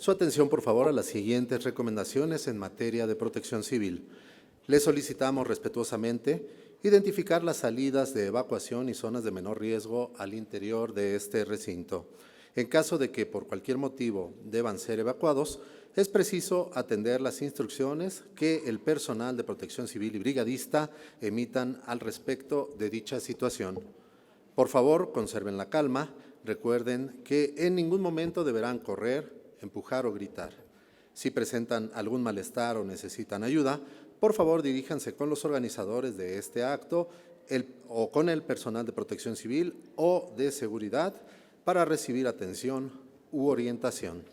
Su atención, por favor, a las siguientes recomendaciones en materia de protección civil. Le solicitamos respetuosamente identificar las salidas de evacuación y zonas de menor riesgo al interior de este recinto. En caso de que por cualquier motivo deban ser evacuados, es preciso atender las instrucciones que el personal de protección civil y brigadista emitan al respecto de dicha situación. Por favor, conserven la calma. Recuerden que en ningún momento deberán correr, empujar o gritar. Si presentan algún malestar o necesitan ayuda, por favor diríjanse con los organizadores de este acto o con el personal de protección civil o de seguridad para recibir atención u orientación.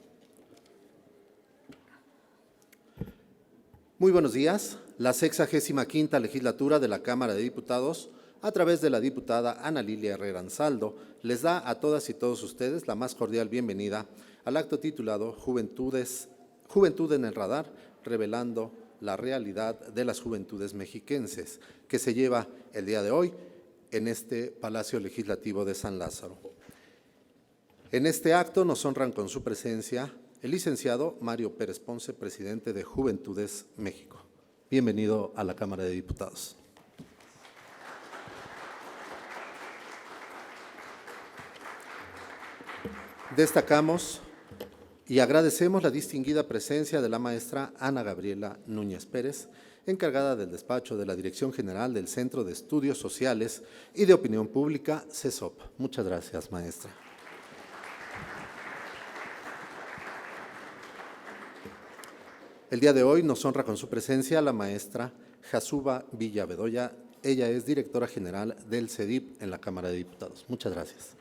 Muy buenos días. La 65ª legislatura de la Cámara de Diputados, a través de la diputada Ana Lilia Herrera Ansaldo, les da a todas y todos ustedes la más cordial bienvenida al acto titulado Juventud en el Radar, revelando la realidad de las juventudes mexiquenses, que se lleva el día de hoy en este Palacio Legislativo de San Lázaro. En este acto nos honran con su presencia el licenciado Mario Pérez Ponce, presidente de Juventudes México. Bienvenido a la Cámara de Diputados. Destacamos y agradecemos la distinguida presencia de la maestra Ana Gabriela Núñez Pérez, encargada del despacho de la Dirección General del Centro de Estudios Sociales y de Opinión Pública, CESOP. Muchas gracias, maestra. El día de hoy nos honra con su presencia la maestra Jasuba Villa Bedoya. Ella es directora general del CEDIP en la Cámara de Diputados. Muchas gracias.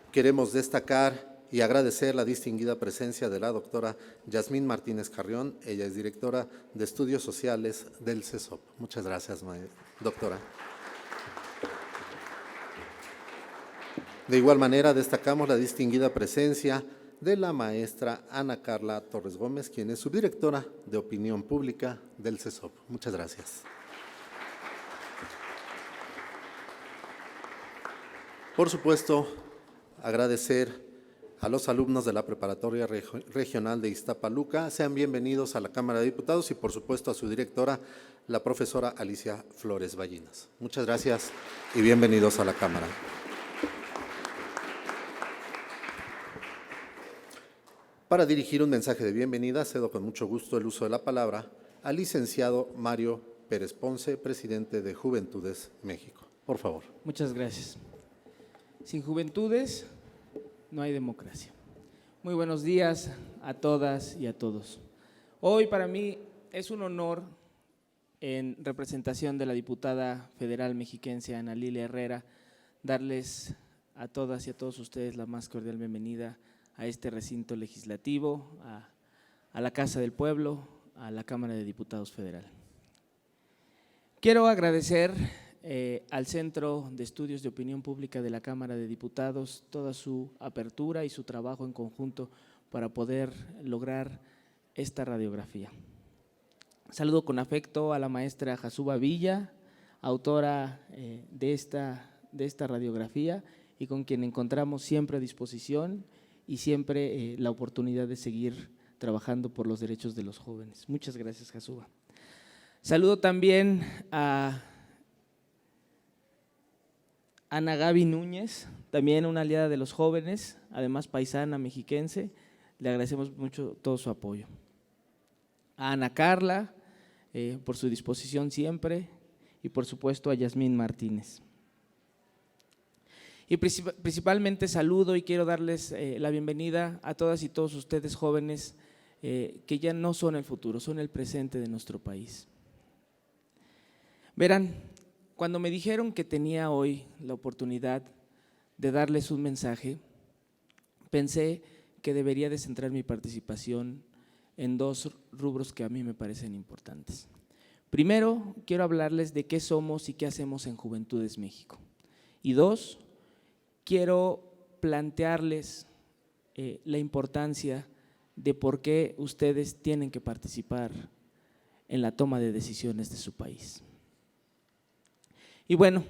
Queremos destacar y agradecer la distinguida presencia de la doctora Yasmín Martínez Carrión. Ella es directora de Estudios Sociales del CESOP. Muchas gracias, doctora. De igual manera, destacamos la distinguida presencia de la maestra Ana Carla Torres Gómez, quien es subdirectora de Opinión Pública del CESOP. Muchas gracias. Por supuesto, agradecer a los alumnos de la Preparatoria Regional de Iztapaluca. Sean bienvenidos a la Cámara de Diputados y, por supuesto, a su directora, la profesora Alicia Flores Ballinas. Muchas gracias y bienvenidos a la Cámara. Para dirigir un mensaje de bienvenida, cedo con mucho gusto el uso de la palabra al licenciado Mario Pérez Ponce, presidente de Juventudes México. Por favor. Muchas gracias. Sin juventudes no hay democracia. Muy buenos días a todas y a todos. Hoy para mí es un honor, en representación de la diputada federal mexiquense Ana Lilia Herrera, darles a todas y a todos ustedes la más cordial bienvenida a este recinto legislativo, a la Casa del Pueblo, a la Cámara de Diputados Federal. Quiero agradecer al Centro de Estudios de Opinión Pública de la Cámara de Diputados toda su apertura y su trabajo en conjunto para poder lograr esta radiografía. Saludo con afecto a la maestra Jasuba Villa, autora de esta radiografía y con quien encontramos siempre a disposición y siempre la oportunidad de seguir trabajando por los derechos de los jóvenes. Muchas gracias, Jasuba. Saludo también a Ana Gaby Núñez, también una aliada de los jóvenes, además paisana mexiquense. Le agradecemos mucho todo su apoyo. A Ana Carla, por su disposición siempre, y por supuesto a Yasmín Martínez. Y principalmente saludo y quiero darles la bienvenida a todas y todos ustedes jóvenes que ya no son el futuro, son el presente de nuestro país. Verán, cuando me dijeron que tenía hoy la oportunidad de darles un mensaje, pensé que debería de centrar mi participación en dos rubros que a mí me parecen importantes. Primero, quiero hablarles de qué somos y qué hacemos en Juventudes México. Y dos, quiero plantearles la importancia de por qué ustedes tienen que participar en la toma de decisiones de su país. Y bueno,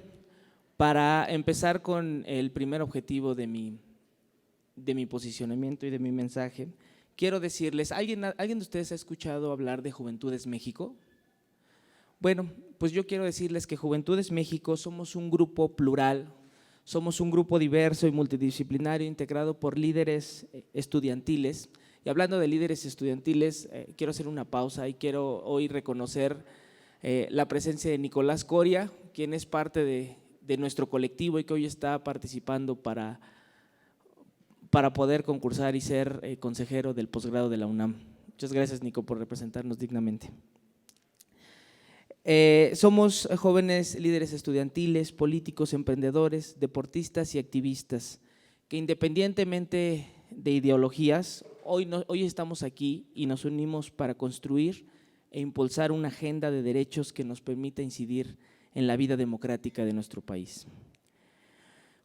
Para empezar con el primer objetivo de mi posicionamiento y de mi mensaje, quiero decirles, ¿alguien de ustedes ha escuchado hablar de Juventudes México? Bueno, pues yo quiero decirles que Juventudes México somos un grupo plural, somos un grupo diverso y multidisciplinario integrado por líderes estudiantiles. Y hablando de líderes estudiantiles, quiero hacer una pausa y quiero hoy reconocer la presencia de Nicolás Coria, quien es parte de nuestro colectivo y que hoy está participando para poder concursar y ser consejero del posgrado de la UNAM. Muchas gracias, Nico, por representarnos dignamente. Somos jóvenes líderes estudiantiles, políticos, emprendedores, deportistas y activistas que independientemente de ideologías, hoy estamos aquí y nos unimos para construir e impulsar una agenda de derechos que nos permita incidir en la vida democrática de nuestro país.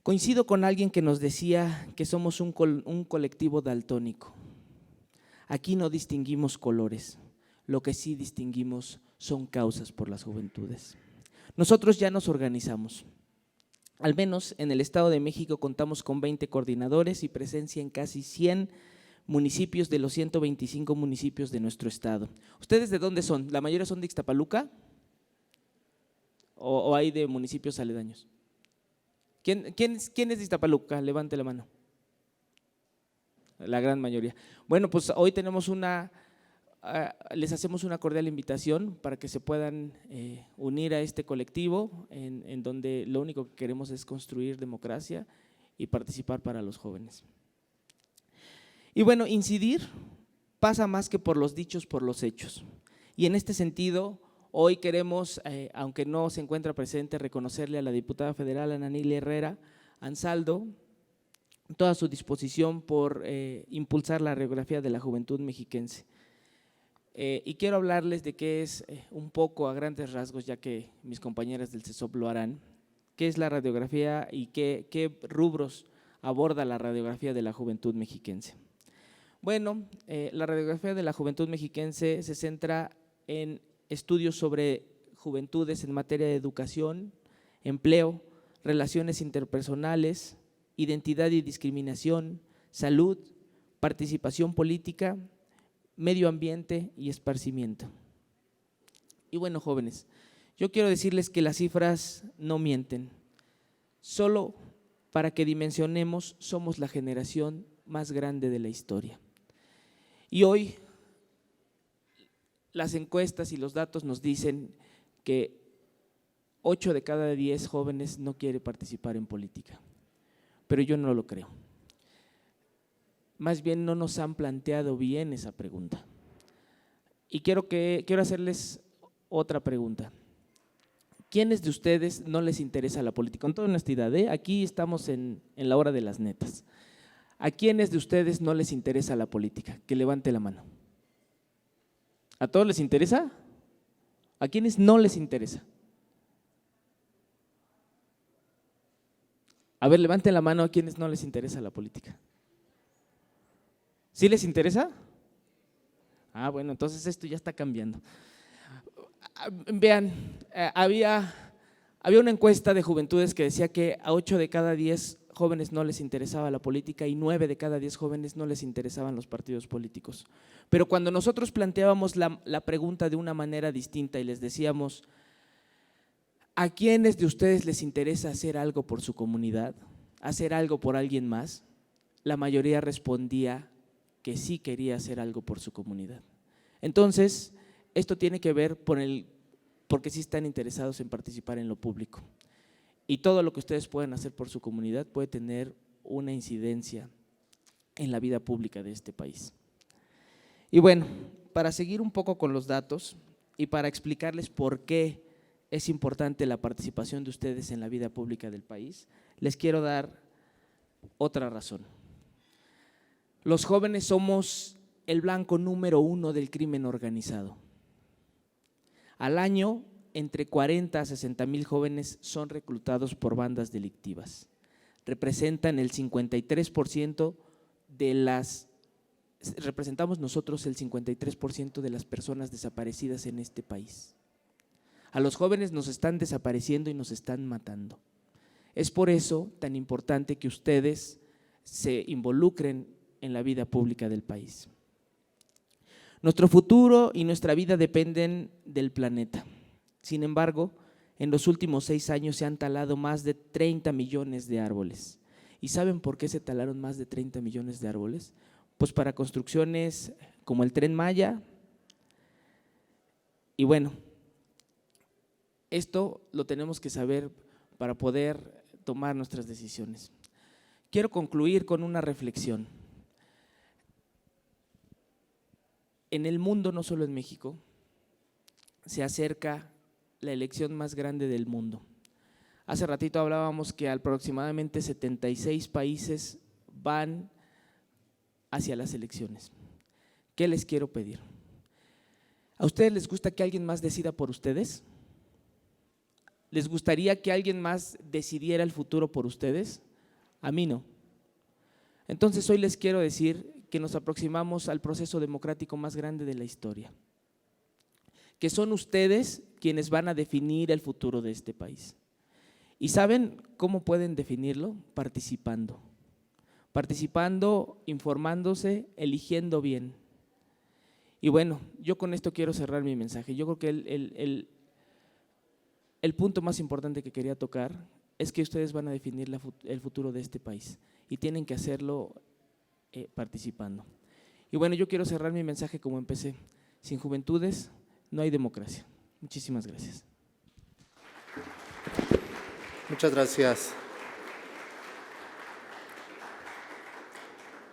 Coincido con alguien que nos decía que somos un colectivo daltónico. Aquí no distinguimos colores, lo que sí distinguimos son causas por las juventudes. Nosotros ya nos organizamos. Al menos en el Estado de México contamos con 20 coordinadores y presencia en casi 100 municipios de los 125 municipios de nuestro estado. ¿Ustedes de dónde son? ¿La mayoría son de Ixtapaluca? ¿O hay de municipios aledaños? ¿Quién es de Ixtapaluca? Levante la mano. La gran mayoría. Bueno, pues hoy tenemos les hacemos una cordial invitación para que se puedan unir a este colectivo en donde lo único que queremos es construir democracia y participar para los jóvenes. Y bueno, incidir pasa más que por los dichos, por los hechos. Y en este sentido, hoy queremos, aunque no se encuentra presente, reconocerle a la diputada federal Ananili Herrera Ansaldo toda su disposición por impulsar la radiografía de la juventud mexiquense. Y quiero hablarles de qué es un poco a grandes rasgos, ya que mis compañeras del CESOP lo harán, qué es la radiografía y qué rubros aborda la radiografía de la juventud mexiquense. Bueno, la radiografía de la juventud mexiquense se centra en estudios sobre juventudes en materia de educación, empleo, relaciones interpersonales, identidad y discriminación, salud, participación política, medio ambiente y esparcimiento. Y bueno, jóvenes, yo quiero decirles que las cifras no mienten. Solo para que dimensionemos, somos la generación más grande de la historia. Y hoy las encuestas y los datos nos dicen que 8 de cada 10 jóvenes no quiere participar en política, pero yo no lo creo. Más bien no nos han planteado bien esa pregunta. Y quiero hacerles otra pregunta. ¿Quiénes de ustedes no les interesa la política? Con toda honestidad, aquí estamos en la hora de las netas. ¿A quiénes de ustedes no les interesa la política? Que levante la mano. ¿A todos les interesa? ¿A quiénes no les interesa? A ver, levanten la mano a quienes no les interesa la política. ¿Sí les interesa? Ah, bueno, entonces esto ya está cambiando. Vean, había una encuesta de juventudes que decía que a 8 de cada 10 jóvenes no les interesaba la política y 9 de cada 10 jóvenes no les interesaban los partidos políticos. Pero cuando nosotros planteábamos la pregunta de una manera distinta y les decíamos, ¿a quiénes de ustedes les interesa hacer algo por su comunidad, hacer algo por alguien más? La mayoría respondía que sí quería hacer algo por su comunidad. Entonces, esto tiene que ver porque sí están interesados en participar en lo público. Y todo lo que ustedes puedan hacer por su comunidad puede tener una incidencia en la vida pública de este país. Y bueno, para seguir un poco con los datos y para explicarles por qué es importante la participación de ustedes en la vida pública del país, les quiero dar otra razón. Los jóvenes somos el blanco número 1 del crimen organizado. Al año, entre 40 a 60 mil jóvenes son reclutados por bandas delictivas. Representan el 53% representamos nosotros el 53% de las personas desaparecidas en este país. A los jóvenes nos están desapareciendo y nos están matando. Es por eso tan importante que ustedes se involucren en la vida pública del país. Nuestro futuro y nuestra vida dependen del planeta. Sin embargo, en los últimos 6 años se han talado más de 30 millones de árboles. ¿Y saben por qué se talaron más de 30 millones de árboles? Pues para construcciones como el Tren Maya. Y bueno, esto lo tenemos que saber para poder tomar nuestras decisiones. Quiero concluir con una reflexión. En el mundo, no solo en México, se acerca la elección más grande del mundo. Hace ratito hablábamos que aproximadamente 76 países van hacia las elecciones. ¿Qué les quiero pedir? ¿A ustedes les gusta que alguien más decida por ustedes? ¿Les gustaría que alguien más decidiera el futuro por ustedes? A mí no. Entonces hoy les quiero decir que nos aproximamos al proceso democrático más grande de la historia, que son ustedes quienes van a definir el futuro de este país. ¿Y saben cómo pueden definirlo? Participando, informándose, eligiendo bien. Y bueno, yo con esto quiero cerrar mi mensaje. Yo creo que el punto más importante que quería tocar es que ustedes van a definir el futuro de este país y tienen que hacerlo participando. Y bueno, yo quiero cerrar mi mensaje como empecé. Sin juventudes no hay democracia. Muchísimas gracias. Muchas gracias.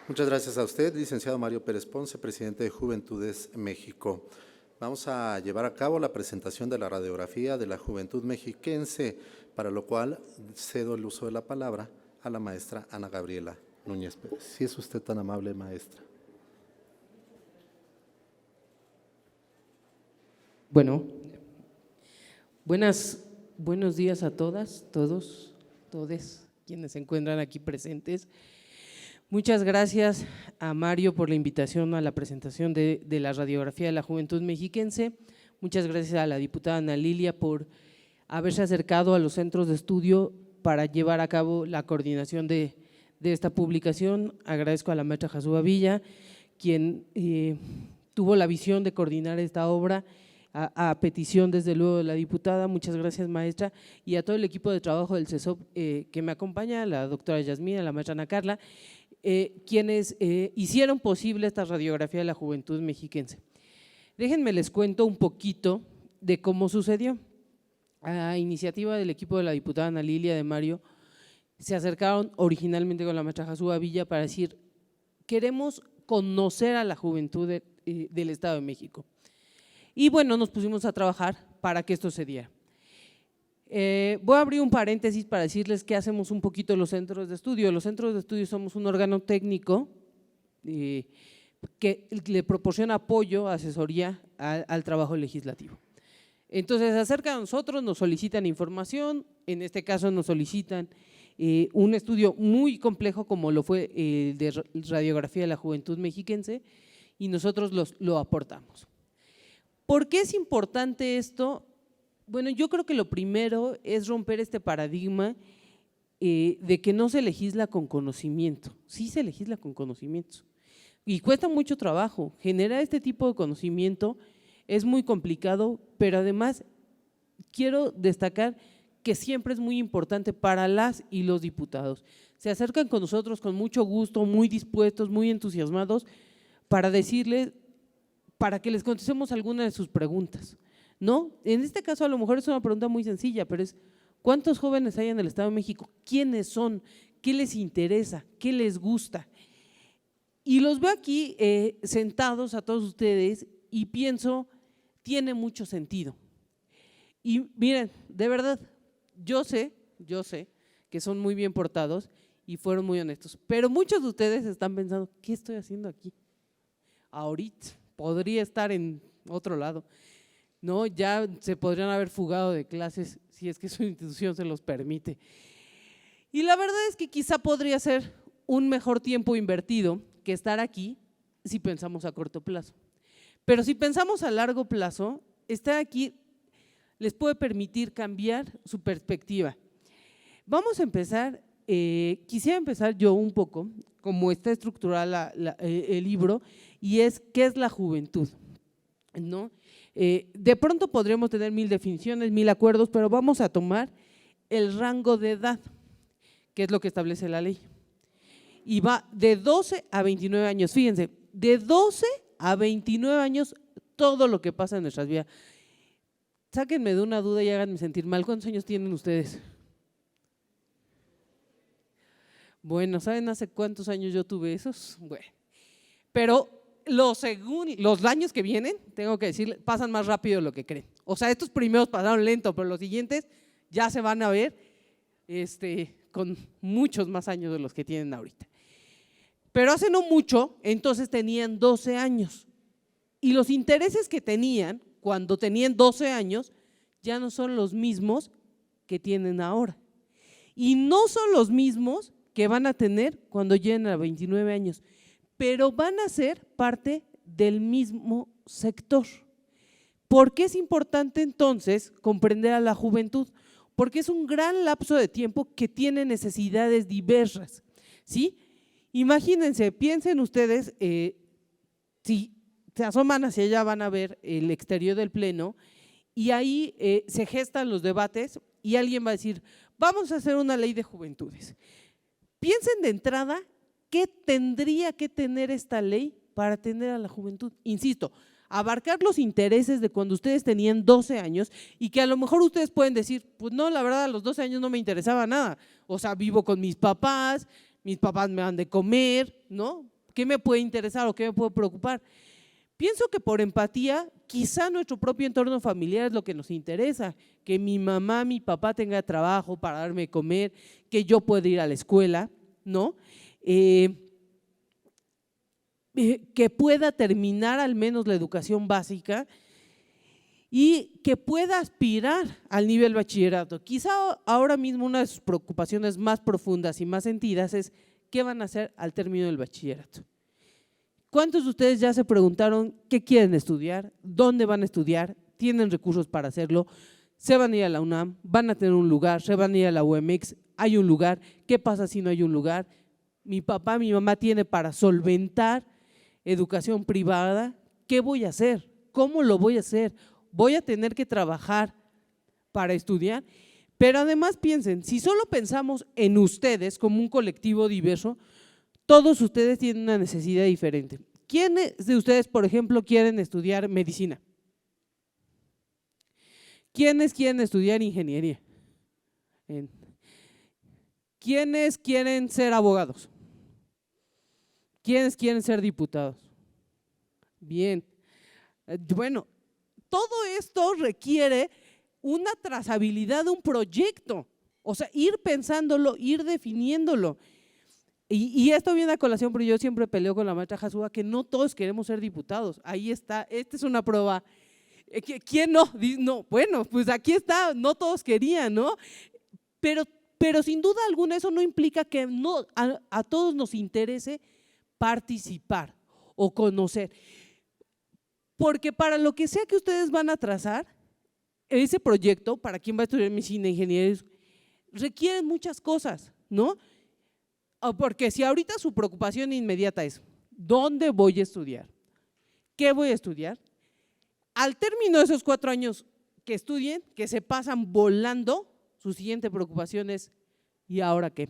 Muchas gracias a usted, licenciado Mario Pérez Ponce, presidente de Juventudes México. Vamos a llevar a cabo la presentación de la radiografía de la juventud mexiquense, para lo cual cedo el uso de la palabra a la maestra Ana Gabriela Núñez Pérez. Si es usted tan amable, maestra. Bueno, buenos días a todas, todos, todes, quienes se encuentran aquí presentes. Muchas gracias a Mario por la invitación a la presentación de la radiografía de la juventud mexiquense. Muchas gracias a la diputada Ana Lilia por haberse acercado a los centros de estudio para llevar a cabo la coordinación de esta publicación. Agradezco a la maestra Jasúa Villa, quien tuvo la visión de coordinar esta obra a petición desde luego de la diputada. Muchas gracias, maestra, y a todo el equipo de trabajo del CESOP que me acompaña, la doctora Yasmina, la maestra Ana Carla, quienes hicieron posible esta radiografía de la juventud mexiquense. Déjenme les cuento un poquito de cómo sucedió. A iniciativa del equipo de la diputada Ana Lilia, de Mario, se acercaron originalmente con la maestra Jasúa Villa para decir: queremos conocer a la juventud del Estado de México. Y bueno, nos pusimos a trabajar para que esto se diera. Voy a abrir un paréntesis para decirles que hacemos un poquito los centros de estudio. Los centros de estudio somos un órgano técnico que le proporciona apoyo, asesoría al trabajo legislativo. Entonces se acercan a nosotros, nos solicitan información, en este caso nos solicitan un estudio muy complejo como lo fue el de radiografía de la juventud mexiquense, y nosotros lo aportamos. ¿Por qué es importante esto? Bueno, yo creo que lo primero es romper este paradigma de que no se legisla con conocimiento. Sí se legisla con conocimiento y cuesta mucho trabajo. Generar este tipo de conocimiento es muy complicado, pero además quiero destacar que siempre es muy importante para las y los diputados. Se acercan con nosotros con mucho gusto, muy dispuestos, muy entusiasmados para decirles, para que les contestemos alguna de sus preguntas, ¿no? En este caso a lo mejor es una pregunta muy sencilla, pero es: ¿cuántos jóvenes hay en el Estado de México? ¿Quiénes son? ¿Qué les interesa? ¿Qué les gusta? Y los veo aquí sentados a todos ustedes y pienso, tiene mucho sentido. Y miren, de verdad, yo sé que son muy bien portados y fueron muy honestos, pero muchos de ustedes están pensando: ¿qué estoy haciendo aquí? Ahorita podría estar en otro lado, ¿no? Ya se podrían haber fugado de clases si es que su institución se los permite. Y la verdad es que quizá podría ser un mejor tiempo invertido que estar aquí si pensamos a corto plazo. Pero si pensamos a largo plazo, estar aquí les puede permitir cambiar su perspectiva. Vamos a empezar, quisiera empezar yo un poco, como está estructurado el libro, y es ¿qué es la juventud? ¿No? De pronto podríamos tener 1000 definiciones, 1000 acuerdos, pero vamos a tomar el rango de edad, que es lo que establece la ley. Y va de 12 a 29 años, fíjense, de 12 a 29 años todo lo que pasa en nuestras vidas. Sáquenme de una duda y háganme sentir mal. ¿Cuántos años tienen ustedes? Bueno, ¿saben hace cuántos años yo tuve esos? Bueno, pero los años que vienen, tengo que decir, pasan más rápido de lo que creen. O sea, estos primeros pasaron lento, pero los siguientes ya se van a ver con muchos más años de los que tienen ahorita. Pero hace no mucho, entonces tenían 12 años y los intereses que tenían cuando tenían 12 años ya no son los mismos que tienen ahora. Y no son los mismos que van a tener cuando lleguen a 29 años, pero van a ser parte del mismo sector. ¿Por qué es importante entonces comprender a la juventud? Porque es un gran lapso de tiempo que tiene necesidades diversas, ¿sí? Imagínense, piensen ustedes, si se asoman hacia allá van a ver el exterior del pleno y ahí se gestan los debates y alguien va a decir, vamos a hacer una ley de juventudes. Piensen de entrada qué tendría que tener esta ley para atender a la juventud. Insisto, abarcar los intereses de cuando ustedes tenían 12 años y que a lo mejor ustedes pueden decir, pues no, la verdad a los 12 años no me interesaba nada, o sea, vivo con mis papás me dan de comer, ¿no? ¿Qué me puede interesar o qué me puede preocupar? Pienso que por empatía, quizá nuestro propio entorno familiar es lo que nos interesa, que mi mamá, mi papá tenga trabajo para darme de comer, que yo pueda ir a la escuela, ¿no? Que pueda terminar al menos la educación básica y que pueda aspirar al nivel bachillerato. Quizá ahora mismo una de sus preocupaciones más profundas y más sentidas es ¿qué van a hacer al término del bachillerato? ¿Cuántos de ustedes ya se preguntaron qué quieren estudiar? ¿Dónde van a estudiar? ¿Tienen recursos para hacerlo? ¿Se van a ir a la UNAM? ¿Van a tener un lugar? ¿Se van a ir a la UMX? ¿Hay un lugar? ¿Qué pasa si no hay un lugar? Mi papá, mi mamá tiene para solventar educación privada. ¿Qué voy a hacer? ¿Cómo lo voy a hacer? ¿Voy a tener que trabajar para estudiar? Pero además piensen, si solo pensamos en ustedes como un colectivo diverso, todos ustedes tienen una necesidad diferente. ¿Quiénes de ustedes, por ejemplo, quieren estudiar medicina? ¿Quiénes quieren estudiar ingeniería? ¿Quiénes quieren ser abogados? ¿Quiénes quieren ser diputados? Bien, bueno, todo esto requiere una trazabilidad de un proyecto, o sea, ir pensándolo, ir definiéndolo. Y esto viene a colación, pero yo siempre peleo con la maestra Jasuba que no todos queremos ser diputados. Ahí está, esta es una prueba. ¿Quién no? No, bueno, pues aquí está, no todos querían, ¿no? Pero sin duda alguna eso no implica que no, a todos nos interese participar o conocer. Porque para lo que sea que ustedes van a trazar, ese proyecto, para quien va a estudiar medicina, ingeniería, requieren muchas cosas, ¿no? Porque si ahorita su preocupación inmediata es, ¿dónde voy a estudiar? ¿Qué voy a estudiar? Al término de esos 4 años que estudien, que se pasan volando, su siguiente preocupación es, ¿y ahora qué?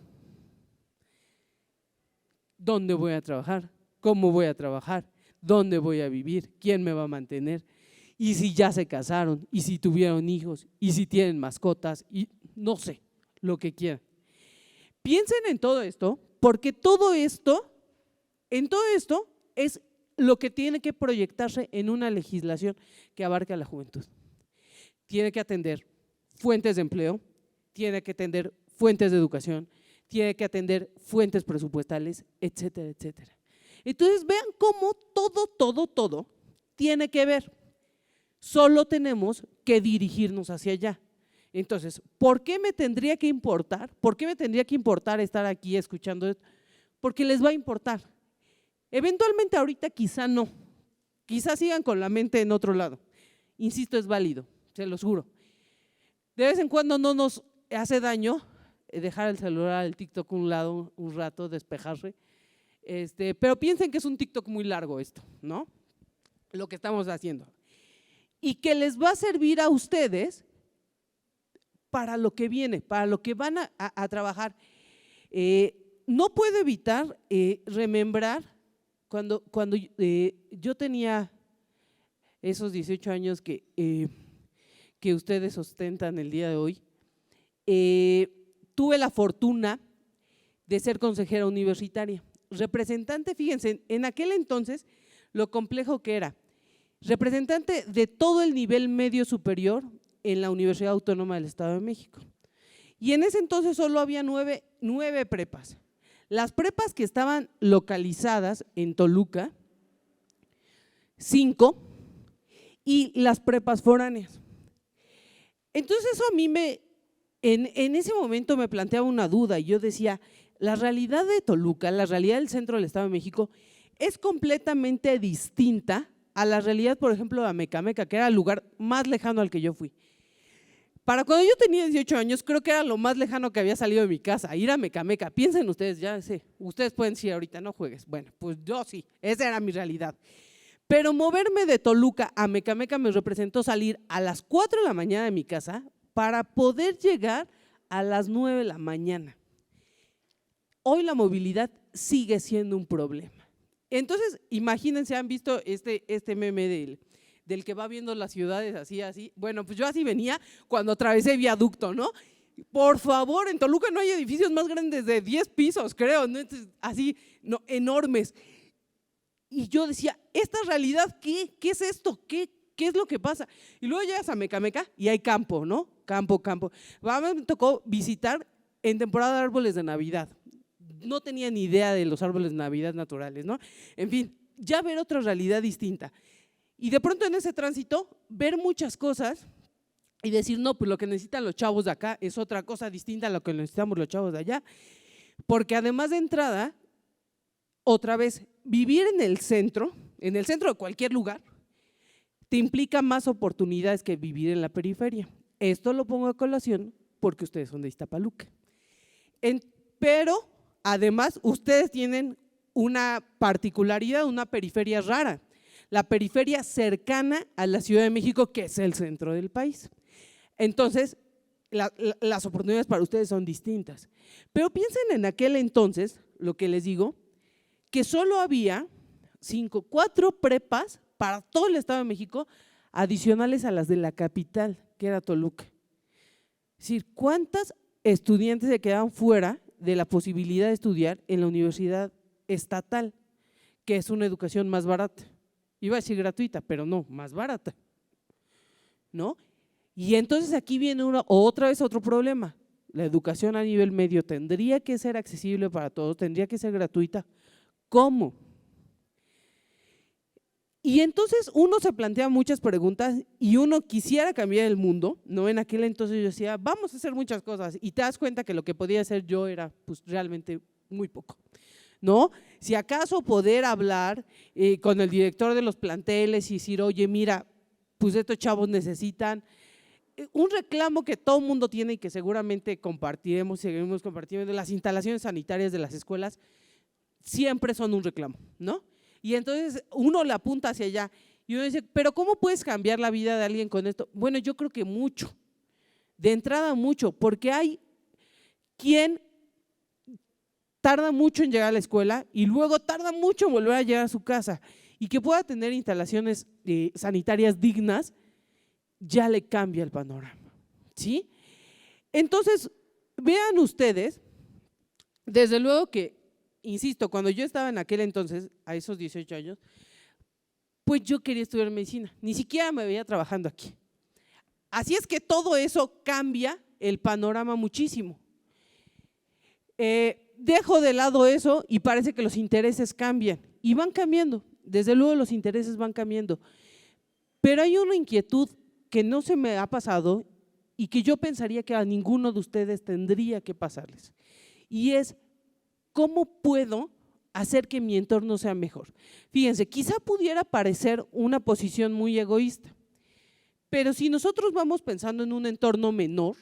¿Dónde voy a trabajar? ¿Cómo voy a trabajar? ¿Dónde voy a vivir? ¿Quién me va a mantener? Y si ya se casaron, y si tuvieron hijos, y si tienen mascotas, y no sé, lo que quieran. Piensen en todo esto, porque en todo esto es lo que tiene que proyectarse en una legislación que abarque a la juventud. Tiene que atender fuentes de empleo, tiene que atender fuentes de educación, tiene que atender fuentes presupuestales, etcétera, etcétera. Entonces vean cómo todo tiene que ver. Solo tenemos que dirigirnos hacia allá. Entonces, ¿por qué me tendría que importar? ¿Por qué me tendría que importar estar aquí escuchando esto? Porque les va a importar. Eventualmente ahorita quizá no, quizá sigan con la mente en otro lado. Insisto, es válido, se los juro. De vez en cuando no nos hace daño dejar el celular, el TikTok a un lado un rato, despejarse. Pero piensen que es un TikTok muy largo esto, ¿no? Lo que estamos haciendo. Y que les va a servir a ustedes para lo que viene, para lo que van a trabajar. No puedo evitar remembrar cuando yo tenía esos 18 años que ustedes ostentan el día de hoy. Tuve la fortuna de ser consejera universitaria, representante, fíjense, en aquel entonces lo complejo que era, representante de todo el nivel medio superior en la Universidad Autónoma del Estado de México. Y en ese entonces solo había nueve prepas. Las prepas que estaban localizadas en Toluca, 5, y las prepas foráneas. Entonces eso a mí en ese momento me planteaba una duda y yo decía, la realidad de Toluca, la realidad del centro del Estado de México es completamente distinta a la realidad, por ejemplo, de Amecameca, que era el lugar más lejano al que yo fui. Para cuando yo tenía 18 años, creo que era lo más lejano que había salido de mi casa, ir a Amecameca. Piensen ustedes, ya sé, ustedes pueden decir ahorita, no juegues. Bueno, pues yo sí, esa era mi realidad. Pero moverme de Toluca a Amecameca me representó salir a las 4 de la mañana de mi casa para poder llegar a las 9 de la mañana. Hoy la movilidad sigue siendo un problema. Entonces, imagínense, han visto este meme del que va viendo las ciudades así. Bueno, pues yo así venía cuando atravesé viaducto, ¿no? Por favor, en Toluca no hay edificios más grandes de 10 pisos, creo, ¿no? Así, no, enormes. Y yo decía, ¿esta realidad qué es esto? ¿Qué es lo que pasa? Y luego llegas a Amecameca y hay campo, ¿no? Campo. Me tocó visitar en temporada de árboles de Navidad. No tenía ni idea de los árboles de Navidad naturales, ¿no? En fin, ya ver otra realidad distinta. Y de pronto en ese tránsito, ver muchas cosas y decir, no, pues lo que necesitan los chavos de acá es otra cosa distinta a lo que necesitamos los chavos de allá. Porque además de entrada, otra vez, vivir en el centro de cualquier lugar, te implica más oportunidades que vivir en la periferia. Esto lo pongo a colación porque ustedes son de Iztapaluca. Pero además, ustedes tienen una particularidad, una periferia rara, la periferia cercana a la Ciudad de México, que es el centro del país. Entonces, las oportunidades para ustedes son distintas. Pero piensen en aquel entonces, lo que les digo, que solo había 4 prepas para todo el Estado de México, adicionales a las de la capital, que era Toluca. Es decir, ¿cuántas estudiantes se quedaban fuera de la posibilidad de estudiar en la universidad estatal, que es una educación más barata? Iba a decir gratuita, pero no, más barata, ¿no? Y entonces aquí viene otra vez otro problema. La educación a nivel medio tendría que ser accesible para todos, tendría que ser gratuita. ¿Cómo? Y entonces uno se plantea muchas preguntas y uno quisiera cambiar el mundo, ¿no? En aquel entonces yo decía, vamos a hacer muchas cosas y te das cuenta que lo que podía hacer yo era pues realmente muy poco, ¿no? Si acaso poder hablar con el director de los planteles y decir, oye, mira, pues estos chavos necesitan un reclamo que todo el mundo tiene y que seguramente seguiremos compartiendo, las instalaciones sanitarias de las escuelas siempre son un reclamo, ¿no? Y entonces uno le apunta hacia allá y uno dice, pero ¿cómo puedes cambiar la vida de alguien con esto? Bueno, yo creo que mucho, de entrada mucho, porque hay quien tarda mucho en llegar a la escuela y luego tarda mucho en volver a llegar a su casa y que pueda tener instalaciones sanitarias dignas, ya le cambia el panorama, ¿sí? Entonces, vean ustedes, desde luego que, insisto, cuando yo estaba en aquel entonces, a esos 18 años, pues yo quería estudiar medicina, ni siquiera me veía trabajando aquí. Así es que todo eso cambia el panorama muchísimo. Dejo de lado eso y parece que los intereses cambian y van cambiando, desde luego los intereses van cambiando, pero hay una inquietud que no se me ha pasado y que yo pensaría que a ninguno de ustedes tendría que pasarles, y es ¿cómo puedo hacer que mi entorno sea mejor? Fíjense, quizá pudiera parecer una posición muy egoísta, pero si nosotros vamos pensando en un entorno menor,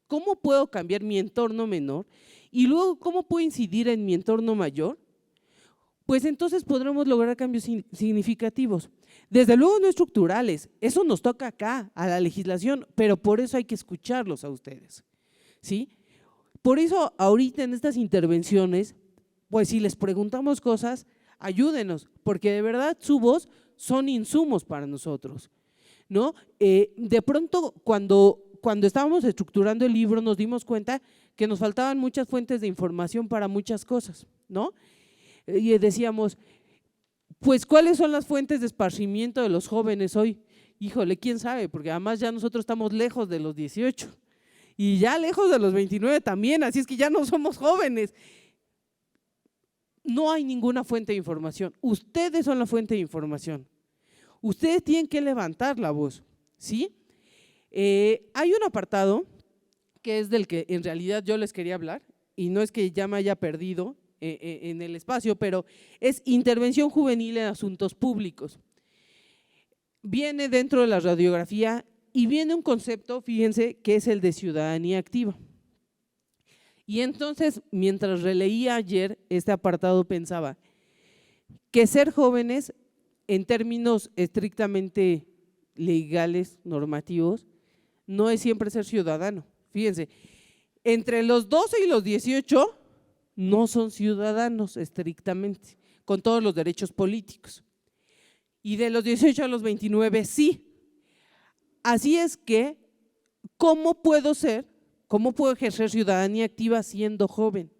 ¿Cómo puedo cambiar mi entorno menor? Y luego, ¿cómo puedo incidir en mi entorno mayor? Pues entonces podremos lograr cambios significativos. Desde luego no estructurales, eso nos toca acá, a la legislación, pero por eso hay que escucharlos a ustedes, ¿sí? Por eso ahorita en estas intervenciones, pues si les preguntamos cosas, ayúdenos, porque de verdad su voz son insumos para nosotros, ¿no? De pronto cuando estábamos estructurando el libro nos dimos cuenta que nos faltaban muchas fuentes de información para muchas cosas, ¿no? Y decíamos, pues ¿cuáles son las fuentes de esparcimiento de los jóvenes hoy? Híjole, quién sabe, porque además ya nosotros estamos lejos de los 18 y ya lejos de los 29 también, así es que ya no somos jóvenes. No hay ninguna fuente de información, ustedes son la fuente de información, ustedes tienen que levantar la voz, ¿sí? Hay un apartado que es del que en realidad yo les quería hablar y no es que ya me haya perdido en el espacio, pero es intervención juvenil en asuntos públicos. Viene dentro de la radiografía y viene un concepto, fíjense, que es el de ciudadanía activa. Y entonces, mientras releía ayer este apartado, pensaba que ser jóvenes, en términos estrictamente legales, normativos, no es siempre ser ciudadano. Fíjense, entre los 12 y los 18 no son ciudadanos estrictamente, con todos los derechos políticos. Y de los 18 a los 29 sí. Así es que, ¿cómo puedo ejercer ciudadanía activa siendo joven?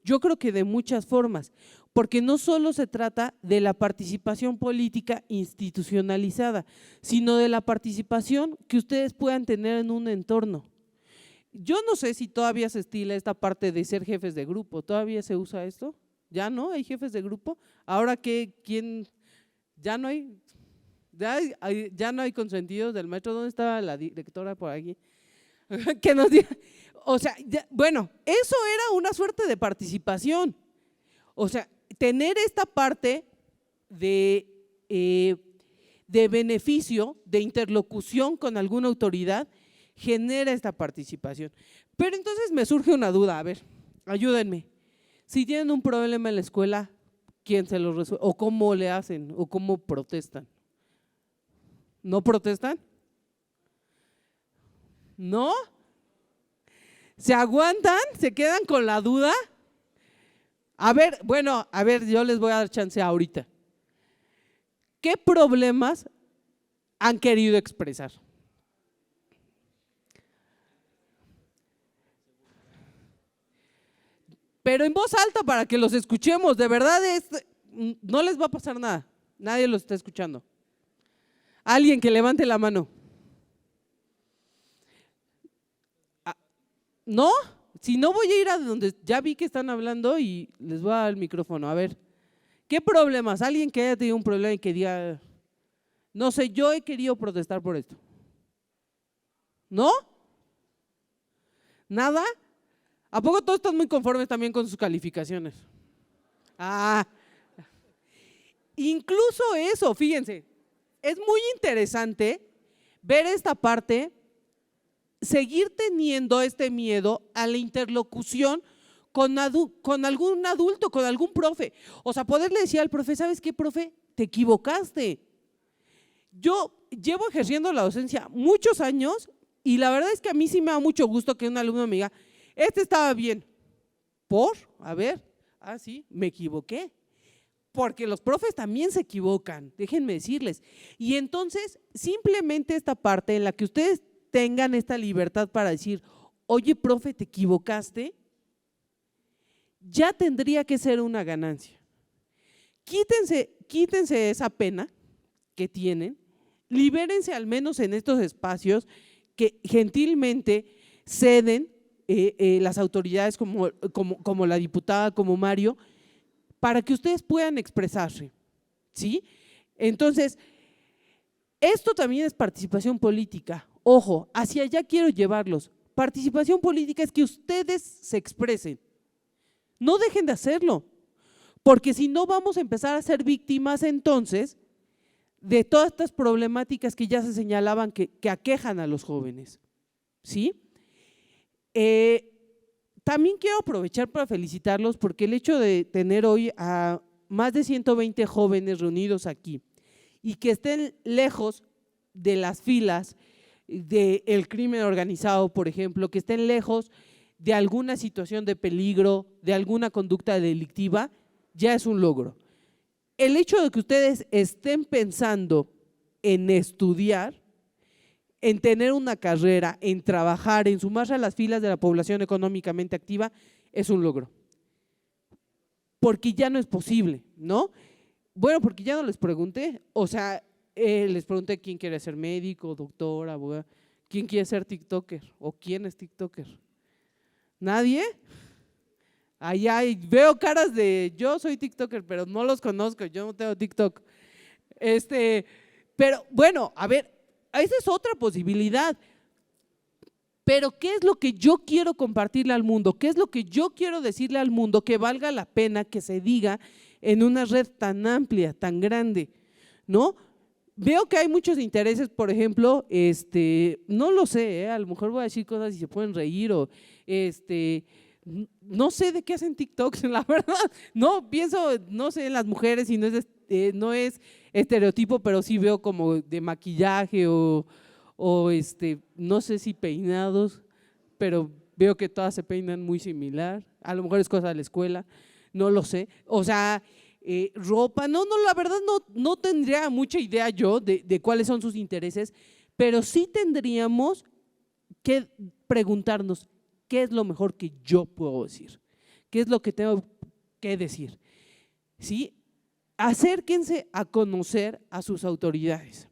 Yo creo que de muchas formas, porque no solo se trata de la participación política institucionalizada, sino de la participación que ustedes puedan tener en un entorno. Yo no sé si todavía se estila esta parte de ser jefes de grupo, ¿todavía se usa esto? ¿Ya no hay jefes de grupo? Ahora que, ¿quién? ¿Ya no hay? ¿Ya no hay consentidos del maestro? ¿Dónde estaba la directora por aquí? Que nos diga, o sea, bueno, eso era una suerte de participación, o sea, tener esta parte de beneficio, de interlocución con alguna autoridad, genera esta participación. Pero entonces me surge una duda, a ver, ayúdenme, si tienen un problema en la escuela, ¿quién se lo resuelve? ¿O cómo le hacen? ¿O cómo protestan? ¿No protestan? ¿No? ¿Se aguantan? ¿Se quedan con la duda? A ver, bueno, a ver, yo les voy a dar chance ahorita. ¿Qué problemas han querido expresar? Pero en voz alta para que los escuchemos, de verdad no les va a pasar nada, nadie los está escuchando. Alguien que levante la mano. ¿No? Si no, voy a ir a donde ya vi que están hablando y les voy a dar el micrófono. A ver, ¿qué problemas? Alguien que haya tenido un problema y que diga, no sé, yo he querido protestar por esto. ¿No? ¿Nada? ¿A poco todos están muy conformes también con sus calificaciones? Incluso eso, fíjense, es muy interesante ver esta parte, seguir teniendo este miedo a la interlocución con algún adulto, con algún profe. O sea, poderle decir al profe, ¿sabes qué, profe? Te equivocaste. Yo llevo ejerciendo la docencia muchos años y la verdad es que a mí sí me da mucho gusto que un alumno me diga, este estaba bien. ¿Por? A ver, sí, me equivoqué. Porque los profes también se equivocan, déjenme decirles. Y entonces, simplemente esta parte en la que ustedes tengan esta libertad para decir, oye, profe, te equivocaste, ya tendría que ser una ganancia. Quítense esa pena que tienen, libérense al menos en estos espacios que gentilmente ceden las autoridades como la diputada, como Mario, para que ustedes puedan expresarse, ¿sí? Entonces, esto también es participación política. Ojo, hacia allá quiero llevarlos. Participación política es que ustedes se expresen. No dejen de hacerlo, porque si no vamos a empezar a ser víctimas entonces de todas estas problemáticas que ya se señalaban que aquejan a los jóvenes, ¿sí? También quiero aprovechar para felicitarlos porque el hecho de tener hoy a más de 120 jóvenes reunidos aquí y que estén lejos de las filas del crimen organizado, por ejemplo, que estén lejos de alguna situación de peligro, de alguna conducta delictiva, ya es un logro. El hecho de que ustedes estén pensando en estudiar, en tener una carrera, en trabajar, en sumarse a las filas de la población económicamente activa, es un logro. Porque ya no es posible, ¿no? Bueno, porque ya no les pregunté, o sea, les pregunté quién quiere ser médico, doctor, abogado, quién quiere ser TikToker o quién es TikToker. ¿Nadie? Allá veo caras de yo soy TikToker, pero no los conozco, yo no tengo TikTok. Pero bueno, a ver, esa es otra posibilidad. Pero ¿qué es lo que yo quiero compartirle al mundo? ¿Qué es lo que yo quiero decirle al mundo que valga la pena que se diga en una red tan amplia, tan grande? ¿No? Veo que hay muchos intereses, por ejemplo, no lo sé, a lo mejor voy a decir cosas y se pueden reír o no sé de qué hacen TikToks, la verdad, no pienso, no sé, en las mujeres y no es estereotipo, pero sí veo como de maquillaje o no sé si peinados, pero veo que todas se peinan muy similar, a lo mejor es cosa de la escuela, no lo sé, o sea, ropa, no, la verdad no tendría mucha idea yo de cuáles son sus intereses, pero sí tendríamos que preguntarnos qué es lo mejor que yo puedo decir, qué es lo que tengo que decir, ¿sí? Acérquense a conocer a sus autoridades.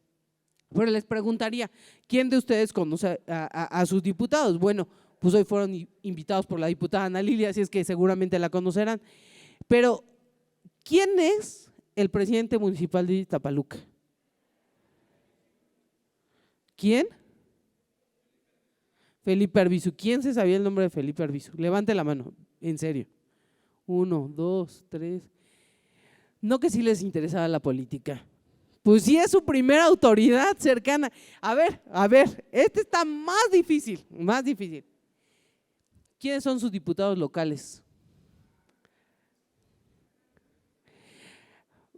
Pero les preguntaría, ¿quién de ustedes conoce a sus diputados? Bueno, pues hoy fueron invitados por la diputada Ana Lilia, así es que seguramente la conocerán, pero ¿quién es el presidente municipal de Iztapaluca? ¿Quién? Felipe Arbizu. ¿Quién se sabía el nombre de Felipe Arbizu? Levante la mano, en serio. 1, 2, 3. No que sí les interesaba la política. Pues sí es su primera autoridad cercana. A ver, este está más difícil. ¿Quiénes son sus diputados locales?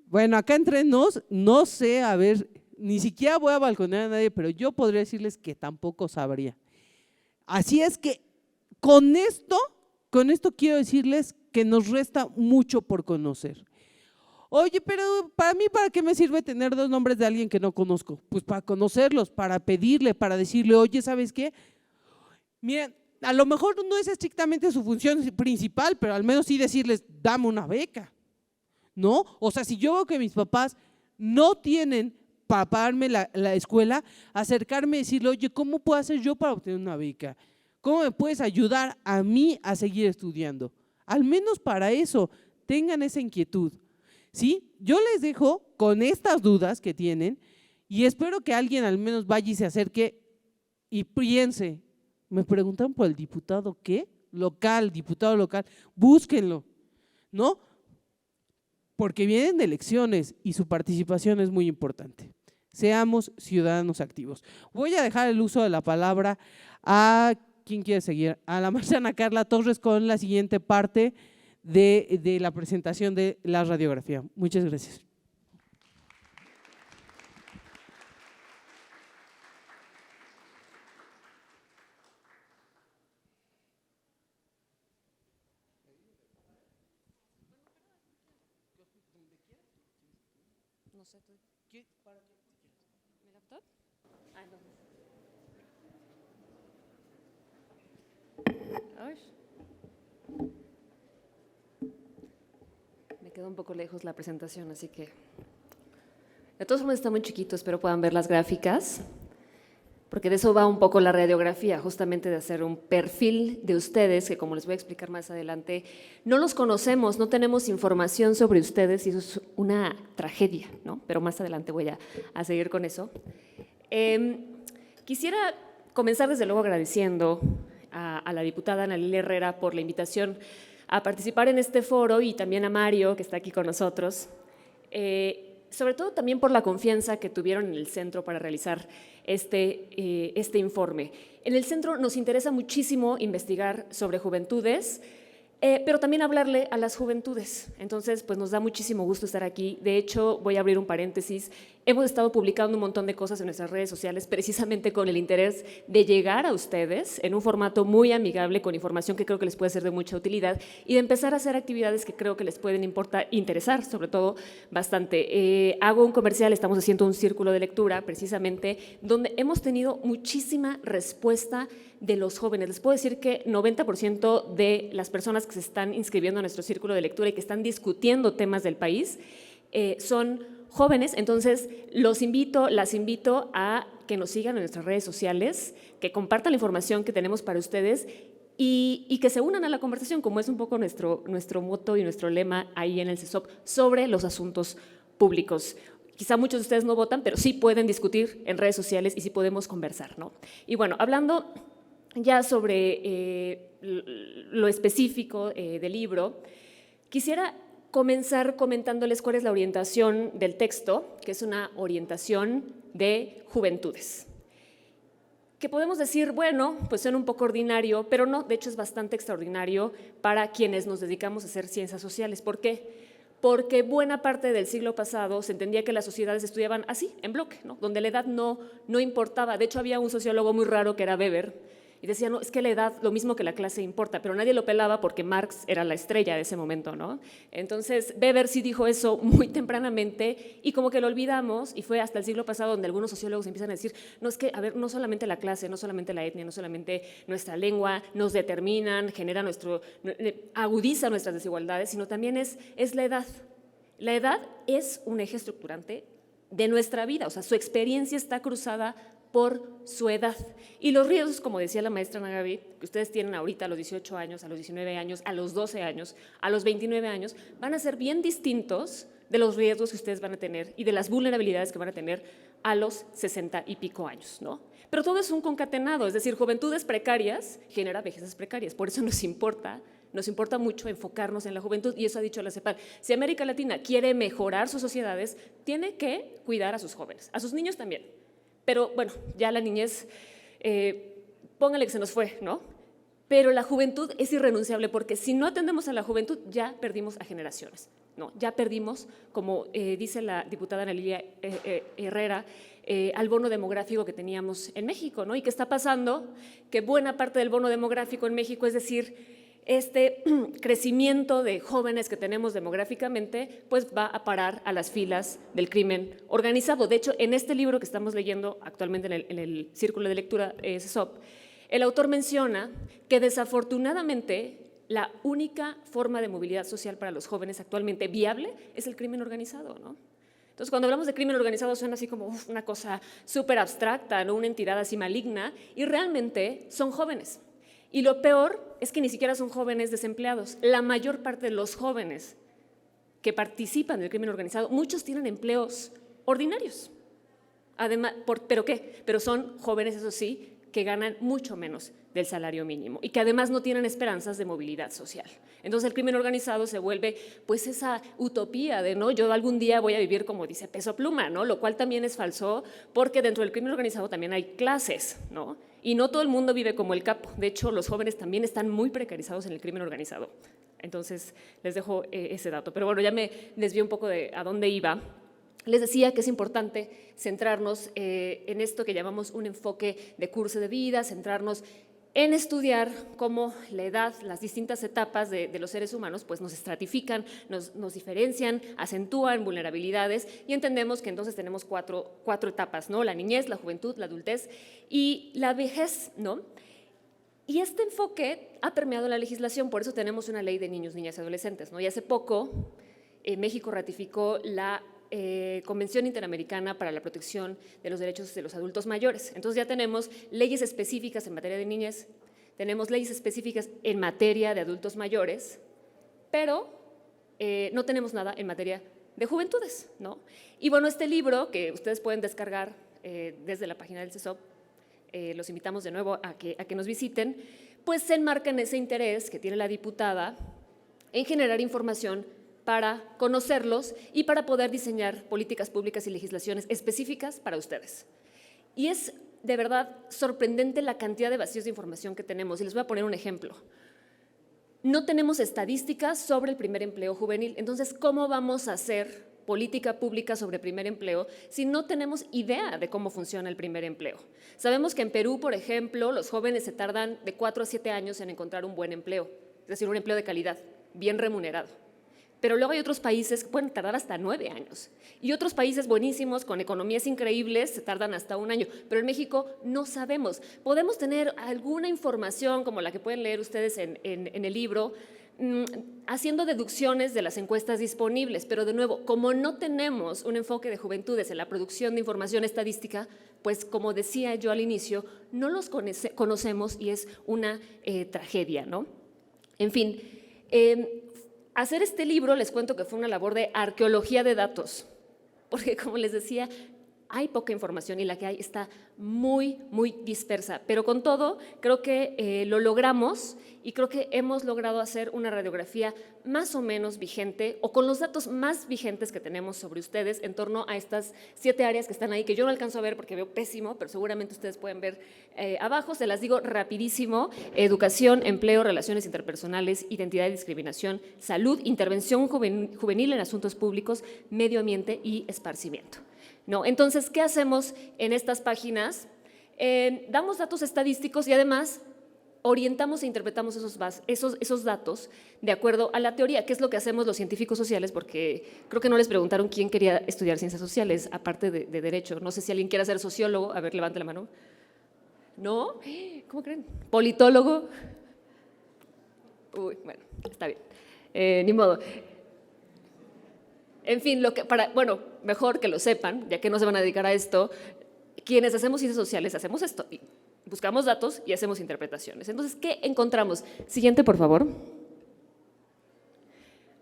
Bueno, acá entre nos, no sé, a ver, ni siquiera voy a balconear a nadie, pero yo podría decirles que tampoco sabría. Así es que con esto quiero decirles que nos resta mucho por conocer. Oye, pero para mí, ¿para qué me sirve tener 2 nombres de alguien que no conozco? Pues para conocerlos, para pedirle, para decirle, oye, ¿sabes qué? Miren, a lo mejor no es estrictamente su función principal, pero al menos sí decirles, dame una beca, ¿no? O sea, si yo veo que mis papás no tienen para pagarme la escuela, acercarme y decirle, oye, ¿cómo puedo hacer yo para obtener una beca? ¿Cómo me puedes ayudar a mí a seguir estudiando? Al menos para eso, tengan esa inquietud. ¿Sí? Yo les dejo con estas dudas que tienen y espero que alguien al menos vaya y se acerque y piense, me preguntan por el diputado, ¿qué? Diputado local, búsquenlo, ¿no? Porque vienen de elecciones y su participación es muy importante. Seamos ciudadanos activos. Voy a dejar el uso de la palabra a quien quiere seguir, a la maestra Carla Torres con la siguiente parte de la presentación de la radiografía. Muchas gracias. No sé, ¿tú? ¿Mi laptop? Ah, no. Ay. Me quedó un poco lejos la presentación, así que… De todos modos está muy chiquito, espero puedan ver las gráficas, porque de eso va un poco la radiografía, justamente de hacer un perfil de ustedes, que como les voy a explicar más adelante, no los conocemos, no tenemos información sobre ustedes y eso es una tragedia, ¿no? Pero más adelante voy a seguir con eso. Quisiera comenzar desde luego agradeciendo a la diputada Ana Lilia Herrera por la invitación a participar en este foro y también a Mario, que está aquí con nosotros. sobre todo también por la confianza que tuvieron en el centro para realizar este informe. En el centro nos interesa muchísimo investigar sobre juventudes, pero también hablarle a las juventudes. Entonces, pues nos da muchísimo gusto estar aquí. De hecho, voy a abrir un paréntesis. Hemos estado publicando un montón de cosas en nuestras redes sociales precisamente con el interés de llegar a ustedes en un formato muy amigable, con información que creo que les puede ser de mucha utilidad y de empezar a hacer actividades que creo que les pueden interesar, sobre todo bastante. Hago un comercial, estamos haciendo un círculo de lectura precisamente donde hemos tenido muchísima respuesta de los jóvenes. Les puedo decir que 90% de las personas que se están inscribiendo a nuestro círculo de lectura y que están discutiendo temas del país son jóvenes. Entonces, las invito a que nos sigan en nuestras redes sociales, que compartan la información que tenemos para ustedes y que se unan a la conversación, como es un poco nuestro moto y nuestro lema ahí en el CESOP, sobre los asuntos públicos. Quizá muchos de ustedes no votan, pero sí pueden discutir en redes sociales y sí podemos conversar, ¿no? Y bueno, hablando ya sobre lo específico del libro, quisiera comenzar comentándoles cuál es la orientación del texto, que es una orientación de juventudes. Que podemos decir, bueno, pues suena un poco ordinario, pero no, de hecho es bastante extraordinario para quienes nos dedicamos a hacer ciencias sociales. ¿Por qué? Porque buena parte del siglo pasado se entendía que las sociedades estudiaban así, en bloque, ¿no? Donde la edad no importaba. De hecho, había un sociólogo muy raro que era Weber, y decía, no, es que la edad, lo mismo que la clase importa, pero nadie lo pelaba porque Marx era la estrella de ese momento, ¿no? Entonces, Weber sí dijo eso muy tempranamente y como que lo olvidamos, y fue hasta el siglo pasado donde algunos sociólogos empiezan a decir, no, es que, a ver, no solamente la clase, no solamente la etnia, no solamente nuestra lengua nos determinan, agudiza nuestras desigualdades, sino también es la edad. La edad es un eje estructurante de nuestra vida, o sea, su experiencia está cruzada por su edad. Y los riesgos, como decía la maestra Ana Gaby, que ustedes tienen ahorita a los 18 años, a los 19 años, a los 12 años, a los 29 años, van a ser bien distintos de los riesgos que ustedes van a tener y de las vulnerabilidades que van a tener a los 60 y pico años, ¿no? Pero todo es un concatenado, es decir, juventudes precarias genera vejeces precarias, por eso nos importa mucho enfocarnos en la juventud, y eso ha dicho la CEPAL. Si América Latina quiere mejorar sus sociedades, tiene que cuidar a sus jóvenes, a sus niños también. Pero bueno, ya la niñez, póngale que se nos fue, ¿no? Pero la juventud es irrenunciable porque si no atendemos a la juventud ya perdimos a generaciones, ¿no? Ya perdimos, como dice la diputada Ana Lilia Herrera, al bono demográfico que teníamos en México, ¿no? ¿Y qué está pasando? Que buena parte del bono demográfico en México, es decir, este crecimiento de jóvenes que tenemos demográficamente, pues va a parar a las filas del crimen organizado. De hecho, en este libro que estamos leyendo actualmente en el círculo de lectura CESOP, el autor menciona que desafortunadamente la única forma de movilidad social para los jóvenes actualmente viable es el crimen organizado, ¿no? Entonces, cuando hablamos de crimen organizado suena así como una cosa súper abstracta, ¿no? Una entidad así maligna, y realmente son jóvenes. Y lo peor es que ni siquiera son jóvenes desempleados. La mayor parte de los jóvenes que participan del crimen organizado, muchos tienen empleos ordinarios. Además, ¿pero qué? Pero son jóvenes, eso sí, que ganan mucho menos del salario mínimo y que además no tienen esperanzas de movilidad social. Entonces el crimen organizado se vuelve pues esa utopía de, ¿no? Yo algún día voy a vivir como dice Peso Pluma, ¿no? Lo cual también es falso porque dentro del crimen organizado también hay clases, ¿no? Y no todo el mundo vive como el capo. De hecho, los jóvenes también están muy precarizados en el crimen organizado. Entonces les dejo ese dato. Pero bueno, ya me desvié un poco de a dónde iba. Les decía que es importante centrarnos en esto que llamamos un enfoque de curso de vida, centrarnos en estudiar cómo la edad, las distintas etapas de los seres humanos pues nos estratifican, nos diferencian, acentúan vulnerabilidades y entendemos que entonces tenemos cuatro etapas, ¿no? La niñez, la juventud, la adultez y la vejez, ¿no? Y este enfoque ha permeado la legislación, por eso tenemos una ley de niños, niñas y adolescentes, ¿no? Y hace poco México ratificó la Convención Interamericana para la Protección de los Derechos de los Adultos Mayores. Entonces ya tenemos leyes específicas en materia de niñez, tenemos leyes específicas en materia de adultos mayores, pero no tenemos nada en materia de juventudes, ¿no? Y bueno, este libro que ustedes pueden descargar desde la página del CESOP, los invitamos de nuevo a que nos visiten, pues se enmarca en ese interés que tiene la diputada en generar información para conocerlos y para poder diseñar políticas públicas y legislaciones específicas para ustedes. Y es de verdad sorprendente la cantidad de vacíos de información que tenemos. Y les voy a poner un ejemplo. No tenemos estadísticas sobre el primer empleo juvenil. Entonces, ¿cómo vamos a hacer política pública sobre primer empleo si no tenemos idea de cómo funciona el primer empleo? Sabemos que en Perú, por ejemplo, los jóvenes se tardan de 4 a 7 años en encontrar un buen empleo, es decir, un empleo de calidad, bien remunerado. Pero luego hay otros países que pueden tardar hasta 9 años. Y otros países buenísimos, con economías increíbles, se tardan hasta 1 año. Pero en México no sabemos. Podemos tener alguna información, como la que pueden leer ustedes en el libro, haciendo deducciones de las encuestas disponibles. Pero de nuevo, como no tenemos un enfoque de juventudes en la producción de información estadística, pues como decía yo al inicio, no los conocemos y es una tragedia, ¿no? En fin, hacer este libro, les cuento que fue una labor de arqueología de datos, porque como les decía, hay poca información y la que hay está muy, muy dispersa. Pero con todo, creo que lo logramos y creo que hemos logrado hacer una radiografía más o menos vigente o con los datos más vigentes que tenemos sobre ustedes en torno a estas 7 áreas que están ahí, que yo no alcanzo a ver porque veo pésimo, pero seguramente ustedes pueden ver abajo. Se las digo rapidísimo: educación, empleo, relaciones interpersonales, identidad y discriminación, salud, intervención juvenil en asuntos públicos, medio ambiente y esparcimiento. ¿No? Entonces, ¿qué hacemos en estas páginas? Damos datos estadísticos y además orientamos e interpretamos esos datos de acuerdo a la teoría, que es lo que hacemos los científicos sociales, porque creo que no les preguntaron quién quería estudiar ciencias sociales, aparte de Derecho. No sé si alguien quiere ser sociólogo. A ver, levante la mano. ¿No? ¿Cómo creen? ¿Politólogo? Uy, bueno, está bien. Ni modo. En fin, bueno, mejor que lo sepan, ya que no se van a dedicar a esto, quienes hacemos ciencias sociales hacemos esto, buscamos datos y hacemos interpretaciones. Entonces, ¿qué encontramos? Siguiente, por favor.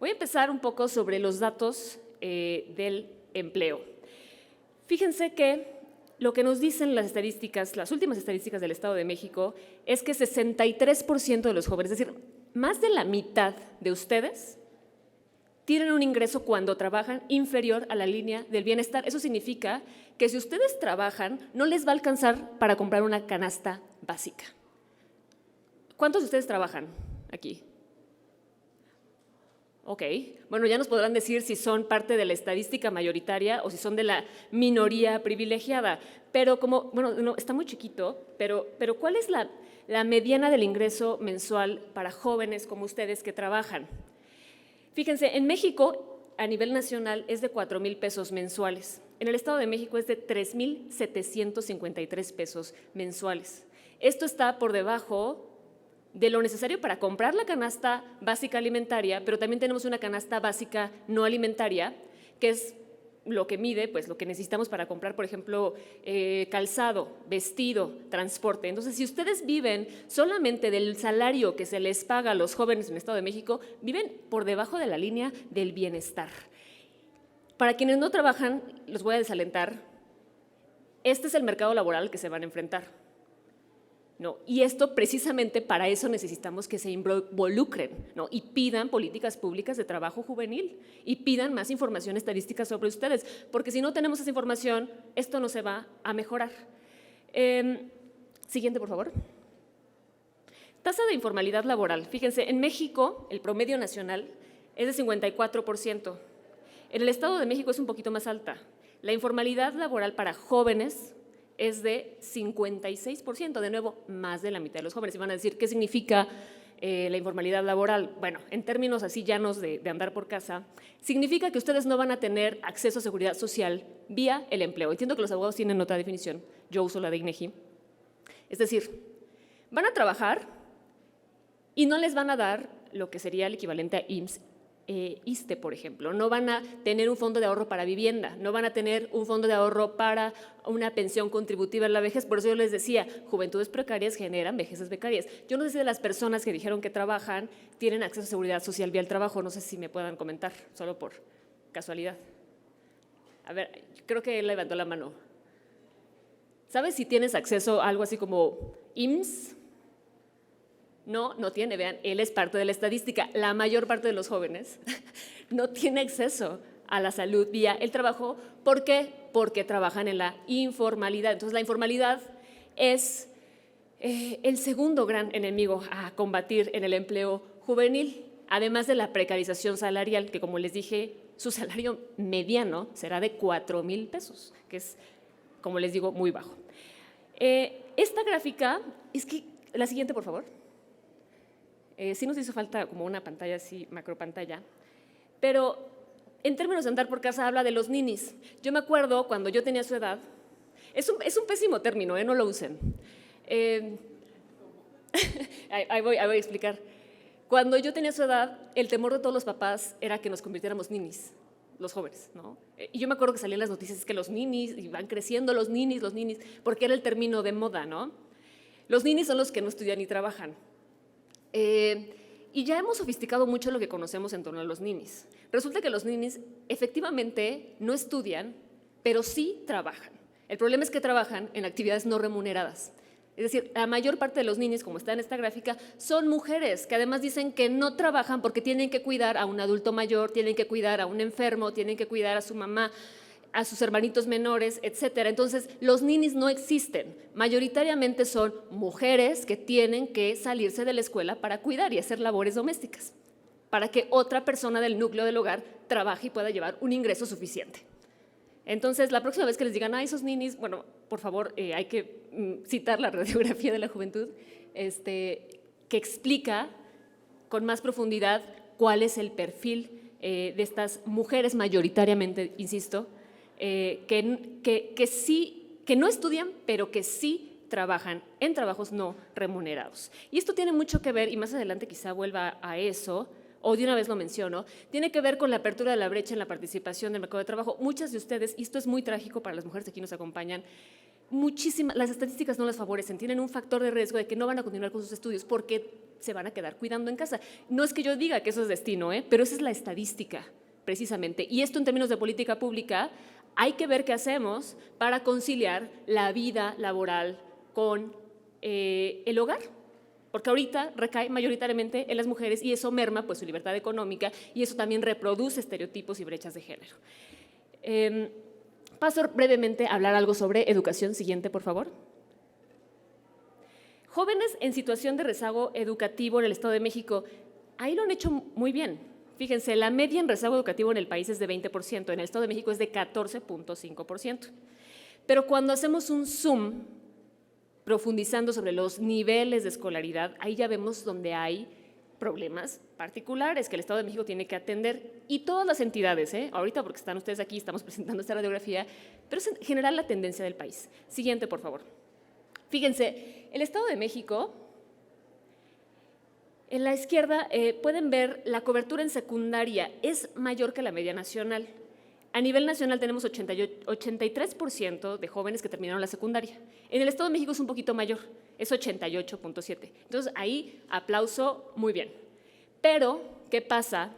Voy a empezar un poco sobre los datos del empleo. Fíjense que lo que nos dicen las estadísticas, las últimas estadísticas del Estado de México, es que 63% de los jóvenes, es decir, más de la mitad de ustedes, tienen un ingreso cuando trabajan inferior a la línea del bienestar. Eso significa que si ustedes trabajan, no les va a alcanzar para comprar una canasta básica. ¿Cuántos de ustedes trabajan aquí? Ok, bueno, ya nos podrán decir si son parte de la estadística mayoritaria o si son de la minoría privilegiada. Pero como, bueno, no, está muy chiquito, pero ¿cuál es la mediana del ingreso mensual para jóvenes como ustedes que trabajan? Fíjense, en México, a nivel nacional, es de 4,000 pesos mensuales. En el Estado de México es de 3,753 pesos mensuales. Esto está por debajo de lo necesario para comprar la canasta básica alimentaria, pero también tenemos una canasta básica no alimentaria, que es lo que mide, pues lo que necesitamos para comprar, por ejemplo, calzado, vestido, transporte. Entonces, si ustedes viven solamente del salario que se les paga a los jóvenes en el Estado de México, viven por debajo de la línea del bienestar. Para quienes no trabajan, los voy a desalentar, este es el mercado laboral que se van a enfrentar. ¿No? Y esto precisamente para eso necesitamos que se involucren, ¿no? Y pidan políticas públicas de trabajo juvenil y pidan más información estadística sobre ustedes, porque si no tenemos esa información, esto no se va a mejorar. Siguiente, por favor. Tasa de informalidad laboral. Fíjense, en México el promedio nacional es de 54%. En el Estado de México es un poquito más alta. La informalidad laboral para jóvenes es de 56%, de nuevo, más de la mitad de los jóvenes. Y van a decir, ¿qué significa la informalidad laboral? Bueno, en términos así llanos de andar por casa, significa que ustedes no van a tener acceso a seguridad social vía el empleo. Entiendo que los abogados tienen otra definición, yo uso la de INEGI. Es decir, van a trabajar y no les van a dar lo que sería el equivalente a IMSS, ISSSTE, por ejemplo. No van a tener un fondo de ahorro para vivienda, no van a tener un fondo de ahorro para una pensión contributiva en la vejez. Por eso yo les decía, juventudes precarias generan vejeces becarias. Yo no sé si de las personas que dijeron que trabajan tienen acceso a seguridad social vía el trabajo, no sé si me puedan comentar, solo por casualidad. A ver, creo que él levantó la mano. ¿Sabes si tienes acceso a algo así como IMSS? No tiene, vean, él es parte de la estadística. La mayor parte de los jóvenes no tiene acceso a la salud vía el trabajo. ¿Por qué? Porque trabajan en la informalidad. Entonces, la informalidad es el segundo gran enemigo a combatir en el empleo juvenil, además de la precarización salarial, que como les dije, su salario mediano será de 4,000 pesos, que es, como les digo, muy bajo. Esta gráfica, es que, la siguiente, por favor. Sí nos hizo falta como una pantalla así, macropantalla, pero en términos de andar por casa habla de los ninis. Yo me acuerdo cuando yo tenía su edad, es un pésimo término, no lo usen. Ahí voy a explicar. Cuando yo tenía su edad, el temor de todos los papás era que nos convirtiéramos ninis, los jóvenes, ¿no? Y yo me acuerdo que salían las noticias que los ninis, y van creciendo los ninis, porque era el término de moda, ¿no? Los ninis son los que no estudian ni trabajan. Y ya hemos sofisticado mucho lo que conocemos en torno a los ninis. Resulta que los ninis efectivamente no estudian, pero sí trabajan. El problema es que trabajan en actividades no remuneradas. Es decir, la mayor parte de los ninis, como está en esta gráfica, son mujeres que además dicen que no trabajan porque tienen que cuidar a un adulto mayor, tienen que cuidar a un enfermo, tienen que cuidar a su mamá, a sus hermanitos menores, etcétera. Entonces, los ninis no existen. Mayoritariamente son mujeres que tienen que salirse de la escuela para cuidar y hacer labores domésticas, para que otra persona del núcleo del hogar trabaje y pueda llevar un ingreso suficiente. Entonces, la próxima vez que les digan, esos ninis, bueno, por favor, hay que citar la radiografía de la juventud, que explica con más profundidad cuál es el perfil de estas mujeres mayoritariamente, insisto, que no estudian, pero que sí trabajan en trabajos no remunerados. Y esto tiene mucho que ver, y más adelante quizá vuelva a eso, o de una vez lo menciono, tiene que ver con la apertura de la brecha en la participación del mercado de trabajo. Muchas de ustedes, y esto es muy trágico para las mujeres que aquí nos acompañan, las estadísticas no las favorecen, tienen un factor de riesgo de que no van a continuar con sus estudios porque se van a quedar cuidando en casa. No es que yo diga que eso es destino, pero esa es la estadística, precisamente. Y esto en términos de política pública, hay que ver qué hacemos para conciliar la vida laboral con el hogar. Porque ahorita recae mayoritariamente en las mujeres y eso merma pues, su libertad económica y eso también reproduce estereotipos y brechas de género. Paso brevemente a hablar algo sobre educación. Siguiente, por favor. Jóvenes en situación de rezago educativo en el Estado de México, ahí lo han hecho muy bien. Fíjense, la media en rezago educativo en el país es de 20%, en el Estado de México es de 14,5%. Pero cuando hacemos un zoom profundizando sobre los niveles de escolaridad, ahí ya vemos donde hay problemas particulares que el Estado de México tiene que atender y todas las entidades, ahorita porque están ustedes aquí, estamos presentando esta radiografía, pero es en general la tendencia del país. Siguiente, por favor. Fíjense, el Estado de México, en la izquierda pueden ver la cobertura en secundaria es mayor que la media nacional. A nivel nacional tenemos 83% de jóvenes que terminaron la secundaria. En el Estado de México es un poquito mayor, es 88,7%. Entonces, ahí, aplauso, muy bien. Pero, ¿qué pasa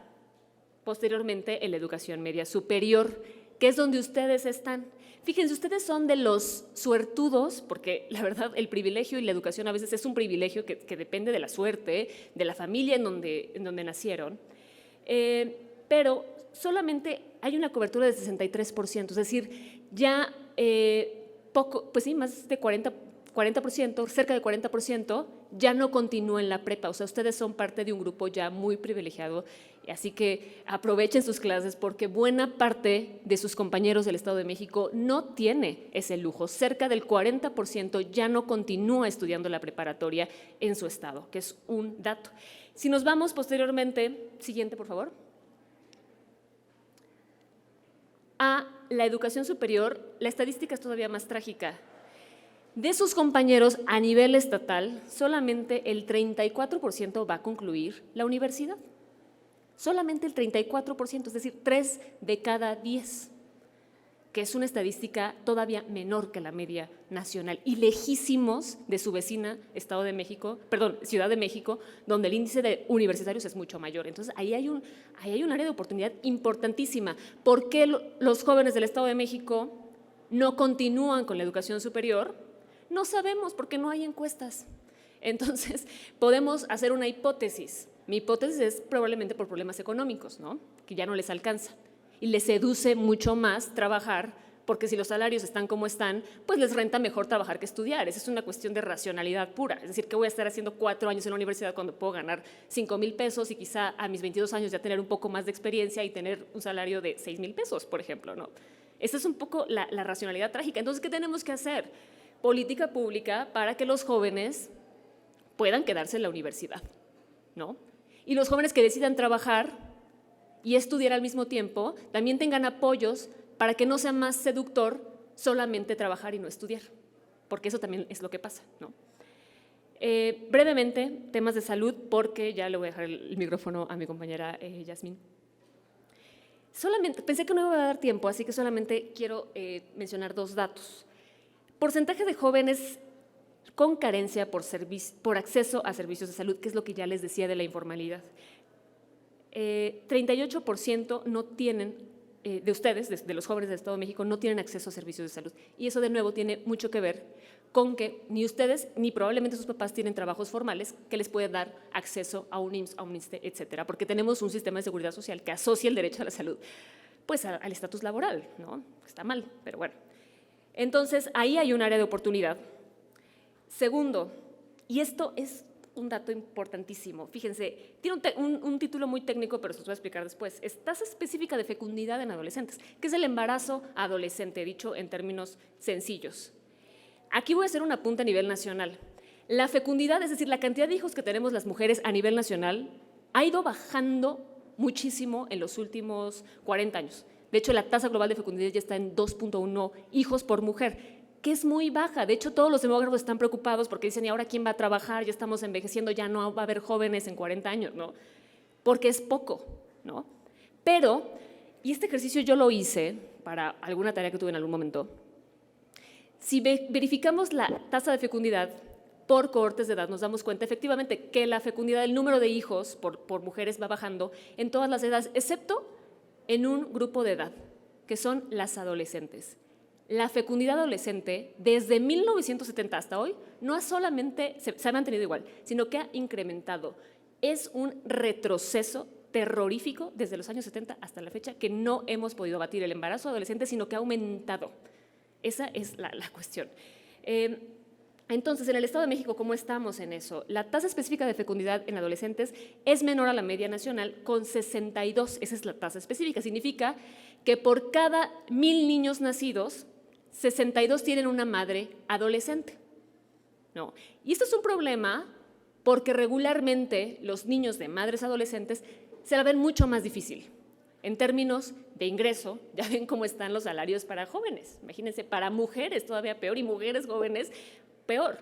posteriormente en la educación media superior? Que es donde ustedes están. Fíjense, ustedes son de los suertudos, porque la verdad el privilegio y la educación a veces es un privilegio que depende de la suerte, de la familia en donde nacieron, pero solamente hay una cobertura de 63%, es decir, ya poco, pues sí, más de 40%, cerca de 40%, ya no continúa en la prepa, o sea, ustedes son parte de un grupo ya muy privilegiado, así que aprovechen sus clases porque buena parte de sus compañeros del Estado de México no tiene ese lujo, cerca del 40% ya no continúa estudiando la preparatoria en su estado, que es un dato. Si nos vamos posteriormente, siguiente por favor, a la educación superior, la estadística es todavía más trágica. De sus compañeros a nivel estatal, solamente el 34% va a concluir la universidad. Solamente el 34%, es decir, 3 de cada 10, que es una estadística todavía menor que la media nacional y lejísimos de su vecina Ciudad de México, donde el índice de universitarios es mucho mayor. Entonces, ahí hay un área de oportunidad importantísima. ¿Por qué los jóvenes del Estado de México no continúan con la educación superior? No sabemos porque no hay encuestas. Entonces, podemos hacer una hipótesis. Mi hipótesis es probablemente por problemas económicos, ¿no? Que ya no les alcanza. Y les seduce mucho más trabajar, porque si los salarios están como están, pues les renta mejor trabajar que estudiar. Esa es una cuestión de racionalidad pura. Es decir, ¿qué voy a estar haciendo 4 años en la universidad cuando puedo ganar 5,000 pesos y quizá a mis 22 años ya tener un poco más de experiencia y tener un salario de 6,000 pesos, por ejemplo, ¿no? Esa es un poco la racionalidad trágica. Entonces, ¿qué tenemos que hacer? Política pública para que los jóvenes puedan quedarse en la universidad, ¿no? Y los jóvenes que decidan trabajar y estudiar al mismo tiempo también tengan apoyos para que no sea más seductor solamente trabajar y no estudiar, porque eso también es lo que pasa, ¿no? Brevemente, temas de salud, porque ya le voy a dejar el micrófono a mi compañera Yasmín. Pensé que no iba a dar tiempo, así que solamente quiero mencionar 2 datos. Porcentaje de jóvenes con carencia por acceso a servicios de salud, que es lo que ya les decía de la informalidad. 38% no tienen, de ustedes, de los jóvenes del Estado de México, no tienen acceso a servicios de salud. Y eso de nuevo tiene mucho que ver con que ni ustedes ni probablemente sus papás tienen trabajos formales que les pueden dar acceso a un IMSS, a un ISSSTE, etcétera, porque tenemos un sistema de seguridad social que asocia el derecho a la salud pues al estatus laboral, ¿no? Está mal, pero bueno. Entonces, ahí hay un área de oportunidad. Segundo, y esto es un dato importantísimo, fíjense, tiene un título muy técnico, pero se los voy a explicar después, es tasa específica de fecundidad en adolescentes, que es el embarazo adolescente, dicho en términos sencillos. Aquí voy a hacer un apunte a nivel nacional. La fecundidad, es decir, la cantidad de hijos que tenemos las mujeres a nivel nacional, ha ido bajando muchísimo en los últimos 40 años. De hecho, la tasa global de fecundidad ya está en 2.1 hijos por mujer, que es muy baja. De hecho, todos los demógrafos están preocupados porque dicen, ¿y ahora quién va a trabajar? Ya estamos envejeciendo, ya no va a haber jóvenes en 40 años, ¿no? Porque es poco, ¿no? Pero, y este ejercicio yo lo hice para alguna tarea que tuve en algún momento, si verificamos la tasa de fecundidad por cohortes de edad, nos damos cuenta efectivamente que la fecundidad, el número de hijos por mujeres va bajando en todas las edades, excepto en un grupo de edad, que son las adolescentes. La fecundidad adolescente, desde 1970 hasta hoy, no solamente se ha mantenido igual, sino que ha incrementado. Es un retroceso terrorífico desde los años 70 hasta la fecha, que no hemos podido batir el embarazo adolescente, sino que ha aumentado. Esa es la cuestión. Entonces, en el Estado de México, ¿cómo estamos en eso? La tasa específica de fecundidad en adolescentes es menor a la media nacional con 62. Esa es la tasa específica. Significa que por cada 1,000 niños nacidos, 62 tienen una madre adolescente, ¿no? Y esto es un problema porque regularmente los niños de madres adolescentes se la ven mucho más difícil. En términos de ingreso, ya ven cómo están los salarios para jóvenes. Imagínense, para mujeres todavía peor y mujeres jóvenes peor.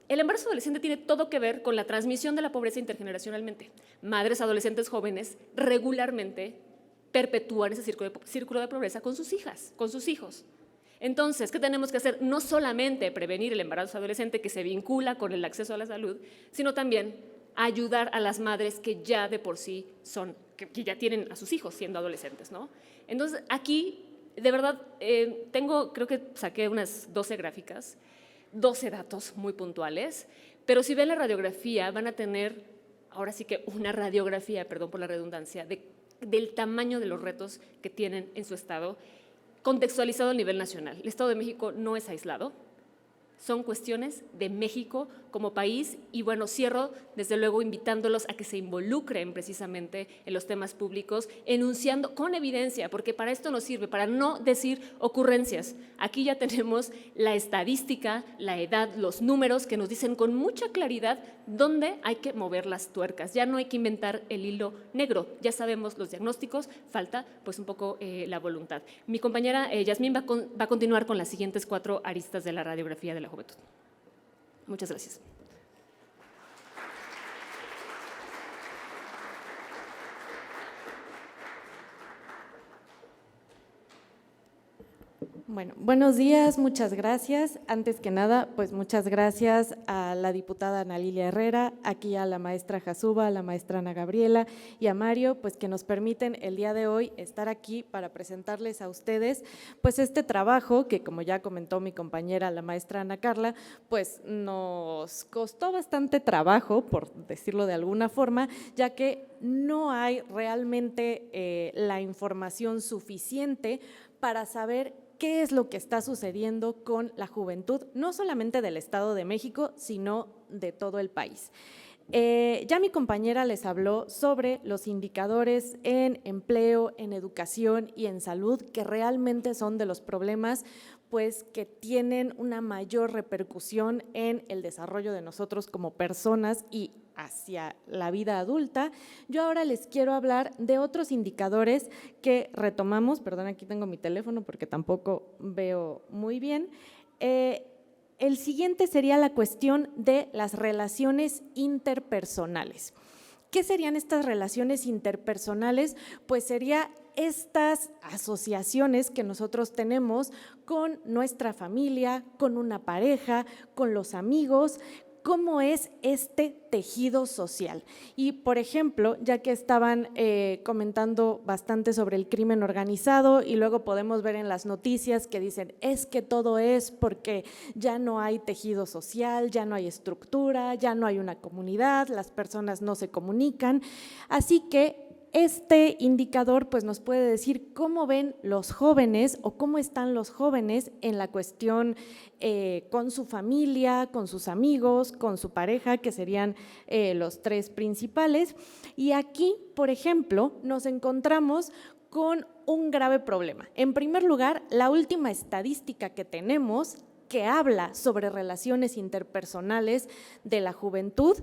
El embarazo adolescente tiene todo que ver con la transmisión de la pobreza intergeneracionalmente. Madres adolescentes jóvenes regularmente perpetúan ese círculo de pobreza con sus hijas, con sus hijos. Entonces, ¿qué tenemos que hacer? No solamente prevenir el embarazo adolescente que se vincula con el acceso a la salud, sino también ayudar a las madres que ya de por sí son, que ya tienen a sus hijos siendo adolescentes, ¿no? Entonces, aquí, de verdad, creo que saqué unas 12 gráficas, 12 datos muy puntuales, pero si ven la radiografía van a tener, ahora sí que una radiografía, perdón por la redundancia, del tamaño de los retos que tienen en su estado, contextualizado a nivel nacional. El Estado de México no es aislado, son cuestiones de México como país y bueno, cierro desde luego invitándolos a que se involucren precisamente en los temas públicos, enunciando con evidencia, porque para esto nos sirve, para no decir ocurrencias. Aquí ya tenemos la estadística, la edad, los números que nos dicen con mucha claridad dónde hay que mover las tuercas. Ya no hay que inventar el hilo negro, ya sabemos los diagnósticos, falta pues un poco la voluntad. Mi compañera Yasmín va a continuar con las siguientes 4 aristas de la radiografía de la juventud. Muchas gracias. Bueno, buenos días, muchas gracias. Antes que nada, pues muchas gracias a la diputada Ana Lilia Herrera, aquí a la maestra Jasuba, a la maestra Ana Gabriela y a Mario, pues que nos permiten el día de hoy estar aquí para presentarles a ustedes pues este trabajo que, como ya comentó mi compañera la maestra Ana Carla, pues nos costó bastante trabajo, por decirlo de alguna forma, ya que no hay realmente la información suficiente para saber qué es lo que está sucediendo con la juventud, no solamente del Estado de México, sino de todo el país. Ya mi compañera les habló sobre los indicadores en empleo, en educación y en salud, que realmente son de los problemas pues que tienen una mayor repercusión en el desarrollo de nosotros como personas y hacia la vida adulta. Yo ahora les quiero hablar de otros indicadores que retomamos, perdón, aquí tengo mi teléfono porque tampoco veo muy bien. El siguiente sería la cuestión de las relaciones interpersonales. ¿Qué serían estas relaciones interpersonales? Pues sería estas asociaciones que nosotros tenemos con nuestra familia, con una pareja, con los amigos, cómo es este tejido social. Y, por ejemplo, ya que estaban comentando bastante sobre el crimen organizado y luego podemos ver en las noticias que dicen es que todo es porque ya no hay tejido social, ya no hay estructura, ya no hay una comunidad, las personas no se comunican, así que este indicador pues nos puede decir cómo ven los jóvenes o cómo están los jóvenes en la cuestión con su familia, con sus amigos, con su pareja, que serían los tres principales. Y aquí, por ejemplo, nos encontramos con un grave problema. En primer lugar, la última estadística que tenemos que habla sobre relaciones interpersonales de la juventud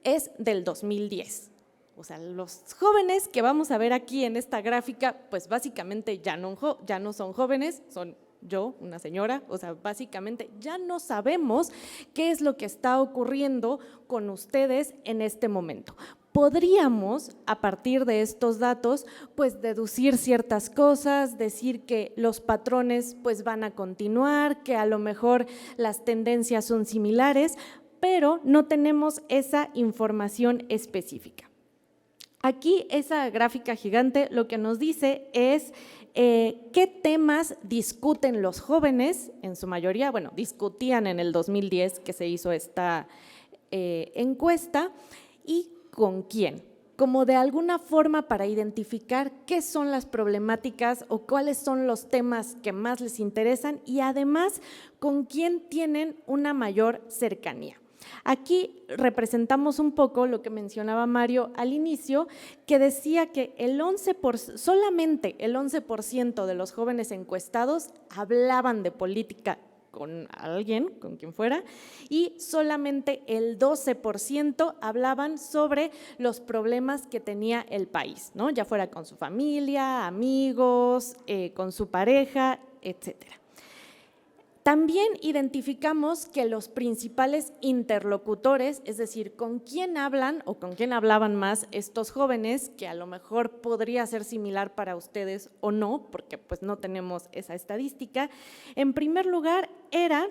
es del 2010. O sea, los jóvenes que vamos a ver aquí en esta gráfica, pues básicamente ya no son jóvenes, son yo, una señora, o sea, básicamente ya no sabemos qué es lo que está ocurriendo con ustedes en este momento. Podríamos, a partir de estos datos, pues deducir ciertas cosas, decir que los patrones pues van a continuar, que a lo mejor las tendencias son similares, pero no tenemos esa información específica. Aquí esa gráfica gigante lo que nos dice es qué temas discuten los jóvenes, en su mayoría, bueno, discutían en el 2010 que se hizo esta encuesta y con quién, como de alguna forma para identificar qué son las problemáticas o cuáles son los temas que más les interesan y además con quién tienen una mayor cercanía. Aquí representamos un poco lo que mencionaba Mario al inicio, que decía que solamente el 11% de los jóvenes encuestados hablaban de política con alguien, con quien fuera, y solamente el 12% hablaban sobre los problemas que tenía el país, ¿no? Ya fuera con su familia, amigos, con su pareja, etcétera. También identificamos que los principales interlocutores, es decir, con quién hablan o con quién hablaban más estos jóvenes, que a lo mejor podría ser similar para ustedes o no, porque pues no tenemos esa estadística, en primer lugar era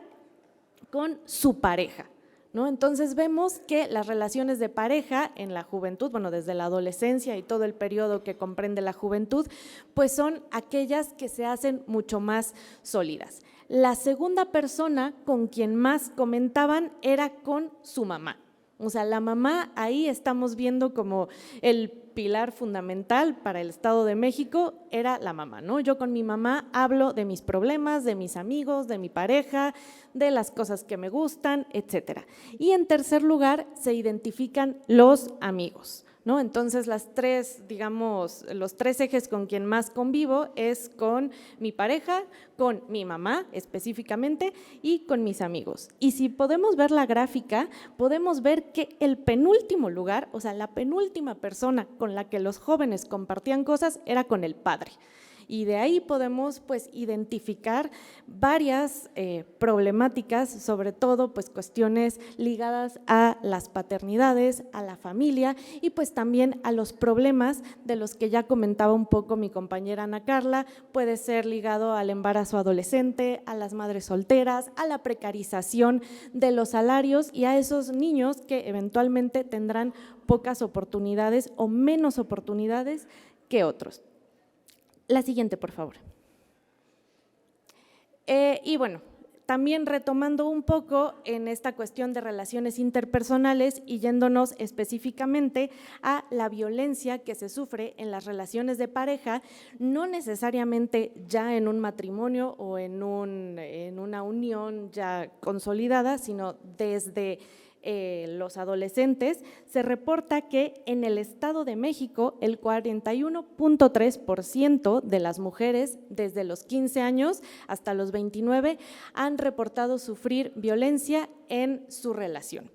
con su pareja, ¿no? Entonces vemos que las relaciones de pareja en la juventud, bueno, desde la adolescencia y todo el periodo que comprende la juventud, pues son aquellas que se hacen mucho más sólidas. La segunda persona con quien más comentaban era con su mamá. O sea, la mamá, ahí estamos viendo como el pilar fundamental para el Estado de México era la mamá, ¿no? Yo con mi mamá hablo de mis problemas, de mis amigos, de mi pareja, de las cosas que me gustan, etcétera. Y en tercer lugar se identifican los amigos, ¿no? Entonces los tres ejes con quien más convivo es con mi pareja, con mi mamá específicamente y con mis amigos. Y si podemos ver la gráfica, podemos ver que el penúltimo lugar, o sea, la penúltima persona con la que los jóvenes compartían cosas era con el padre. Y de ahí podemos pues identificar varias problemáticas, sobre todo pues cuestiones ligadas a las paternidades, a la familia y pues también a los problemas de los que ya comentaba un poco mi compañera Ana Carla. Puede ser ligado al embarazo adolescente, a las madres solteras, a la precarización de los salarios y a esos niños que eventualmente tendrán pocas oportunidades o menos oportunidades que otros. La siguiente, por favor. Y bueno, también retomando un poco en esta cuestión de relaciones interpersonales y yéndonos específicamente a la violencia que se sufre en las relaciones de pareja, no necesariamente ya en un matrimonio o en una unión ya consolidada, sino desde los adolescentes. Se reporta que en el Estado de México el 41.3% de las mujeres desde los 15 años hasta los 29 han reportado sufrir violencia en su relación.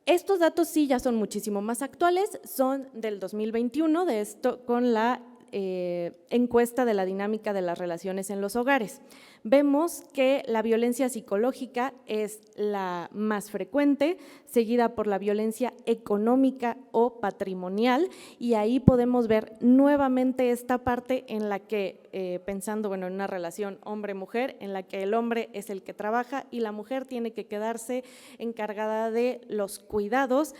Estos datos sí ya son muchísimo más actuales, son del 2021, de esto con la encuesta de la dinámica de las relaciones en los hogares. Vemos que la violencia psicológica es la más frecuente, seguida por la violencia económica o patrimonial, y ahí podemos ver nuevamente esta parte en la que, pensando en una relación hombre-mujer, en la que el hombre es el que trabaja y la mujer tiene que quedarse encargada de los cuidados,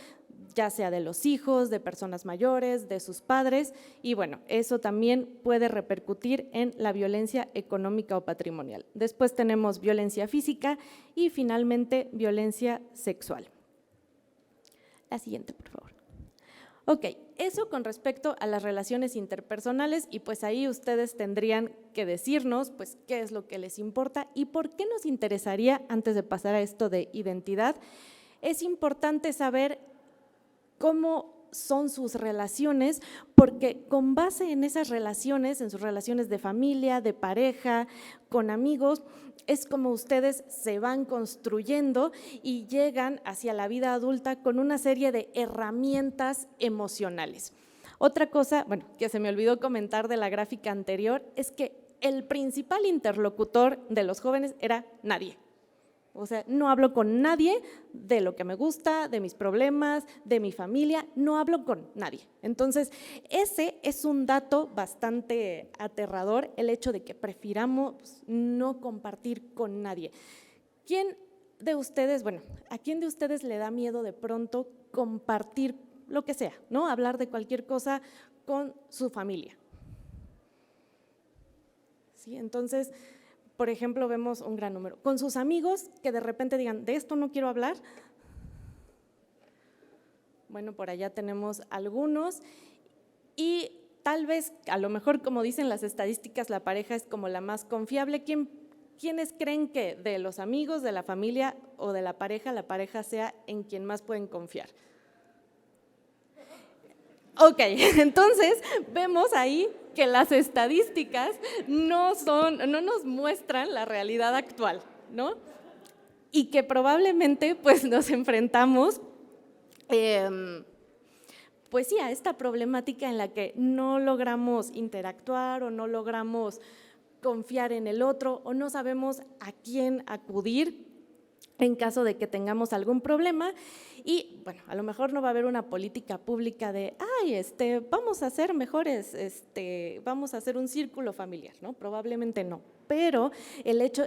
ya sea de los hijos, de personas mayores, de sus padres, y bueno, eso también puede repercutir en la violencia económica o patrimonial. Después tenemos violencia física y finalmente violencia sexual. La siguiente, por favor. Ok, eso con respecto a las relaciones interpersonales, y pues ahí ustedes tendrían que decirnos pues qué es lo que les importa y por qué nos interesaría, antes de pasar a esto de identidad, es importante saber cómo son sus relaciones, porque con base en esas relaciones, en sus relaciones de familia, de pareja, con amigos, es como ustedes se van construyendo y llegan hacia la vida adulta con una serie de herramientas emocionales. Otra cosa, bueno, que se me olvidó comentar de la gráfica anterior, es que el principal interlocutor de los jóvenes era nadie. O sea, no hablo con nadie de lo que me gusta, de mis problemas, de mi familia, no hablo con nadie. Entonces, ese es un dato bastante aterrador, el hecho de que prefiramos no compartir con nadie. ¿Quién de ustedes, bueno, a quién de ustedes le da miedo de pronto compartir lo que sea, ¿no? Hablar de cualquier cosa con su familia? ¿Sí? Entonces, por ejemplo, vemos un gran número. Con sus amigos que de repente digan, de esto no quiero hablar. Bueno, por allá tenemos algunos y tal vez, a lo mejor, como dicen las estadísticas, la pareja es como la más confiable. ¿Quiénes creen que de los amigos, de la familia o de la pareja sea en quien más pueden confiar? Ok, entonces vemos ahí que las estadísticas no nos muestran la realidad actual, ¿no? Y que probablemente pues nos enfrentamos pues sí, a esta problemática en la que no logramos interactuar o no logramos confiar en el otro o no sabemos a quién acudir en caso de que tengamos algún problema. Y bueno, a lo mejor no va a haber una política pública de, ay, vamos a ser mejores, vamos a hacer un círculo familiar, ¿no? Probablemente no, pero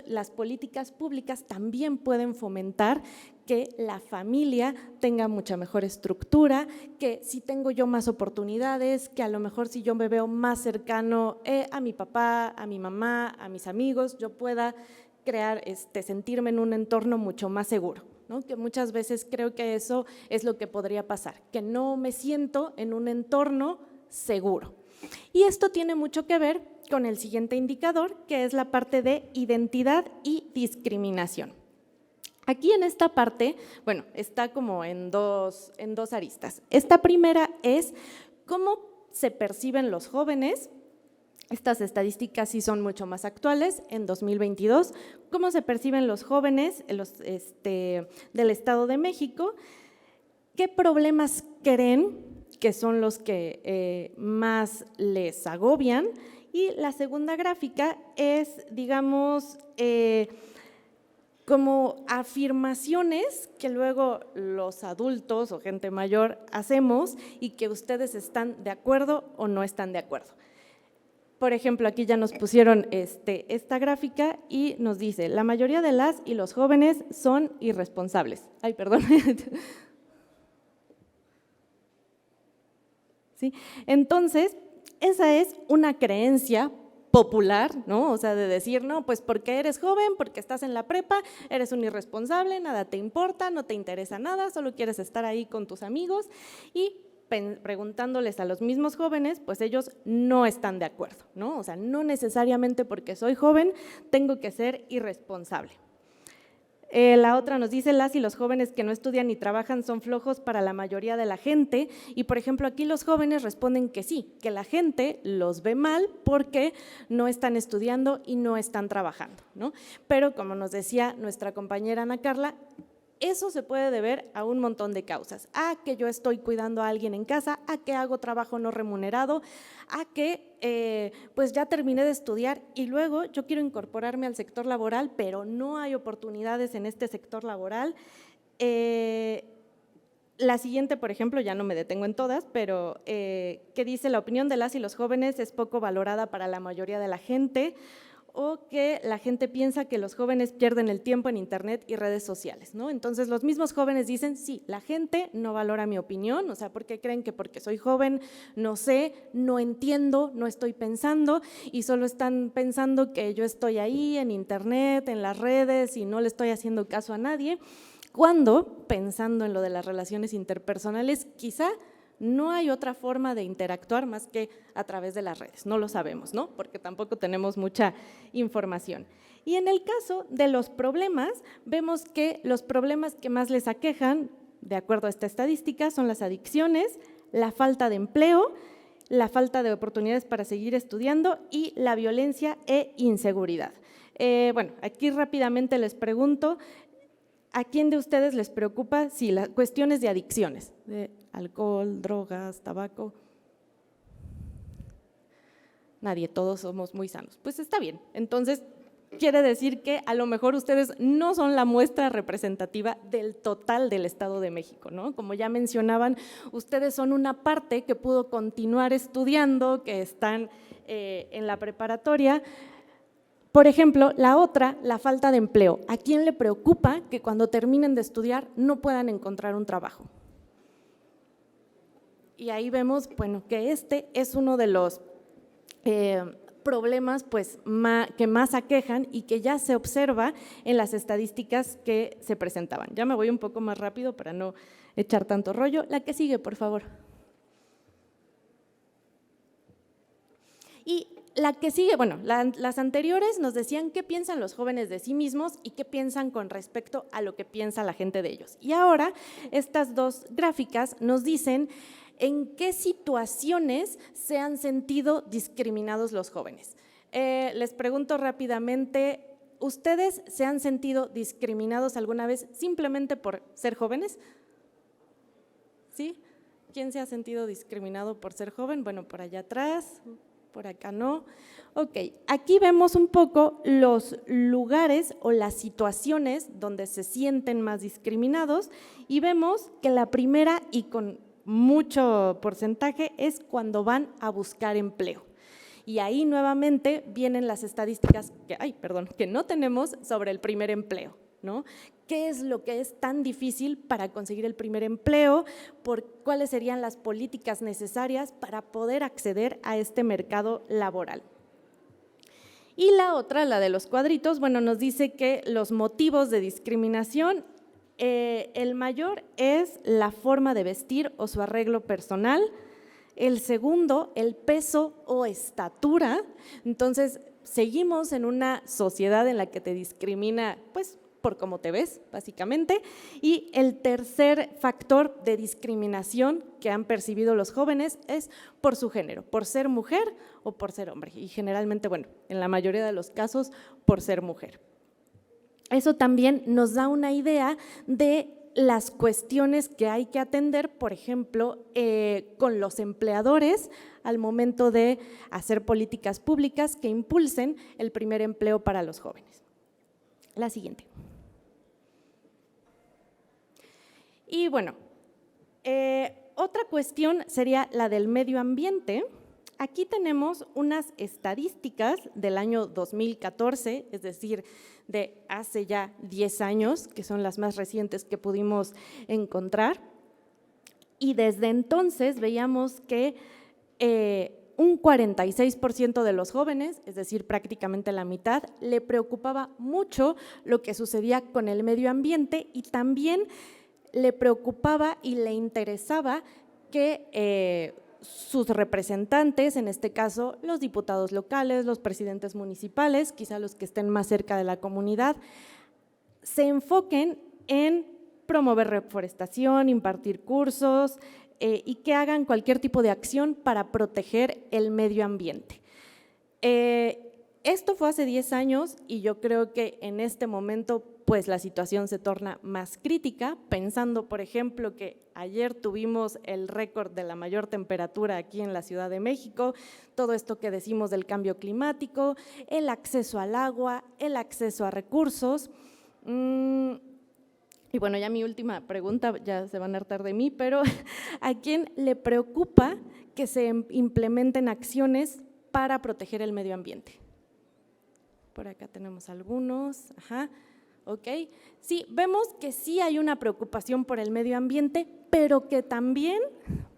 las políticas públicas también pueden fomentar que la familia tenga mucha mejor estructura, que si tengo yo más oportunidades, que a lo mejor si yo me veo más cercano a mi papá, a mi mamá, a mis amigos, yo pueda crear, sentirme en un entorno mucho más seguro, ¿no? Que muchas veces creo que eso es lo que podría pasar, que no me siento en un entorno seguro. Y esto tiene mucho que ver con el siguiente indicador, que es la parte de identidad y discriminación. Aquí en esta parte, bueno, está como en dos aristas. Esta primera es cómo se perciben los jóvenes. Estas estadísticas sí son mucho más actuales, en 2022, cómo se perciben los jóvenes del Estado de México, qué problemas creen que son los que más les agobian. Y la segunda gráfica es, digamos, como afirmaciones que luego los adultos o gente mayor hacemos y que ustedes están de acuerdo o no están de acuerdo. Por ejemplo, aquí ya nos pusieron esta gráfica y nos dice, la mayoría de las y los jóvenes son irresponsables. Ay, perdón. ¿Sí? Entonces, esa es una creencia popular, ¿no? O sea, de decir, no, pues porque eres joven, porque estás en la prepa, eres un irresponsable, nada te importa, no te interesa nada, solo quieres estar ahí con tus amigos y preguntándoles a los mismos jóvenes, pues ellos no están de acuerdo, ¿no? O sea, no necesariamente porque soy joven tengo que ser irresponsable. La otra nos dice, las y los jóvenes que no estudian ni trabajan son flojos para la mayoría de la gente y, por ejemplo, aquí los jóvenes responden que sí, que la gente los ve mal porque no están estudiando y no están trabajando, ¿no? Pero, como nos decía nuestra compañera Ana Carla, eso se puede deber a un montón de causas, a que yo estoy cuidando a alguien en casa, a que hago trabajo no remunerado, a que pues ya terminé de estudiar y luego yo quiero incorporarme al sector laboral, pero no hay oportunidades en este sector laboral. La siguiente, por ejemplo, ya no me detengo en todas, pero que dice la opinión de las y los jóvenes es poco valorada para la mayoría de la gente, o que la gente piensa que los jóvenes pierden el tiempo en internet y redes sociales, ¿no? Entonces los mismos jóvenes dicen, sí, la gente no valora mi opinión, o sea, porque creen que porque soy joven no sé, no entiendo, no estoy pensando y solo están pensando que yo estoy ahí en internet, en las redes y no le estoy haciendo caso a nadie, cuando pensando en lo de las relaciones interpersonales quizá no hay otra forma de interactuar más que a través de las redes, no lo sabemos, ¿no? Porque tampoco tenemos mucha información. Y en el caso de los problemas, vemos que los problemas que más les aquejan, de acuerdo a esta estadística, son las adicciones, la falta de empleo, la falta de oportunidades para seguir estudiando y la violencia e inseguridad. Bueno, aquí rápidamente les pregunto, ¿a quién de ustedes les preocupa si las cuestiones de adicciones, de alcohol, drogas, tabaco? Nadie, todos somos muy sanos. Pues está bien, entonces quiere decir que a lo mejor ustedes no son la muestra representativa del total del Estado de México, ¿no? Como ya mencionaban, ustedes son una parte que pudo continuar estudiando, que están en la preparatoria. Por ejemplo, la otra, la falta de empleo. ¿A quién le preocupa que cuando terminen de estudiar no puedan encontrar un trabajo? Y ahí vemos, bueno, que este es uno de los problemas pues, que más aquejan y que ya se observa en las estadísticas que se presentaban. Ya me voy un poco más rápido para no echar tanto rollo. La que sigue, por favor. Y la que sigue, bueno, las anteriores nos decían qué piensan los jóvenes de sí mismos y qué piensan con respecto a lo que piensa la gente de ellos. Y ahora estas dos gráficas nos dicen en qué situaciones se han sentido discriminados los jóvenes. Les pregunto rápidamente, ¿ustedes se han sentido discriminados alguna vez simplemente por ser jóvenes? ¿Sí? ¿Quién se ha sentido discriminado por ser joven? Bueno, por allá atrás. Por acá no. Ok, aquí vemos un poco los lugares o las situaciones donde se sienten más discriminados y vemos que la primera y con mucho porcentaje es cuando van a buscar empleo. Y ahí nuevamente vienen las estadísticas que no tenemos sobre el primer empleo, ¿no? ¿Qué es lo que es tan difícil para conseguir el primer empleo? ¿Cuáles serían las políticas necesarias para poder acceder a este mercado laboral? Y la otra, la de los cuadritos, bueno, nos dice que los motivos de discriminación, el mayor es la forma de vestir o su arreglo personal, el segundo, el peso o estatura. Entonces, seguimos en una sociedad en la que te discrimina, pues, por cómo te ves, básicamente. Y el tercer factor de discriminación que han percibido los jóvenes es por su género, por ser mujer o por ser hombre. Y generalmente, bueno, en la mayoría de los casos, por ser mujer. Eso también nos da una idea de las cuestiones que hay que atender, por ejemplo, con los empleadores al momento de hacer políticas públicas que impulsen el primer empleo para los jóvenes. La siguiente. Y bueno, otra cuestión sería la del medio ambiente. Aquí tenemos unas estadísticas del año 2014, es decir, de hace ya 10 años, que son las más recientes que pudimos encontrar. Y desde entonces veíamos que un 46% de los jóvenes, es decir, prácticamente la mitad, le preocupaba mucho lo que sucedía con el medio ambiente y también le preocupaba y le interesaba que sus representantes, en este caso los diputados locales, los presidentes municipales, quizá los que estén más cerca de la comunidad, se enfoquen en promover reforestación, impartir cursos y que hagan cualquier tipo de acción para proteger el medio ambiente. Esto fue hace 10 años y yo creo que en este momento pues la situación se torna más crítica, pensando por ejemplo que ayer tuvimos el récord de la mayor temperatura aquí en la Ciudad de México, todo esto que decimos del cambio climático, el acceso al agua, el acceso a recursos. Y bueno, ya mi última pregunta, ya se van a hartar de mí, pero ¿a quién le preocupa que se implementen acciones para proteger el medio ambiente? Por acá tenemos algunos, ok. Sí, vemos que sí hay una preocupación por el medio ambiente, pero que también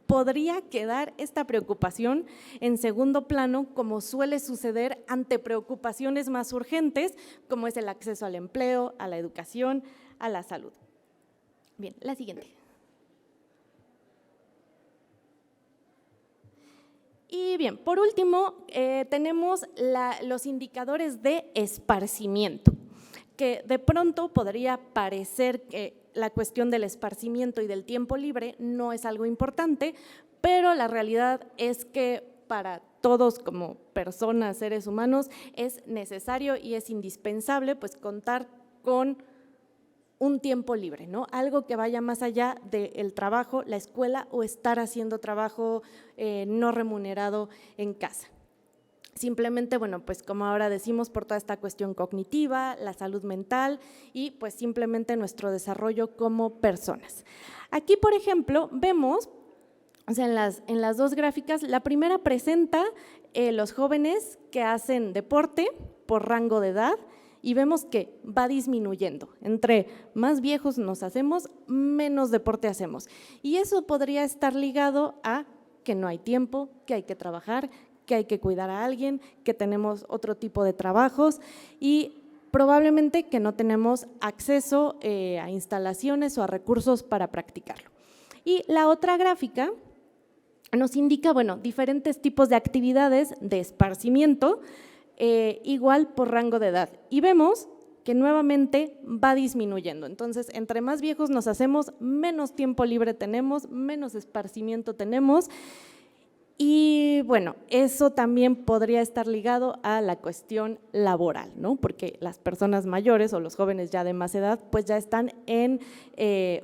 podría quedar esta preocupación en segundo plano, como suele suceder ante preocupaciones más urgentes, como es el acceso al empleo, a la educación, a la salud. Bien, la siguiente. Y bien, por último, tenemos los indicadores de esparcimiento, que de pronto podría parecer que la cuestión del esparcimiento y del tiempo libre no es algo importante, pero la realidad es que para todos como personas, seres humanos, es necesario y es indispensable pues contar con un tiempo libre, ¿no? Algo que vaya más allá del trabajo, la escuela o estar haciendo trabajo no remunerado en casa. Simplemente, bueno, pues como ahora decimos, por toda esta cuestión cognitiva, la salud mental y pues simplemente nuestro desarrollo como personas. Aquí, por ejemplo, vemos, o sea, en las dos gráficas, la primera presenta los jóvenes que hacen deporte por rango de edad, y vemos que va disminuyendo. Entre más viejos nos hacemos, menos deporte hacemos. Y eso podría estar ligado a que no hay tiempo, que hay que trabajar, que hay que cuidar a alguien, que tenemos otro tipo de trabajos y probablemente que no tenemos acceso a instalaciones o a recursos para practicarlo. Y la otra gráfica nos indica, bueno, diferentes tipos de actividades de esparcimiento, igual por rango de edad, y vemos que nuevamente va disminuyendo. Entonces, entre más viejos nos hacemos, menos tiempo libre tenemos, menos esparcimiento tenemos, y bueno, eso también podría estar ligado a la cuestión laboral, ¿no? Porque las personas mayores o los jóvenes ya de más edad, pues ya están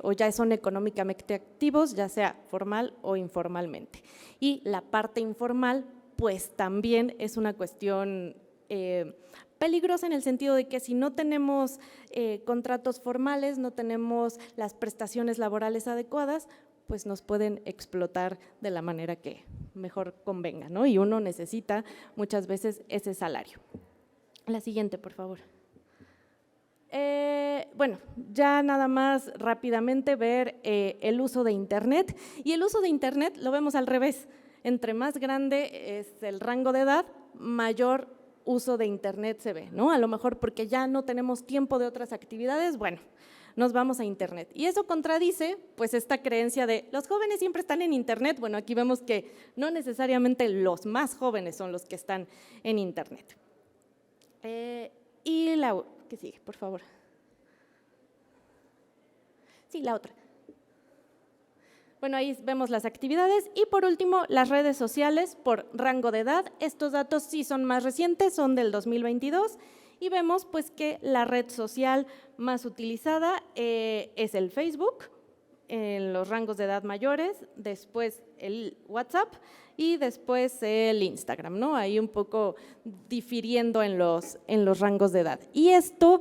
o ya son económicamente activos, ya sea formal o informalmente. Y la parte informal, pues también es una cuestión peligrosa en el sentido de que si no tenemos contratos formales, no tenemos las prestaciones laborales adecuadas, pues nos pueden explotar de la manera que mejor convenga, ¿no? Y uno necesita muchas veces ese salario. La siguiente, por favor. Bueno, ya nada más rápidamente ver el uso de Internet, y el uso de Internet lo vemos al revés. Entre más grande es el rango de edad, mayor uso de Internet se ve, ¿no? A lo mejor porque ya no tenemos tiempo de otras actividades, bueno, nos vamos a Internet. Y eso contradice pues esta creencia de los jóvenes siempre están en Internet. Bueno, aquí vemos que no necesariamente los más jóvenes son los que están en Internet. Y la que sigue, por favor. Sí, la otra. Bueno, ahí vemos las actividades y por último las redes sociales por rango de edad. Estos datos sí son más recientes, son del 2022 y vemos pues que la red social más utilizada es el Facebook, en los rangos de edad mayores, después el WhatsApp y después el Instagram, ¿no? Ahí un poco difiriendo en los rangos de edad. Y esto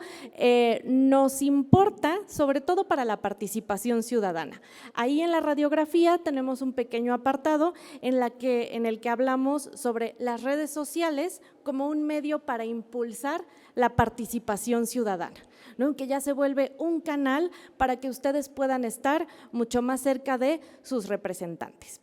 nos importa sobre todo para la participación ciudadana. Ahí en la radiografía tenemos un pequeño apartado en el que hablamos sobre las redes sociales como un medio para impulsar la participación ciudadana, ¿no? Que ya se vuelve un canal para que ustedes puedan estar mucho más cerca de sus representantes.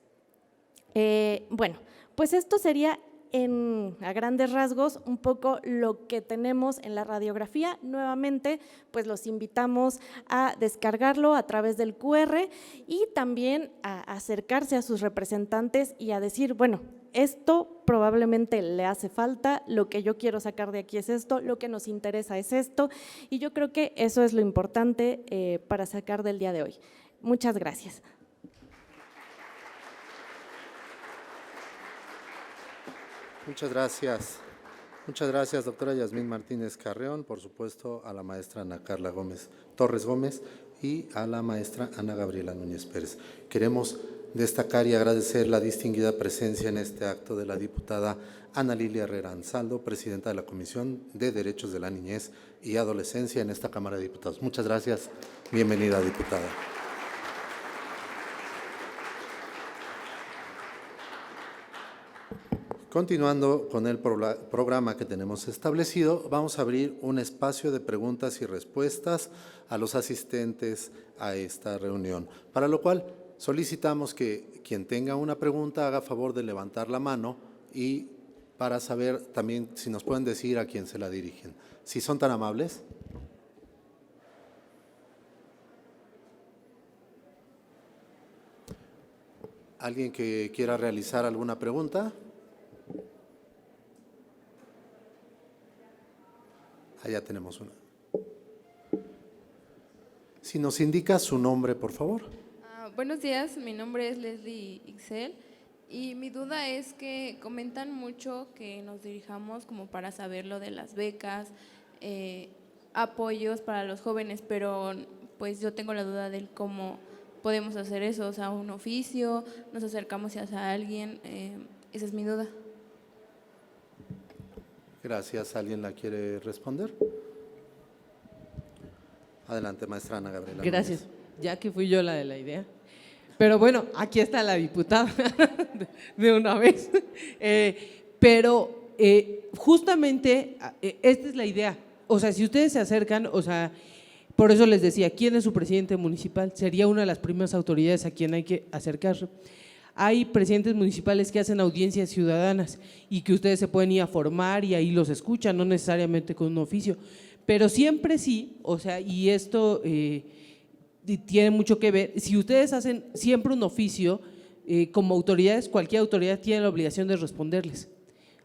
Bueno, pues esto sería a grandes rasgos un poco lo que tenemos en la radiografía. Nuevamente, pues los invitamos a descargarlo a través del QR y también a acercarse a sus representantes y a decir, bueno, esto probablemente le hace falta, lo que yo quiero sacar de aquí es esto, lo que nos interesa es esto, y yo creo que eso es lo importante para sacar del día de hoy. Muchas gracias. Muchas gracias. Muchas gracias, doctora Yasmín Martínez Carreón, por supuesto a la maestra Ana Carla Torres Gómez y a la maestra Ana Gabriela Núñez Pérez. Queremos destacar y agradecer la distinguida presencia en este acto de la diputada Ana Lilia Herrera Ansaldo, presidenta de la Comisión de Derechos de la Niñez y Adolescencia en esta Cámara de Diputados. Muchas gracias. Bienvenida, diputada. Continuando con el programa que tenemos establecido, vamos a abrir un espacio de preguntas y respuestas a los asistentes a esta reunión, para lo cual solicitamos que quien tenga una pregunta haga favor de levantar la mano y para saber también si nos pueden decir a quién se la dirigen. Si son tan amables. ¿Alguien que quiera realizar alguna pregunta? Allá tenemos una. Si nos indica su nombre, por favor. Buenos días, mi nombre es Leslie Ixel y mi duda es que comentan mucho que nos dirijamos como para saber lo de las becas, apoyos para los jóvenes, pero pues yo tengo la duda de cómo podemos hacer eso, o sea, un oficio, nos acercamos hacia alguien, esa es mi duda. Gracias. ¿Alguien la quiere responder? Adelante, maestra Ana Gabriela. Gracias, ya que fui yo la de la idea. Pero bueno, aquí está la diputada de una vez. Justamente esta es la idea. O sea, si ustedes se acercan, o sea, por eso les decía, ¿quién es su presidente municipal? Sería una de las primeras autoridades a quien hay que acercarse. Hay presidentes municipales que hacen audiencias ciudadanas y que ustedes se pueden ir a formar y ahí los escuchan, no necesariamente con un oficio, pero siempre sí, o sea, y esto tiene mucho que ver, si ustedes hacen siempre un oficio, como autoridades, cualquier autoridad tiene la obligación de responderles,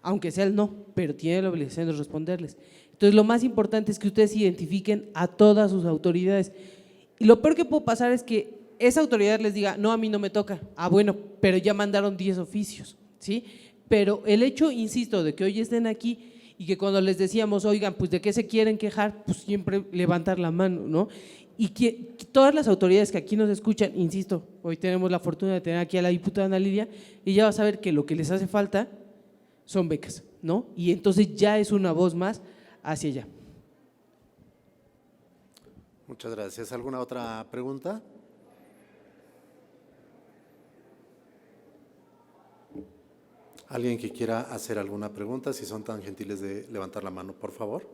aunque sea el no, pero tiene la obligación de responderles. Entonces, lo más importante es que ustedes identifiquen a todas sus autoridades. Y lo peor que puede pasar es que esa autoridad les diga, no, a mí no me toca. Ah, bueno, pero ya mandaron 10 oficios, ¿sí? Pero el hecho, insisto, de que hoy estén aquí y que cuando les decíamos, oigan, pues ¿de qué se quieren quejar? Pues siempre levantar la mano, ¿no? Y que todas las autoridades que aquí nos escuchan, insisto, hoy tenemos la fortuna de tener aquí a la diputada Ana Lilia, y ella va a saber que lo que les hace falta son becas, ¿no? Y entonces ya es una voz más hacia allá. Muchas gracias. ¿Alguna otra pregunta? ¿Alguien que quiera hacer alguna pregunta? Si son tan gentiles de levantar la mano, por favor.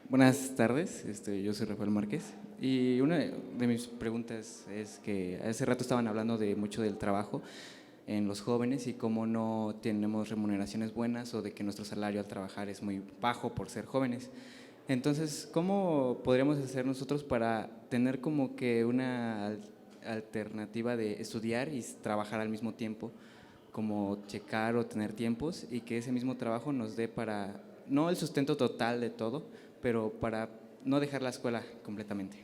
Buenas tardes, yo soy Rafael Márquez y una de mis preguntas es que hace rato estaban hablando de mucho del trabajo en los jóvenes y cómo no tenemos remuneraciones buenas o de que nuestro salario al trabajar es muy bajo por ser jóvenes. Entonces, ¿cómo podríamos hacer nosotros para tener como que una alternativa de estudiar y trabajar al mismo tiempo, como checar o tener tiempos y que ese mismo trabajo nos dé para, no el sustento total de todo, pero para no dejar la escuela completamente?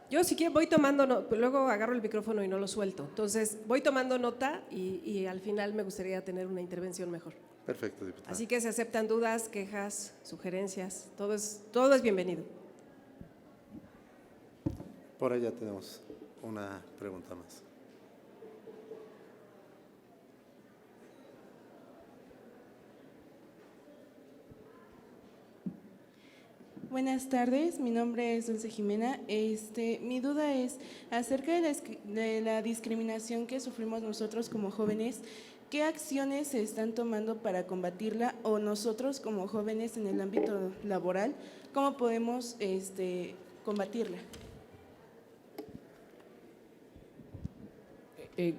Yo si quiero voy tomando, luego agarro el micrófono y no lo suelto. Entonces voy tomando nota y al final me gustaría tener una intervención mejor. Perfecto, diputada. Así que se aceptan dudas, quejas, sugerencias, todo es bienvenido. Por ahí ya tenemos una pregunta más. Buenas tardes, mi nombre es Dulce Jimena. Mi duda es acerca de la discriminación que sufrimos nosotros como jóvenes. ¿Qué acciones se están tomando para combatirla o nosotros como jóvenes en el ámbito laboral, cómo podemos combatirla?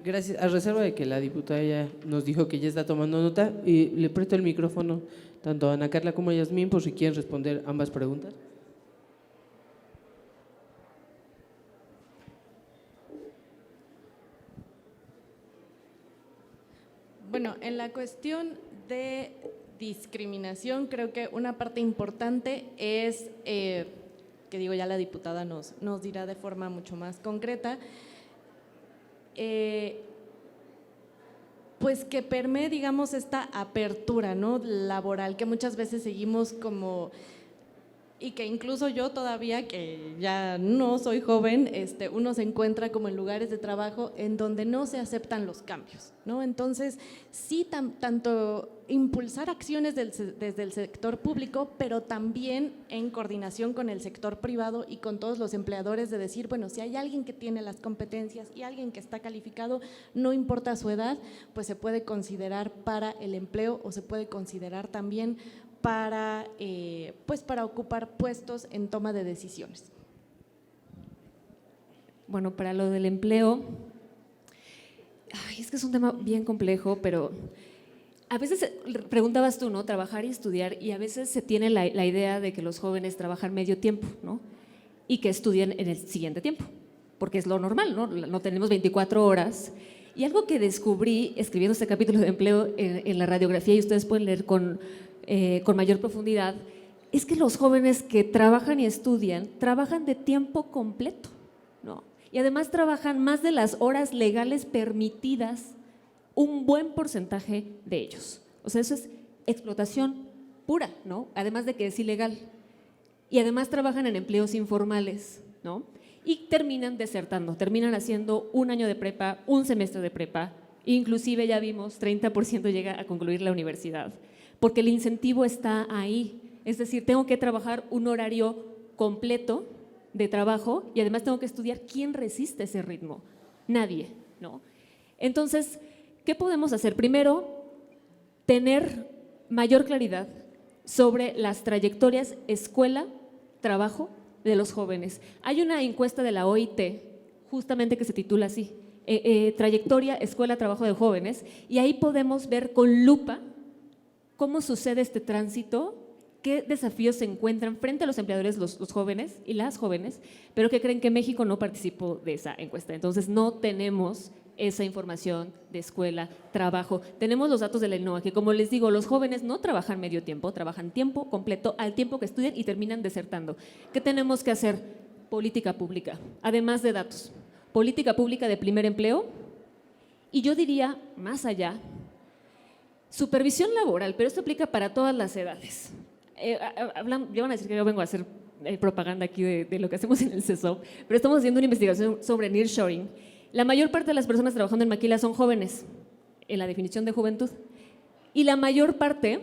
Gracias. A reserva de que la diputada ya nos dijo que ya está tomando nota, le presto el micrófono tanto a Ana Carla como a Yasmín por si quieren responder ambas preguntas. Bueno, en la cuestión de discriminación, creo que una parte importante es, que digo, ya la diputada nos dirá de forma mucho más concreta, pues que permee, digamos, esta apertura, ¿no?, laboral, que muchas veces seguimos como, y que incluso yo todavía, que ya no soy joven, uno se encuentra como en lugares de trabajo en donde no se aceptan los cambios, ¿no? Entonces, sí, tanto impulsar acciones desde el sector público, pero también en coordinación con el sector privado y con todos los empleadores, de decir, bueno, si hay alguien que tiene las competencias y alguien que está calificado, no importa su edad, pues se puede considerar para el empleo o se puede considerar también para ocupar puestos en toma de decisiones. Bueno, para lo del empleo, es que es un tema bien complejo, pero a veces preguntabas tú, ¿no?, trabajar y estudiar, y a veces se tiene la idea de que los jóvenes trabajan medio tiempo, ¿no?, y que estudian en el siguiente tiempo, porque es lo normal, ¿no? No tenemos 24 horas. Y algo que descubrí escribiendo este capítulo de empleo en la radiografía, y ustedes pueden leer con mayor profundidad, es que los jóvenes que trabajan y estudian, trabajan de tiempo completo, ¿no? Y además trabajan más de las horas legales permitidas, un buen porcentaje de ellos. O sea, eso es explotación pura, ¿no? Además de que es ilegal. Y además trabajan en empleos informales, ¿no? Y terminan desertando, terminan haciendo un año de prepa, un semestre de prepa, inclusive ya vimos 30% llega a concluir la universidad, porque el incentivo está ahí. Es decir, tengo que trabajar un horario completo de trabajo y además tengo que estudiar. ¿Quién resiste ese ritmo? Nadie, ¿no? Entonces, ¿qué podemos hacer? Primero, tener mayor claridad sobre las trayectorias escuela-trabajo de los jóvenes. Hay una encuesta de la OIT, justamente que se titula así, Trayectoria Escuela-Trabajo de Jóvenes, y ahí podemos ver con lupa cómo sucede este tránsito, qué desafíos se encuentran frente a los empleadores, los jóvenes y las jóvenes, pero que creen que México no participó de esa encuesta. Entonces, no tenemos esa información de escuela, trabajo. Tenemos los datos de la INOA, que como les digo, los jóvenes no trabajan medio tiempo, trabajan tiempo completo al tiempo que estudian y terminan desertando. ¿Qué tenemos que hacer? Política pública, además de datos. Política pública de primer empleo y yo diría, más allá, supervisión laboral, pero esto aplica para todas las edades. Ya van a decir que yo vengo a hacer propaganda aquí de lo que hacemos en el CESOP, pero estamos haciendo una investigación sobre nearshoring. La mayor parte de las personas trabajando en maquilas son jóvenes, en la definición de juventud, y la mayor parte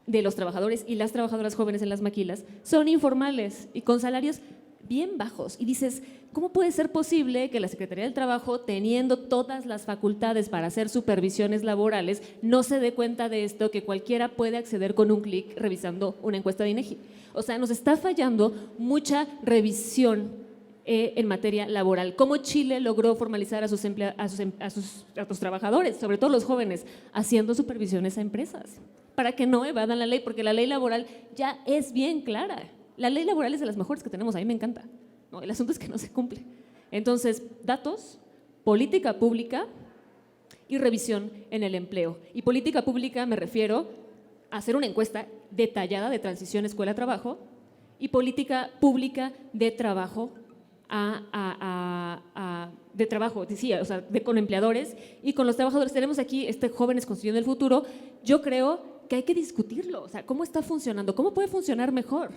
de los trabajadores y las trabajadoras jóvenes en las maquilas son informales y con salarios bien bajos. Y dices, ¿cómo puede ser posible que la Secretaría del Trabajo, teniendo todas las facultades para hacer supervisiones laborales, no se dé cuenta de esto, que cualquiera puede acceder con un clic revisando una encuesta de INEGI? O sea, nos está fallando mucha revisión en materia laboral. ¿Cómo Chile logró formalizar a sus trabajadores, sobre todo los jóvenes, haciendo supervisiones a empresas para que no evadan la ley? Porque la ley laboral ya es bien clara. La ley laboral es de las mejores que tenemos, a mí me encanta, ¿no? El asunto es que no se cumple. Entonces, datos, política pública y revisión en el empleo. Y política pública me refiero a hacer una encuesta detallada de transición escuela-trabajo y política pública de trabajo de trabajo, decía, o sea, con empleadores y con los trabajadores. Tenemos aquí Jóvenes Construyendo el Futuro. Yo creo que hay que discutirlo, o sea, cómo está funcionando, cómo puede funcionar mejor,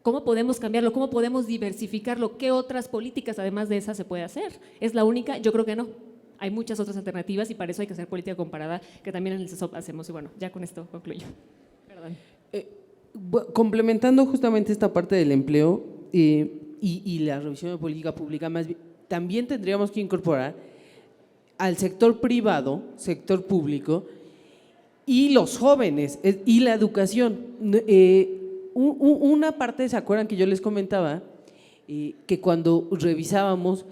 cómo podemos cambiarlo, cómo podemos diversificarlo, qué otras políticas además de esas se puede hacer. ¿Es la única? Yo creo que no. Hay muchas otras alternativas y para eso hay que hacer política comparada, que también en el CESOP hacemos. Y bueno, ya con esto concluyo. Perdón. Complementando justamente esta parte del empleo y la revisión de política pública, más bien, también tendríamos que incorporar al sector privado, sector público y los jóvenes y la educación. Una parte, ¿se acuerdan que yo les comentaba? Que cuando revisábamos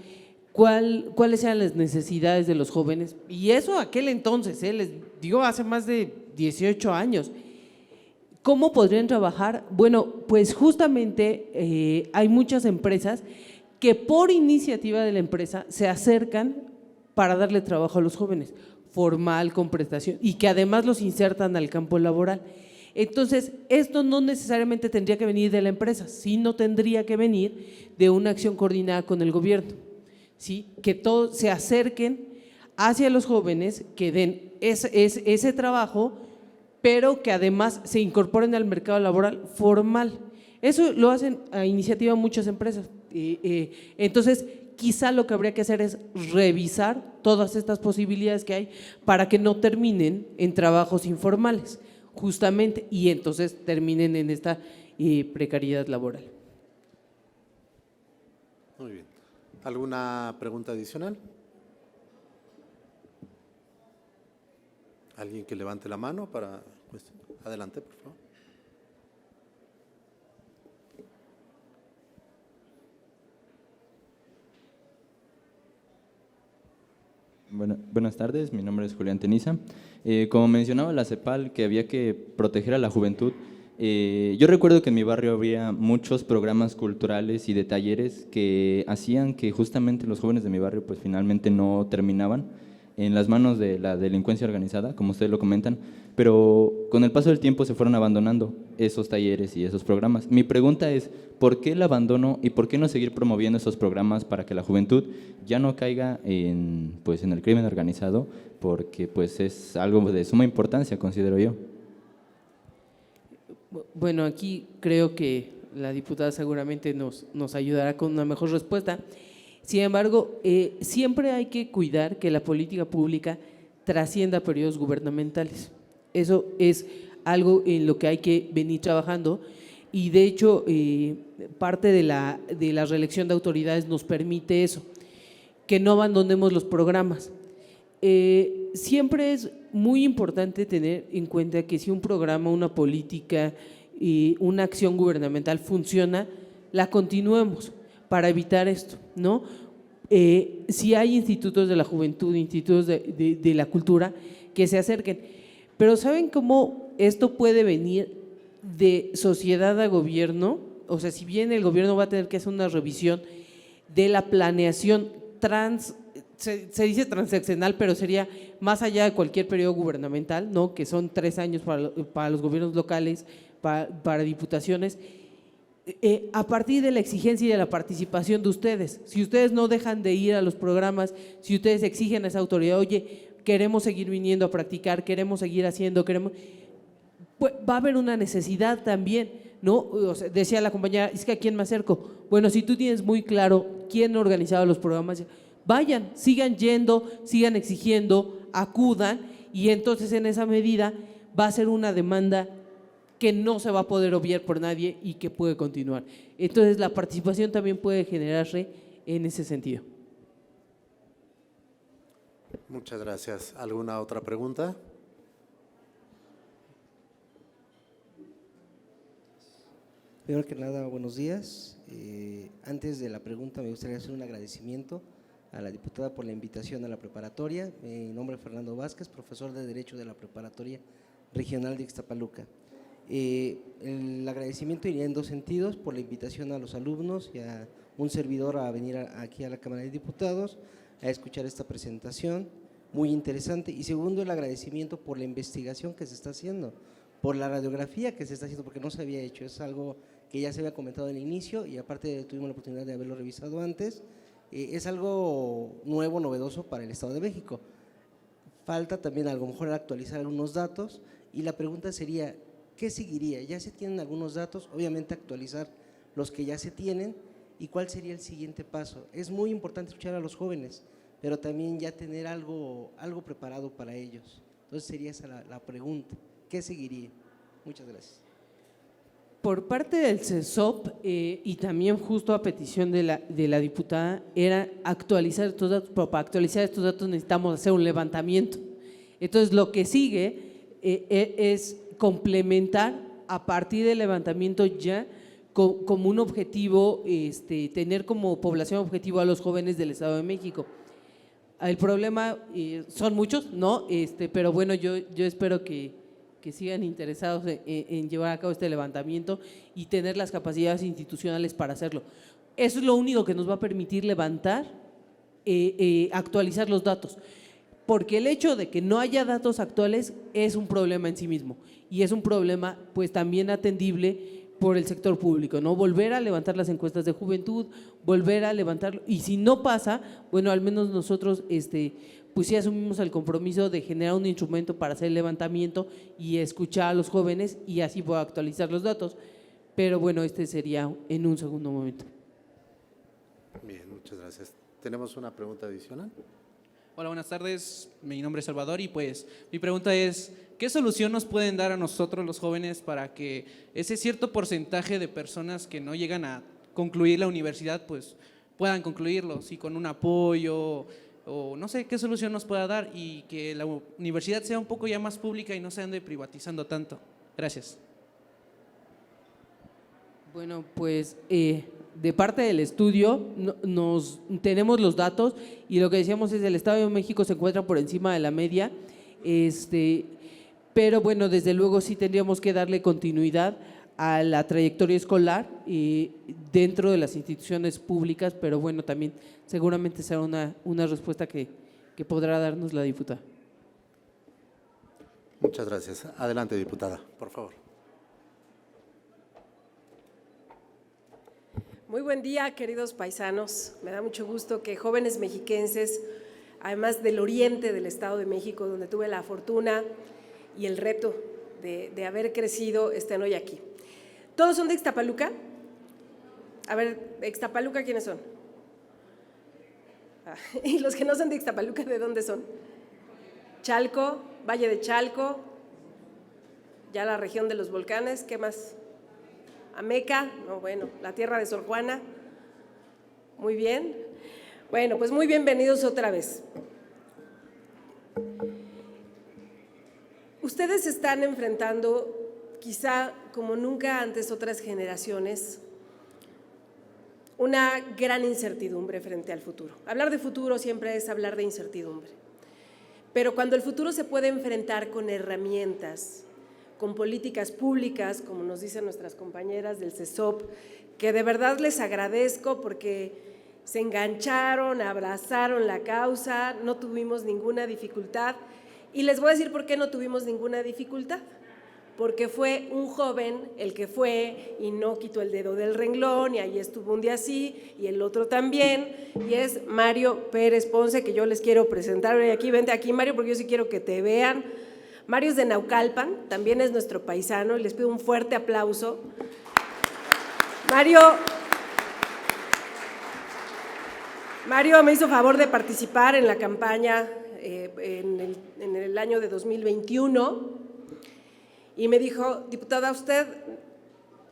cuáles eran las necesidades de los jóvenes, y eso aquel entonces, les digo hace más de 18 años, ¿cómo podrían trabajar? Bueno, pues justamente hay muchas empresas que por iniciativa de la empresa se acercan para darle trabajo a los jóvenes, formal, con prestación, y que además los insertan al campo laboral. Entonces, esto no necesariamente tendría que venir de la empresa, sino tendría que venir de una acción coordinada con el gobierno, ¿sí? Que todos se acerquen hacia los jóvenes, que den ese trabajo, pero que además se incorporen al mercado laboral formal. Eso lo hacen a iniciativa muchas empresas. Entonces, quizá lo que habría que hacer es revisar todas estas posibilidades que hay para que no terminen en trabajos informales, justamente, y entonces terminen en esta precariedad laboral. Muy bien. ¿Alguna pregunta adicional? ¿Alguien que levante la mano para cuestionar? Adelante, por favor. Buenas tardes, mi nombre es Julián Teniza. Como mencionaba la CEPAL, que había que proteger a la juventud, yo recuerdo que en mi barrio había muchos programas culturales y de talleres que hacían que justamente los jóvenes de mi barrio pues finalmente no terminaban en las manos de la delincuencia organizada, como ustedes lo comentan, pero con el paso del tiempo se fueron abandonando esos talleres y esos programas. Mi pregunta es, ¿por qué el abandono y por qué no seguir promoviendo esos programas para que la juventud ya no caiga en el crimen organizado? Porque pues es algo de suma importancia, considero yo. Bueno, aquí creo que la diputada seguramente nos ayudará con una mejor respuesta. Sin embargo, siempre hay que cuidar que la política pública trascienda periodos gubernamentales. Eso es algo en lo que hay que venir trabajando y de hecho parte de la reelección de autoridades nos permite eso, que no abandonemos los programas. Siempre es muy importante tener en cuenta que si un programa, una política y una acción gubernamental funciona, la continuemos para evitar esto, ¿no? Si hay institutos de la juventud, institutos de la cultura, que se acerquen. Pero ¿saben cómo esto puede venir de sociedad a gobierno? O sea, si bien el gobierno va a tener que hacer una revisión de la planeación se dice transaccional, pero sería más allá de cualquier periodo gubernamental, ¿no? Que son 3 años para los gobiernos locales, para diputaciones, a partir de la exigencia y de la participación de ustedes. Si ustedes no dejan de ir a los programas, si ustedes exigen a esa autoridad, oye, queremos seguir viniendo a practicar, queremos seguir haciendo, pues va a haber una necesidad también, ¿no? O sea, decía la compañera, es que ¿a quién me acerco? Bueno, si tú tienes muy claro quién ha organizado los programas, vayan, sigan yendo, sigan exigiendo, acudan y entonces en esa medida va a ser una demanda que no se va a poder obviar por nadie y que puede continuar. Entonces la participación también puede generarse en ese sentido. Muchas gracias. ¿Alguna otra pregunta? Primero que nada, buenos días. Antes de la pregunta me gustaría hacer un agradecimiento a la diputada por la invitación a la preparatoria. Mi nombre es Fernando Vázquez, profesor de Derecho de la Preparatoria Regional de Ixtapaluca. El agradecimiento iría en 2 sentidos: por la invitación a los alumnos y a un servidor a venir aquí a la Cámara de Diputados a escuchar esta presentación muy interesante, y segundo, el agradecimiento por la investigación que se está haciendo, por la radiografía que se está haciendo, porque no se había hecho, es algo que ya se había comentado al inicio y aparte tuvimos la oportunidad de haberlo revisado antes. Es algo nuevo, novedoso para el Estado de México. Falta también a lo mejor actualizar algunos datos y la pregunta sería, ¿qué seguiría? Ya se tienen algunos datos, obviamente actualizar los que ya se tienen y cuál sería el siguiente paso. Es muy importante escuchar a los jóvenes, pero también ya tener algo preparado para ellos. Entonces sería esa la pregunta, ¿qué seguiría? Muchas gracias. Por parte del CESOP y también justo a petición de la diputada era actualizar estos datos, pero para actualizar estos datos necesitamos hacer un levantamiento. Entonces lo que sigue es complementar a partir del levantamiento ya como un objetivo, tener como población objetivo a los jóvenes del Estado de México. El problema son muchos, ¿no? Pero bueno, yo espero que sigan interesados en llevar a cabo este levantamiento y tener las capacidades institucionales para hacerlo. Eso es lo único que nos va a permitir levantar, actualizar los datos, porque el hecho de que no haya datos actuales es un problema en sí mismo y es un problema pues también atendible por el sector público, ¿no? Volver a levantar las encuestas de juventud, volver a levantarlo y si no pasa, bueno, al menos nosotros pues sí asumimos el compromiso de generar un instrumento para hacer el levantamiento y escuchar a los jóvenes y así poder actualizar los datos, pero bueno, sería en un segundo momento. Bien, muchas gracias. ¿Tenemos una pregunta adicional? Hola, buenas tardes. Mi nombre es Salvador y pues mi pregunta es, ¿qué solución nos pueden dar a nosotros los jóvenes para que ese cierto porcentaje de personas que no llegan a concluir la universidad pues puedan concluirlo? Si con un apoyo o no sé qué solución nos pueda dar y que la universidad sea un poco ya más pública y no se ande privatizando tanto. Gracias. Bueno, pues de parte del estudio tenemos los datos y lo que decíamos es que el Estado de México se encuentra por encima de la media, pero bueno, desde luego sí tendríamos que darle continuidad a la trayectoria escolar dentro de las instituciones públicas, pero bueno, también seguramente será una respuesta que podrá darnos la diputada. Muchas gracias. Adelante, diputada, por favor. Muy buen día, queridos paisanos. Me da mucho gusto que jóvenes mexiquenses, además del oriente del Estado de México, donde tuve la fortuna y el reto de haber crecido, estén hoy aquí. ¿Todos son de Ixtapaluca? A ver, ¿de Ixtapaluca quiénes son? ¿Y los que no son de Ixtapaluca, de dónde son? Chalco, Valle de Chalco, ya la región de los volcanes, ¿qué más? Ameca, no, bueno, la tierra de Sor Juana, muy bien. Bueno, pues muy bienvenidos otra vez. Ustedes están enfrentando, quizá como nunca antes otras generaciones, una gran incertidumbre frente al futuro. Hablar de futuro siempre es hablar de incertidumbre, pero cuando el futuro se puede enfrentar con herramientas, con políticas públicas, como nos dicen nuestras compañeras del CESOP, que de verdad les agradezco porque se engancharon, abrazaron la causa, no tuvimos ninguna dificultad. Y les voy a decir por qué no tuvimos ninguna dificultad. Porque fue un joven el que fue y no quitó el dedo del renglón y ahí estuvo un día sí y el otro también, y es Mario Pérez Ponce, que yo les quiero presentar hoy aquí. Vente aquí, Mario, porque yo sí quiero que te vean. Mario es de Naucalpan, también es nuestro paisano, y les pido un fuerte aplauso. Mario me hizo favor de participar en la campaña en el año de 2021 y me dijo, diputada, usted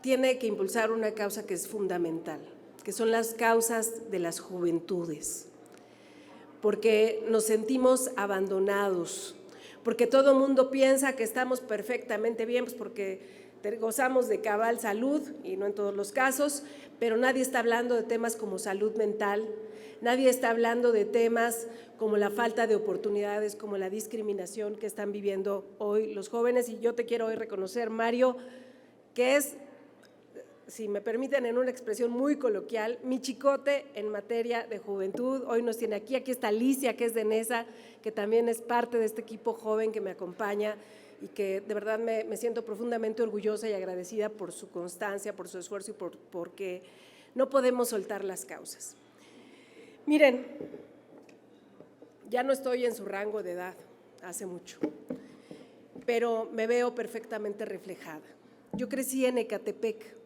tiene que impulsar una causa que es fundamental, que son las causas de las juventudes, porque nos sentimos abandonados, porque todo el mundo piensa que estamos perfectamente bien, pues porque gozamos de cabal salud, y no en todos los casos, pero nadie está hablando de temas como salud mental, nadie está hablando de temas como la falta de oportunidades, como la discriminación que están viviendo hoy los jóvenes. Y yo te quiero hoy reconocer, Mario, que es, si me permiten en una expresión muy coloquial, mi chicote en materia de juventud. Hoy nos tiene aquí está Alicia, que es de NESA, que también es parte de este equipo joven que me acompaña y que de verdad me siento profundamente orgullosa y agradecida por su constancia, por su esfuerzo y porque no podemos soltar las causas. Miren, ya no estoy en su rango de edad, hace mucho, pero me veo perfectamente reflejada. Yo crecí en Ecatepec.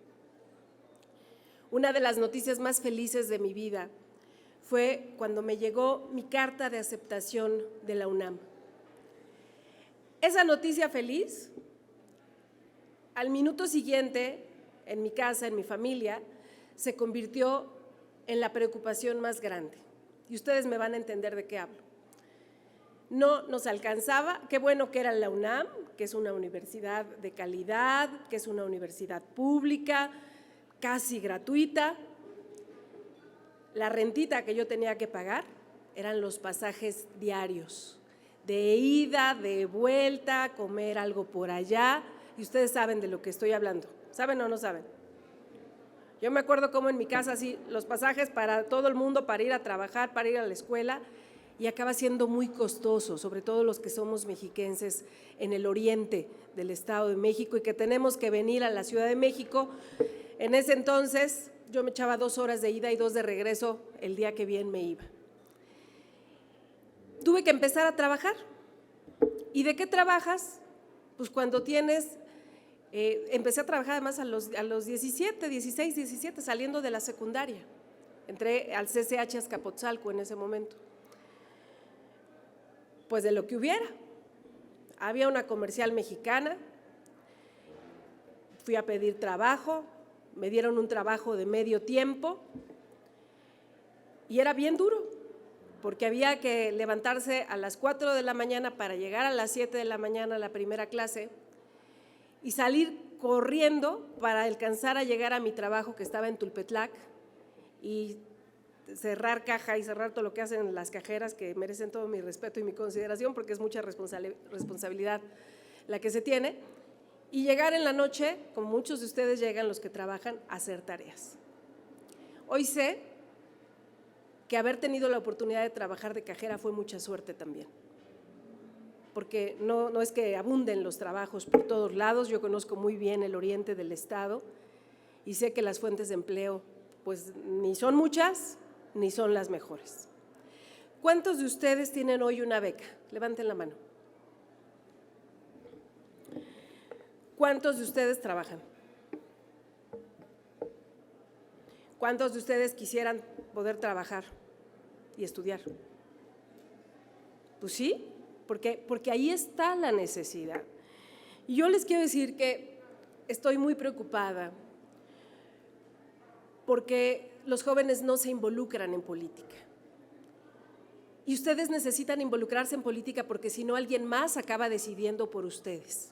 Una de las noticias más felices de mi vida fue cuando me llegó mi carta de aceptación de la UNAM. Esa noticia feliz, al minuto siguiente, en mi casa, en mi familia, se convirtió en la preocupación más grande. Y ustedes me van a entender de qué hablo. No nos alcanzaba, qué bueno que era la UNAM, que es una universidad de calidad, que es una universidad pública, casi gratuita. La rentita que yo tenía que pagar eran los pasajes diarios, de ida, de vuelta, comer algo por allá, y ustedes saben de lo que estoy hablando. ¿Saben o no saben? Yo me acuerdo cómo en mi casa, sí, los pasajes para todo el mundo, para ir a trabajar, para ir a la escuela, y acaba siendo muy costoso, sobre todo los que somos mexiquenses en el oriente del Estado de México y que tenemos que venir a la Ciudad de México. En ese entonces yo me echaba 2 horas de ida y 2 de regreso el día que bien me iba. Tuve que empezar a trabajar. ¿Y de qué trabajas? Pues cuando tienes… empecé a trabajar además a los 17, 16, 17, saliendo de la secundaria. Entré al CCH Azcapotzalco en ese momento. Pues de lo que hubiera. Había una comercial mexicana, fui a pedir trabajo, me dieron un trabajo de medio tiempo y era bien duro, porque había que levantarse a las 4 de la mañana para llegar a las 7 de la mañana a la primera clase y salir corriendo para alcanzar a llegar a mi trabajo que estaba en Tulpetlac y cerrar caja y cerrar todo lo que hacen las cajeras, que merecen todo mi respeto y mi consideración porque es mucha responsabilidad la que se tiene, y llegar en la noche, como muchos de ustedes llegan los que trabajan, a hacer tareas. Hoy sé que haber tenido la oportunidad de trabajar de cajera fue mucha suerte también, porque no es que abunden los trabajos por todos lados. Yo conozco muy bien el oriente del estado y sé que las fuentes de empleo pues ni son muchas ni son las mejores. ¿Cuántos de ustedes tienen hoy una beca? Levanten la mano. ¿Cuántos de ustedes trabajan? ¿Cuántos de ustedes quisieran poder trabajar y estudiar? Pues sí, porque ahí está la necesidad. Y yo les quiero decir que estoy muy preocupada porque los jóvenes no se involucran en política. Y ustedes necesitan involucrarse en política porque si no, alguien más acaba decidiendo por ustedes.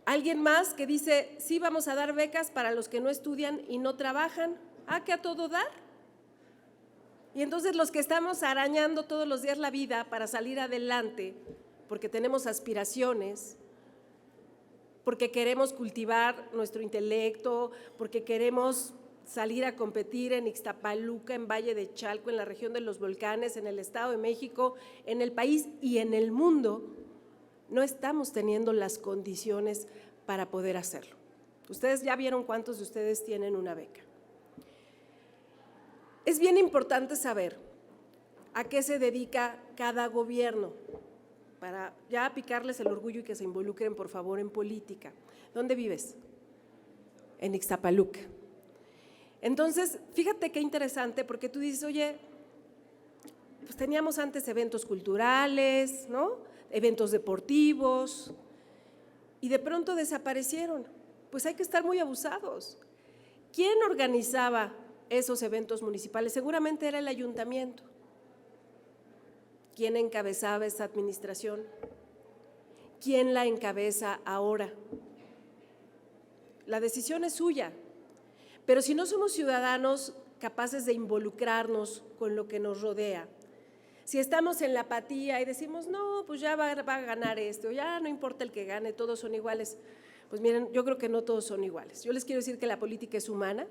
Alguien más que dice, sí, vamos a dar becas para los que no estudian y no trabajan, que a todo dar. Y entonces los que estamos arañando todos los días la vida para salir adelante, porque tenemos aspiraciones, porque queremos cultivar nuestro intelecto, porque queremos salir a competir en Ixtapaluca, en Valle de Chalco, en la región de los volcanes, en el Estado de México, en el país y en el mundo, no estamos teniendo las condiciones para poder hacerlo. Ustedes ya vieron cuántos de ustedes tienen una beca. Es bien importante saber a qué se dedica cada gobierno, para ya picarles el orgullo y que se involucren, por favor, en política. ¿Dónde vives? En Ixtapaluca. Entonces, fíjate qué interesante, porque tú dices, oye, pues teníamos antes eventos culturales, ¿no? Eventos deportivos, y de pronto desaparecieron. Pues hay que estar muy abusados. ¿Quién organizaba esos eventos municipales? Seguramente era el ayuntamiento. ¿Quién encabezaba esa administración? ¿Quién la encabeza ahora? La decisión es suya, pero si no somos ciudadanos capaces de involucrarnos con lo que nos rodea, si estamos en la apatía y decimos, no, pues ya va a ganar o ya no importa el que gane, todos son iguales, pues miren, yo creo que no todos son iguales. Yo les quiero decir que la política es humana,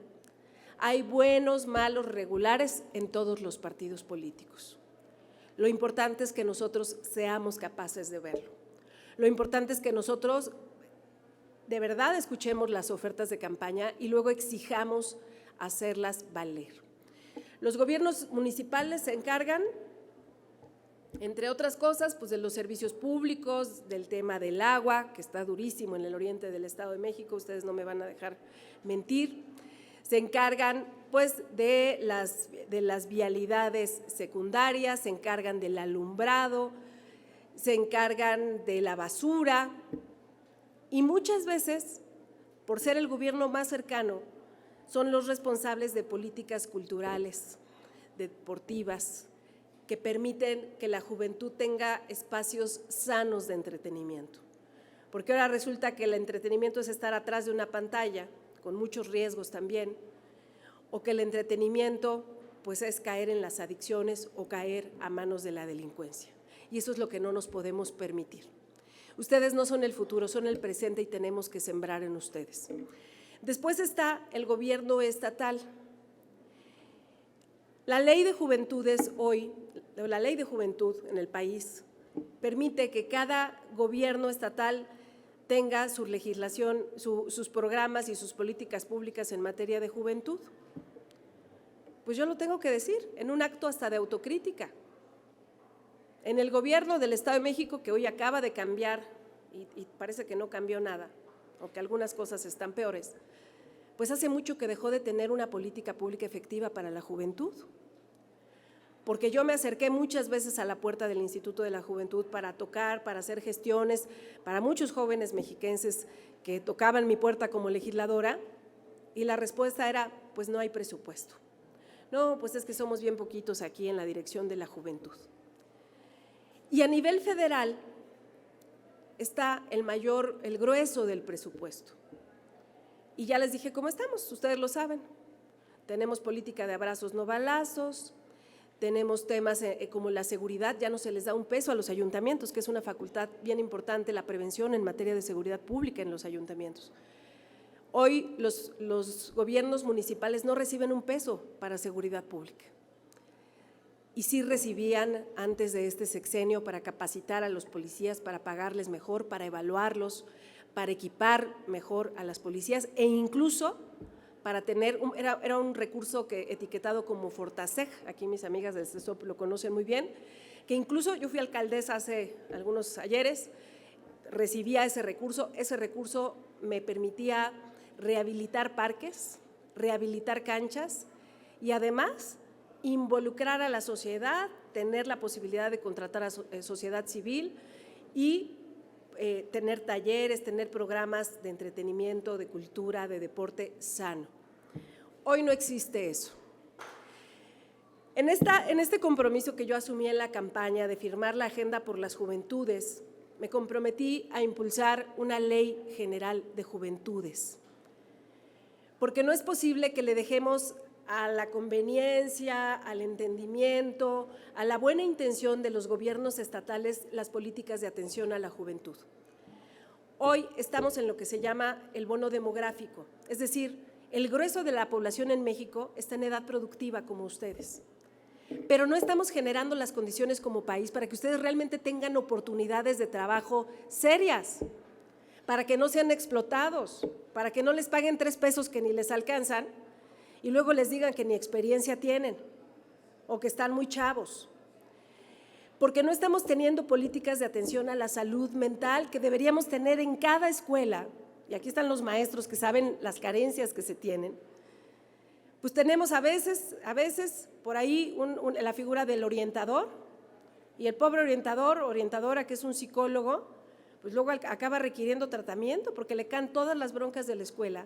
hay buenos, malos, regulares en todos los partidos políticos. Lo importante es que nosotros seamos capaces de verlo. Lo importante es que nosotros de verdad escuchemos las ofertas de campaña y luego exijamos hacerlas valer. Los gobiernos municipales se encargan, entre otras cosas, pues de los servicios públicos, del tema del agua, que está durísimo en el oriente del Estado de México, ustedes no me van a dejar mentir. Se encargan pues de las vialidades secundarias, se encargan del alumbrado, se encargan de la basura y muchas veces, por ser el gobierno más cercano, son los responsables de políticas culturales, deportivas, que permiten que la juventud tenga espacios sanos de entretenimiento. Porque ahora resulta que el entretenimiento es estar atrás de una pantalla, con muchos riesgos también, o que el entretenimiento pues es caer en las adicciones o caer a manos de la delincuencia. Y eso es lo que no nos podemos permitir. Ustedes no son el futuro, son el presente y tenemos que sembrar en ustedes. Después está el gobierno estatal. La ley de juventudes hoy, la ley de juventud en el país, permite que cada gobierno estatal tenga su legislación, sus programas y sus políticas públicas en materia de juventud. Pues yo lo tengo que decir, en un acto hasta de autocrítica. En el gobierno del Estado de México, que hoy acaba de cambiar, y parece que no cambió nada, o que algunas cosas están peores, pues hace mucho que dejó de tener una política pública efectiva para la juventud. Porque yo me acerqué muchas veces a la puerta del Instituto de la Juventud para tocar, para hacer gestiones, para muchos jóvenes mexiquenses que tocaban mi puerta como legisladora, y la respuesta era, pues no hay presupuesto. No, pues es que somos bien poquitos aquí en la dirección de la juventud. Y a nivel federal está el grueso del presupuesto. Y ya les dije cómo estamos, ustedes lo saben. Tenemos política de abrazos no balazos, tenemos temas como la seguridad, ya no se les da un peso a los ayuntamientos, que es una facultad bien importante, la prevención en materia de seguridad pública en los ayuntamientos. Hoy los gobiernos municipales no reciben un peso para seguridad pública. Y sí recibían antes de este sexenio para capacitar a los policías, para pagarles mejor, para evaluarlos, para equipar mejor a las policías e incluso para tener, era un recurso etiquetado como Fortaseg, aquí mis amigas del CESOP lo conocen muy bien, que incluso yo fui alcaldesa hace algunos ayeres, recibía ese recurso me permitía rehabilitar parques, rehabilitar canchas y además involucrar a la sociedad, tener la posibilidad de contratar a sociedad civil y tener talleres, tener programas de entretenimiento, de cultura, de deporte sano. Hoy no existe eso. En este compromiso que yo asumí en la campaña de firmar la Agenda por las Juventudes, me comprometí a impulsar una ley general de juventudes, porque no es posible que le dejemos a la conveniencia, al entendimiento, a la buena intención de los gobiernos estatales las políticas de atención a la juventud. Hoy estamos en lo que se llama el bono demográfico, es decir, el grueso de la población en México está en edad productiva como ustedes, pero no estamos generando las condiciones como país para que ustedes realmente tengan oportunidades de trabajo serias, para que no sean explotados, para que no les paguen 3 pesos que ni les alcanzan y luego les digan que ni experiencia tienen o que están muy chavos. Porque no estamos teniendo políticas de atención a la salud mental que deberíamos tener en cada escuela, y aquí están los maestros que saben las carencias que se tienen. Pues tenemos a veces por ahí la figura del orientador, y el pobre orientadora que es un psicólogo, pues luego acaba requiriendo tratamiento porque le caen todas las broncas de la escuela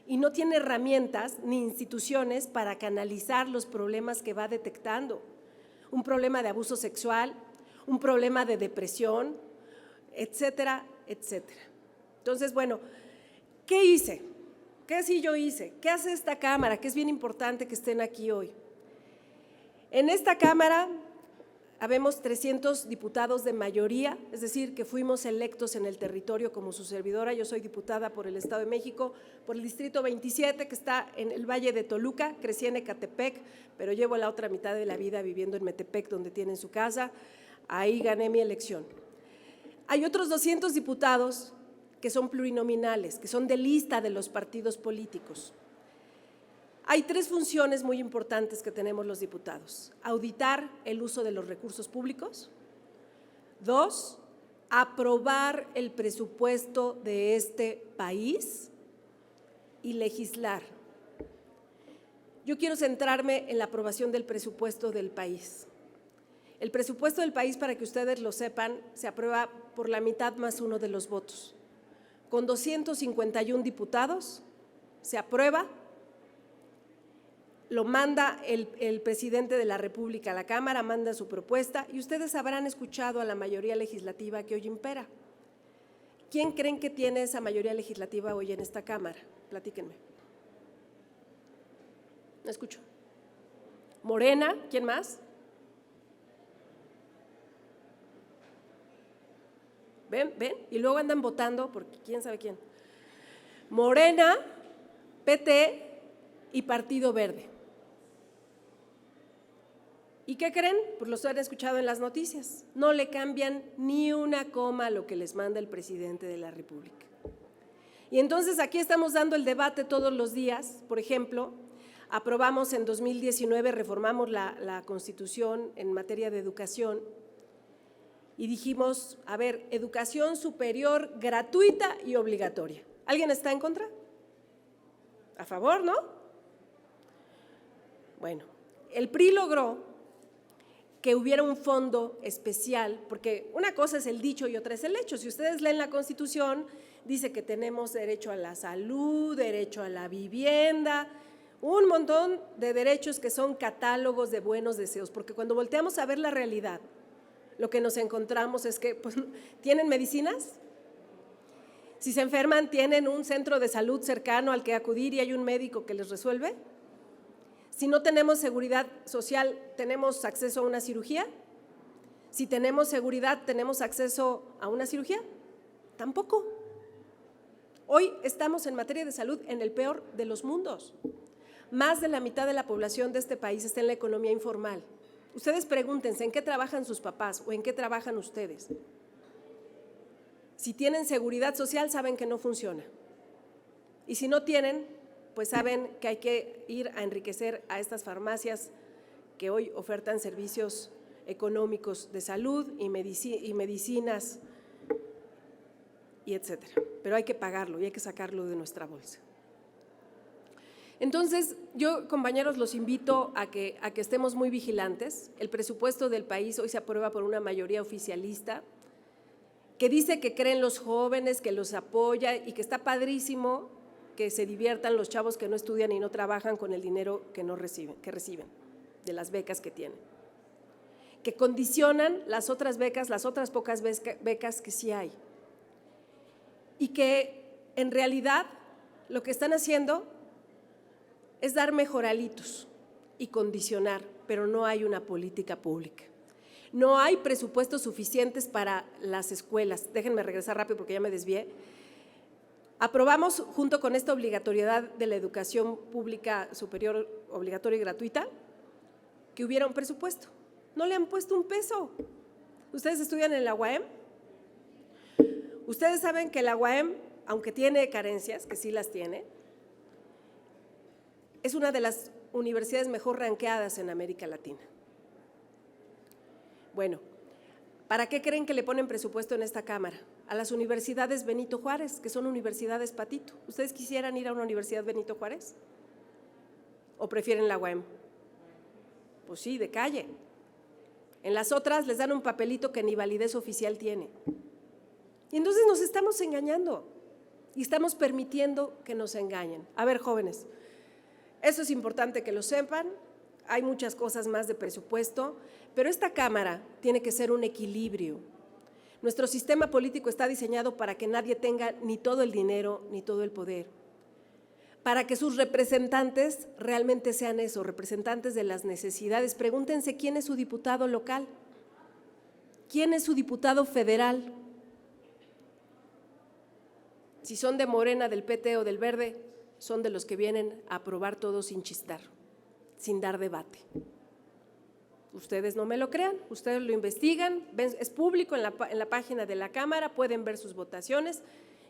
y no tiene herramientas ni instituciones para canalizar los problemas que va detectando. Un problema de abuso sexual, un problema de depresión, etcétera, etcétera. Entonces, bueno, ¿qué hice? ¿Qué sí yo hice? ¿Qué hace esta Cámara? Que es bien importante que estén aquí hoy. En esta Cámara habemos 300 diputados de mayoría, es decir, que fuimos electos en el territorio como su servidora. Yo soy diputada por el Estado de México, por el Distrito 27, que está en el Valle de Toluca, crecí en Ecatepec, pero llevo la otra mitad de la vida viviendo en Metepec, donde tienen su casa. Ahí gané mi elección. Hay otros 200 diputados que son plurinominales, que son de lista de los partidos políticos. Hay 3 funciones muy importantes que tenemos los diputados: auditar el uso de los recursos públicos, 2, aprobar el presupuesto de este país y legislar. Yo quiero centrarme en la aprobación del presupuesto del país. El presupuesto del país, para que ustedes lo sepan, se aprueba por la mitad más 1 de los votos. Con 251 diputados se aprueba, lo manda el presidente de la República a la Cámara, manda su propuesta y ustedes habrán escuchado a la mayoría legislativa que hoy impera. ¿Quién creen que tiene esa mayoría legislativa hoy en esta Cámara? Platíquenme. No escucho. Morena, ¿quién más? ¿Ven? Y luego andan votando por quién sabe quién. Morena, PT y Partido Verde. ¿Y qué creen? Pues los han escuchado en las noticias. No le cambian ni una coma a lo que les manda el presidente de la República. Y entonces aquí estamos dando el debate todos los días. Por ejemplo, aprobamos en 2019, reformamos la Constitución en materia de educación y dijimos, a ver, educación superior gratuita y obligatoria. ¿Alguien está en contra? ¿A favor, no? Bueno, el PRI logró que hubiera un fondo especial, porque una cosa es el dicho y otra es el hecho. Si ustedes leen la Constitución, dice que tenemos derecho a la salud, derecho a la vivienda, un montón de derechos que son catálogos de buenos deseos, porque cuando volteamos a ver la realidad, lo que nos encontramos es que pues, ¿tienen medicinas? Si se enferman, ¿tienen un centro de salud cercano al que acudir y hay un médico que les resuelve? Si no tenemos seguridad social, ¿tenemos acceso a una cirugía? Si tenemos seguridad, ¿tenemos acceso a una cirugía? Tampoco. Hoy estamos en materia de salud en el peor de los mundos. Más de la mitad de la población de este país está en la economía informal. Ustedes pregúntense, ¿en qué trabajan sus papás o en qué trabajan ustedes? Si tienen seguridad social, saben que no funciona. Y si no tienen, pues saben que hay que ir a enriquecer a estas farmacias que hoy ofertan servicios económicos de salud y medicinas y etcétera. Pero hay que pagarlo y hay que sacarlo de nuestra bolsa. Entonces, yo, compañeros, los invito a que estemos muy vigilantes. El presupuesto del país hoy se aprueba por una mayoría oficialista que dice que creen los jóvenes, que los apoya y que está padrísimo que se diviertan los chavos que no estudian y no trabajan con el dinero que reciben de las becas que tienen. Que condicionan las otras becas, las otras pocas becas que sí hay. Y que en realidad lo que están haciendo es dar mejoralitos y condicionar, pero no hay una política pública. No hay presupuestos suficientes para las escuelas. Déjenme regresar rápido porque ya me desvié. Aprobamos, junto con esta obligatoriedad de la educación pública superior obligatoria y gratuita, que hubiera un presupuesto. No le han puesto un peso. ¿Ustedes estudian en la UAM? Ustedes saben que la UAM, aunque tiene carencias, que sí las tiene, es una de las universidades mejor ranqueadas en América Latina. Bueno, ¿para qué creen que le ponen presupuesto en esta Cámara? A las universidades Benito Juárez, que son universidades patito. ¿Ustedes quisieran ir a una universidad Benito Juárez? ¿O prefieren la UAM? Pues sí, de calle. En las otras les dan un papelito que ni validez oficial tiene. Y entonces nos estamos engañando y estamos permitiendo que nos engañen. A ver, jóvenes, eso es importante que lo sepan. Hay muchas cosas más de presupuesto, pero esta Cámara tiene que ser un equilibrio. Nuestro sistema político está diseñado para que nadie tenga ni todo el dinero ni todo el poder, para que sus representantes realmente sean eso, representantes de las necesidades. Pregúntense quién es su diputado local, quién es su diputado federal. Si son de Morena, del PT o del Verde, son de los que vienen a aprobar todo sin chistar, sin dar debate. Ustedes no me lo crean, ustedes lo investigan, es público en la página de la Cámara, pueden ver sus votaciones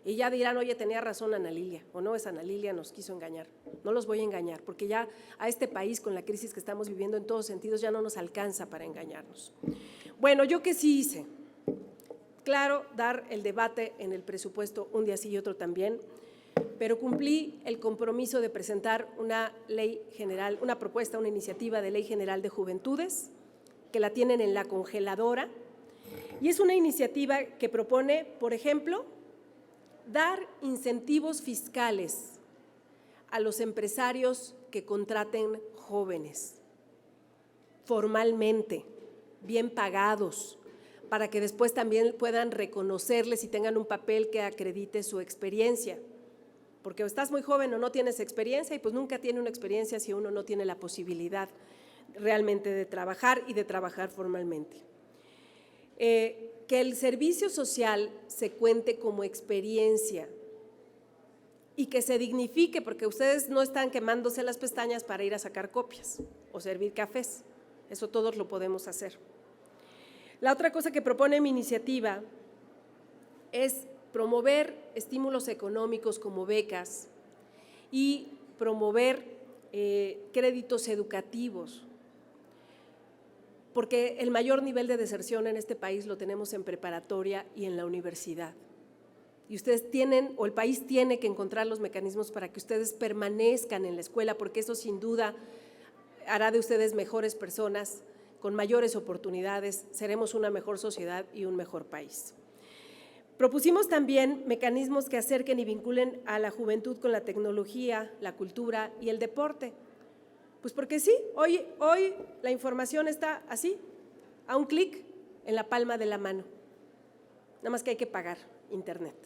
y ya dirán, oye, tenía razón Ana Lilia, o no, es Ana Lilia, nos quiso engañar. No los voy a engañar, porque ya a este país, con la crisis que estamos viviendo en todos sentidos, ya no nos alcanza para engañarnos. Bueno, ¿yo qué sí hice? Claro, dar el debate en el presupuesto un día sí y otro también, pero cumplí el compromiso de presentar una ley general, una propuesta, una iniciativa de ley general de juventudes, que la tienen en la congeladora, y es una iniciativa que propone, por ejemplo, dar incentivos fiscales a los empresarios que contraten jóvenes, formalmente, bien pagados, para que después también puedan reconocerles y tengan un papel que acredite su experiencia. Porque estás muy joven o no tienes experiencia y pues nunca tiene una experiencia si uno no tiene la posibilidad realmente de trabajar y de trabajar formalmente. Que el servicio social se cuente como experiencia y que se dignifique, porque ustedes no están quemándose las pestañas para ir a sacar copias o servir cafés, eso todos lo podemos hacer. La otra cosa que propone mi iniciativa es promover estímulos económicos como becas y promover créditos educativos, porque el mayor nivel de deserción en este país lo tenemos en preparatoria y en la universidad. Y ustedes tienen, o el país tiene que encontrar los mecanismos para que ustedes permanezcan en la escuela, porque eso sin duda hará de ustedes mejores personas, con mayores oportunidades, seremos una mejor sociedad y un mejor país. Propusimos también mecanismos que acerquen y vinculen a la juventud con la tecnología, la cultura y el deporte. Pues porque sí, hoy la información está así, a un clic en la palma de la mano. Nada más que hay que pagar internet.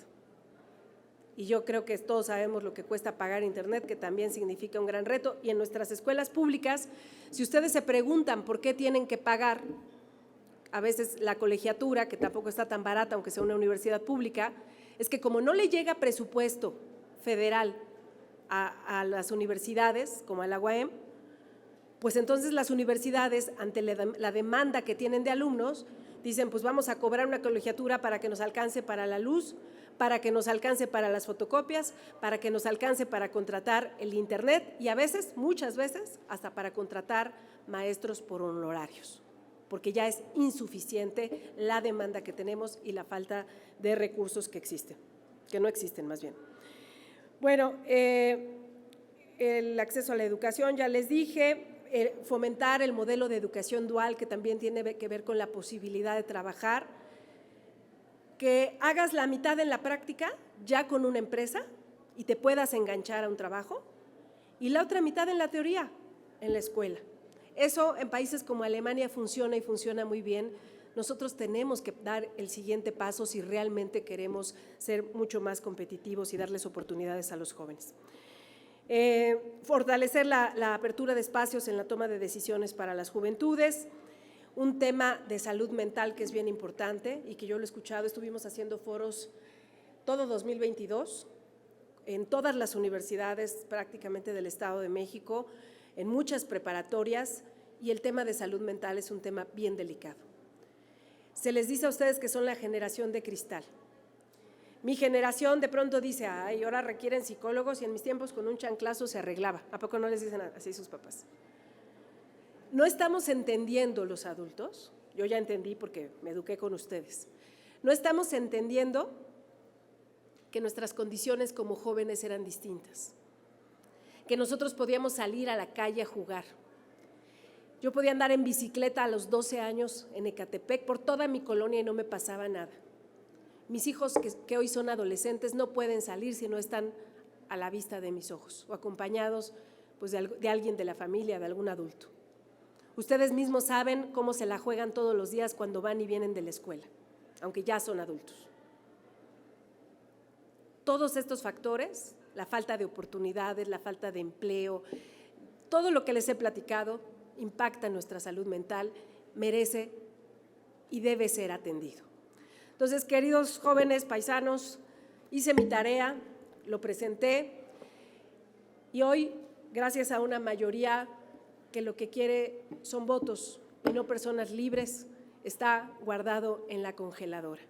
Y yo creo que todos sabemos lo que cuesta pagar internet, que también significa un gran reto. Y en nuestras escuelas públicas, si ustedes se preguntan por qué tienen que pagar a veces la colegiatura, que tampoco está tan barata, aunque sea una universidad pública, es que como no le llega presupuesto federal a las universidades, como a la UAM, pues entonces las universidades, ante la demanda que tienen de alumnos, dicen, pues vamos a cobrar una colegiatura para que nos alcance para la luz, para que nos alcance para las fotocopias, para que nos alcance para contratar el internet y a veces, muchas veces, hasta para contratar maestros por honorarios, porque ya es insuficiente la demanda que tenemos y la falta de recursos que existen, que no existen más bien. Bueno, el acceso a la educación, ya les dije, fomentar el modelo de educación dual, que también tiene que ver con la posibilidad de trabajar, que hagas la mitad en la práctica ya con una empresa y te puedas enganchar a un trabajo, y la otra mitad en la teoría, en la escuela. Eso en países como Alemania funciona y funciona muy bien. Nosotros tenemos que dar el siguiente paso si realmente queremos ser mucho más competitivos y darles oportunidades a los jóvenes. Fortalecer la apertura de espacios en la toma de decisiones para las juventudes, un tema de salud mental que es bien importante y que yo lo he escuchado, estuvimos haciendo foros todo 2022 en todas las universidades prácticamente del Estado de México, en muchas preparatorias, y el tema de salud mental es un tema bien delicado. Se les dice a ustedes que son la generación de cristal. Mi generación de pronto dice, ay, ahora requieren psicólogos y en mis tiempos con un chanclazo se arreglaba. ¿A poco no les dicen así sus papás? No estamos entendiendo los adultos, yo ya entendí porque me eduqué con ustedes, no estamos entendiendo que nuestras condiciones como jóvenes eran distintas, que nosotros podíamos salir a la calle a jugar. Yo podía andar en bicicleta a los 12 años en Ecatepec por toda mi colonia y no me pasaba nada. Mis hijos que hoy son adolescentes no pueden salir si no están a la vista de mis ojos o acompañados pues, de alguien de la familia, de algún adulto. Ustedes mismos saben cómo se la juegan todos los días cuando van y vienen de la escuela, aunque ya son adultos. Todos estos factores, la falta de oportunidades, la falta de empleo, todo lo que les he platicado impacta en nuestra salud mental, merece y debe ser atendido. Entonces, queridos jóvenes paisanos, hice mi tarea, lo presenté y hoy, gracias a una mayoría que lo que quiere son votos y no personas libres está guardado en la congeladora.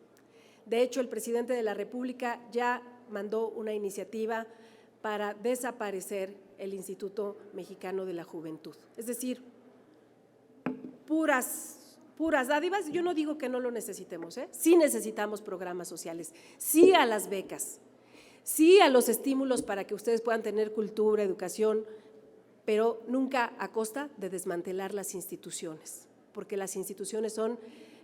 De hecho, el presidente de la República ya mandó una iniciativa para desaparecer el Instituto Mexicano de la Juventud. Es decir, puras dádivas. Yo no digo que no lo necesitemos, sí necesitamos programas sociales, sí a las becas, sí a los estímulos para que ustedes puedan tener cultura, educación, pero nunca a costa de desmantelar las instituciones, porque las instituciones son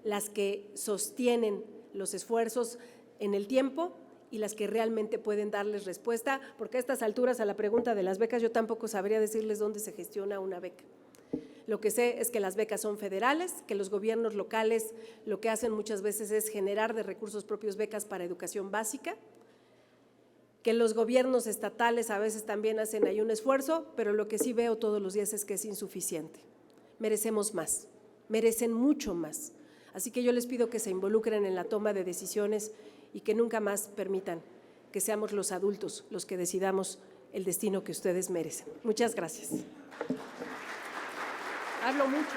las que sostienen los esfuerzos en el tiempo y las que realmente pueden darles respuesta, porque a estas alturas a la pregunta de las becas yo tampoco sabría decirles dónde se gestiona una beca. Lo que sé es que las becas son federales, que los gobiernos locales lo que hacen muchas veces es generar de recursos propios becas para educación básica, que los gobiernos estatales a veces también hacen ahí un esfuerzo, pero lo que sí veo todos los días es que es insuficiente. Merecemos más, merecen mucho más. Así que yo les pido que se involucren en la toma de decisiones y que nunca más permitan que seamos los adultos los que decidamos el destino que ustedes merecen. Muchas gracias. Hablo mucho.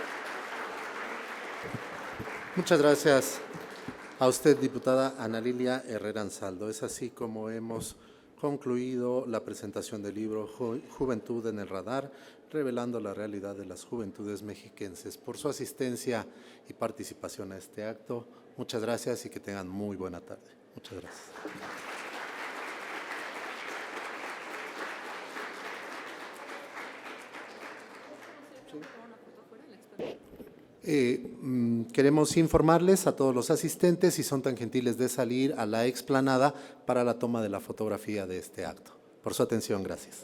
Muchas gracias a usted, diputada Ana Lilia Herrera Ansaldo. Es así como hemos concluido la presentación del libro Juventud en el Radar, revelando la realidad de las juventudes mexiquenses. Por su asistencia y participación a este acto, muchas gracias y que tengan muy buena tarde. Muchas gracias. Queremos informarles a todos los asistentes si son tan gentiles de salir a la explanada para la toma de la fotografía de este acto. Por su atención, gracias.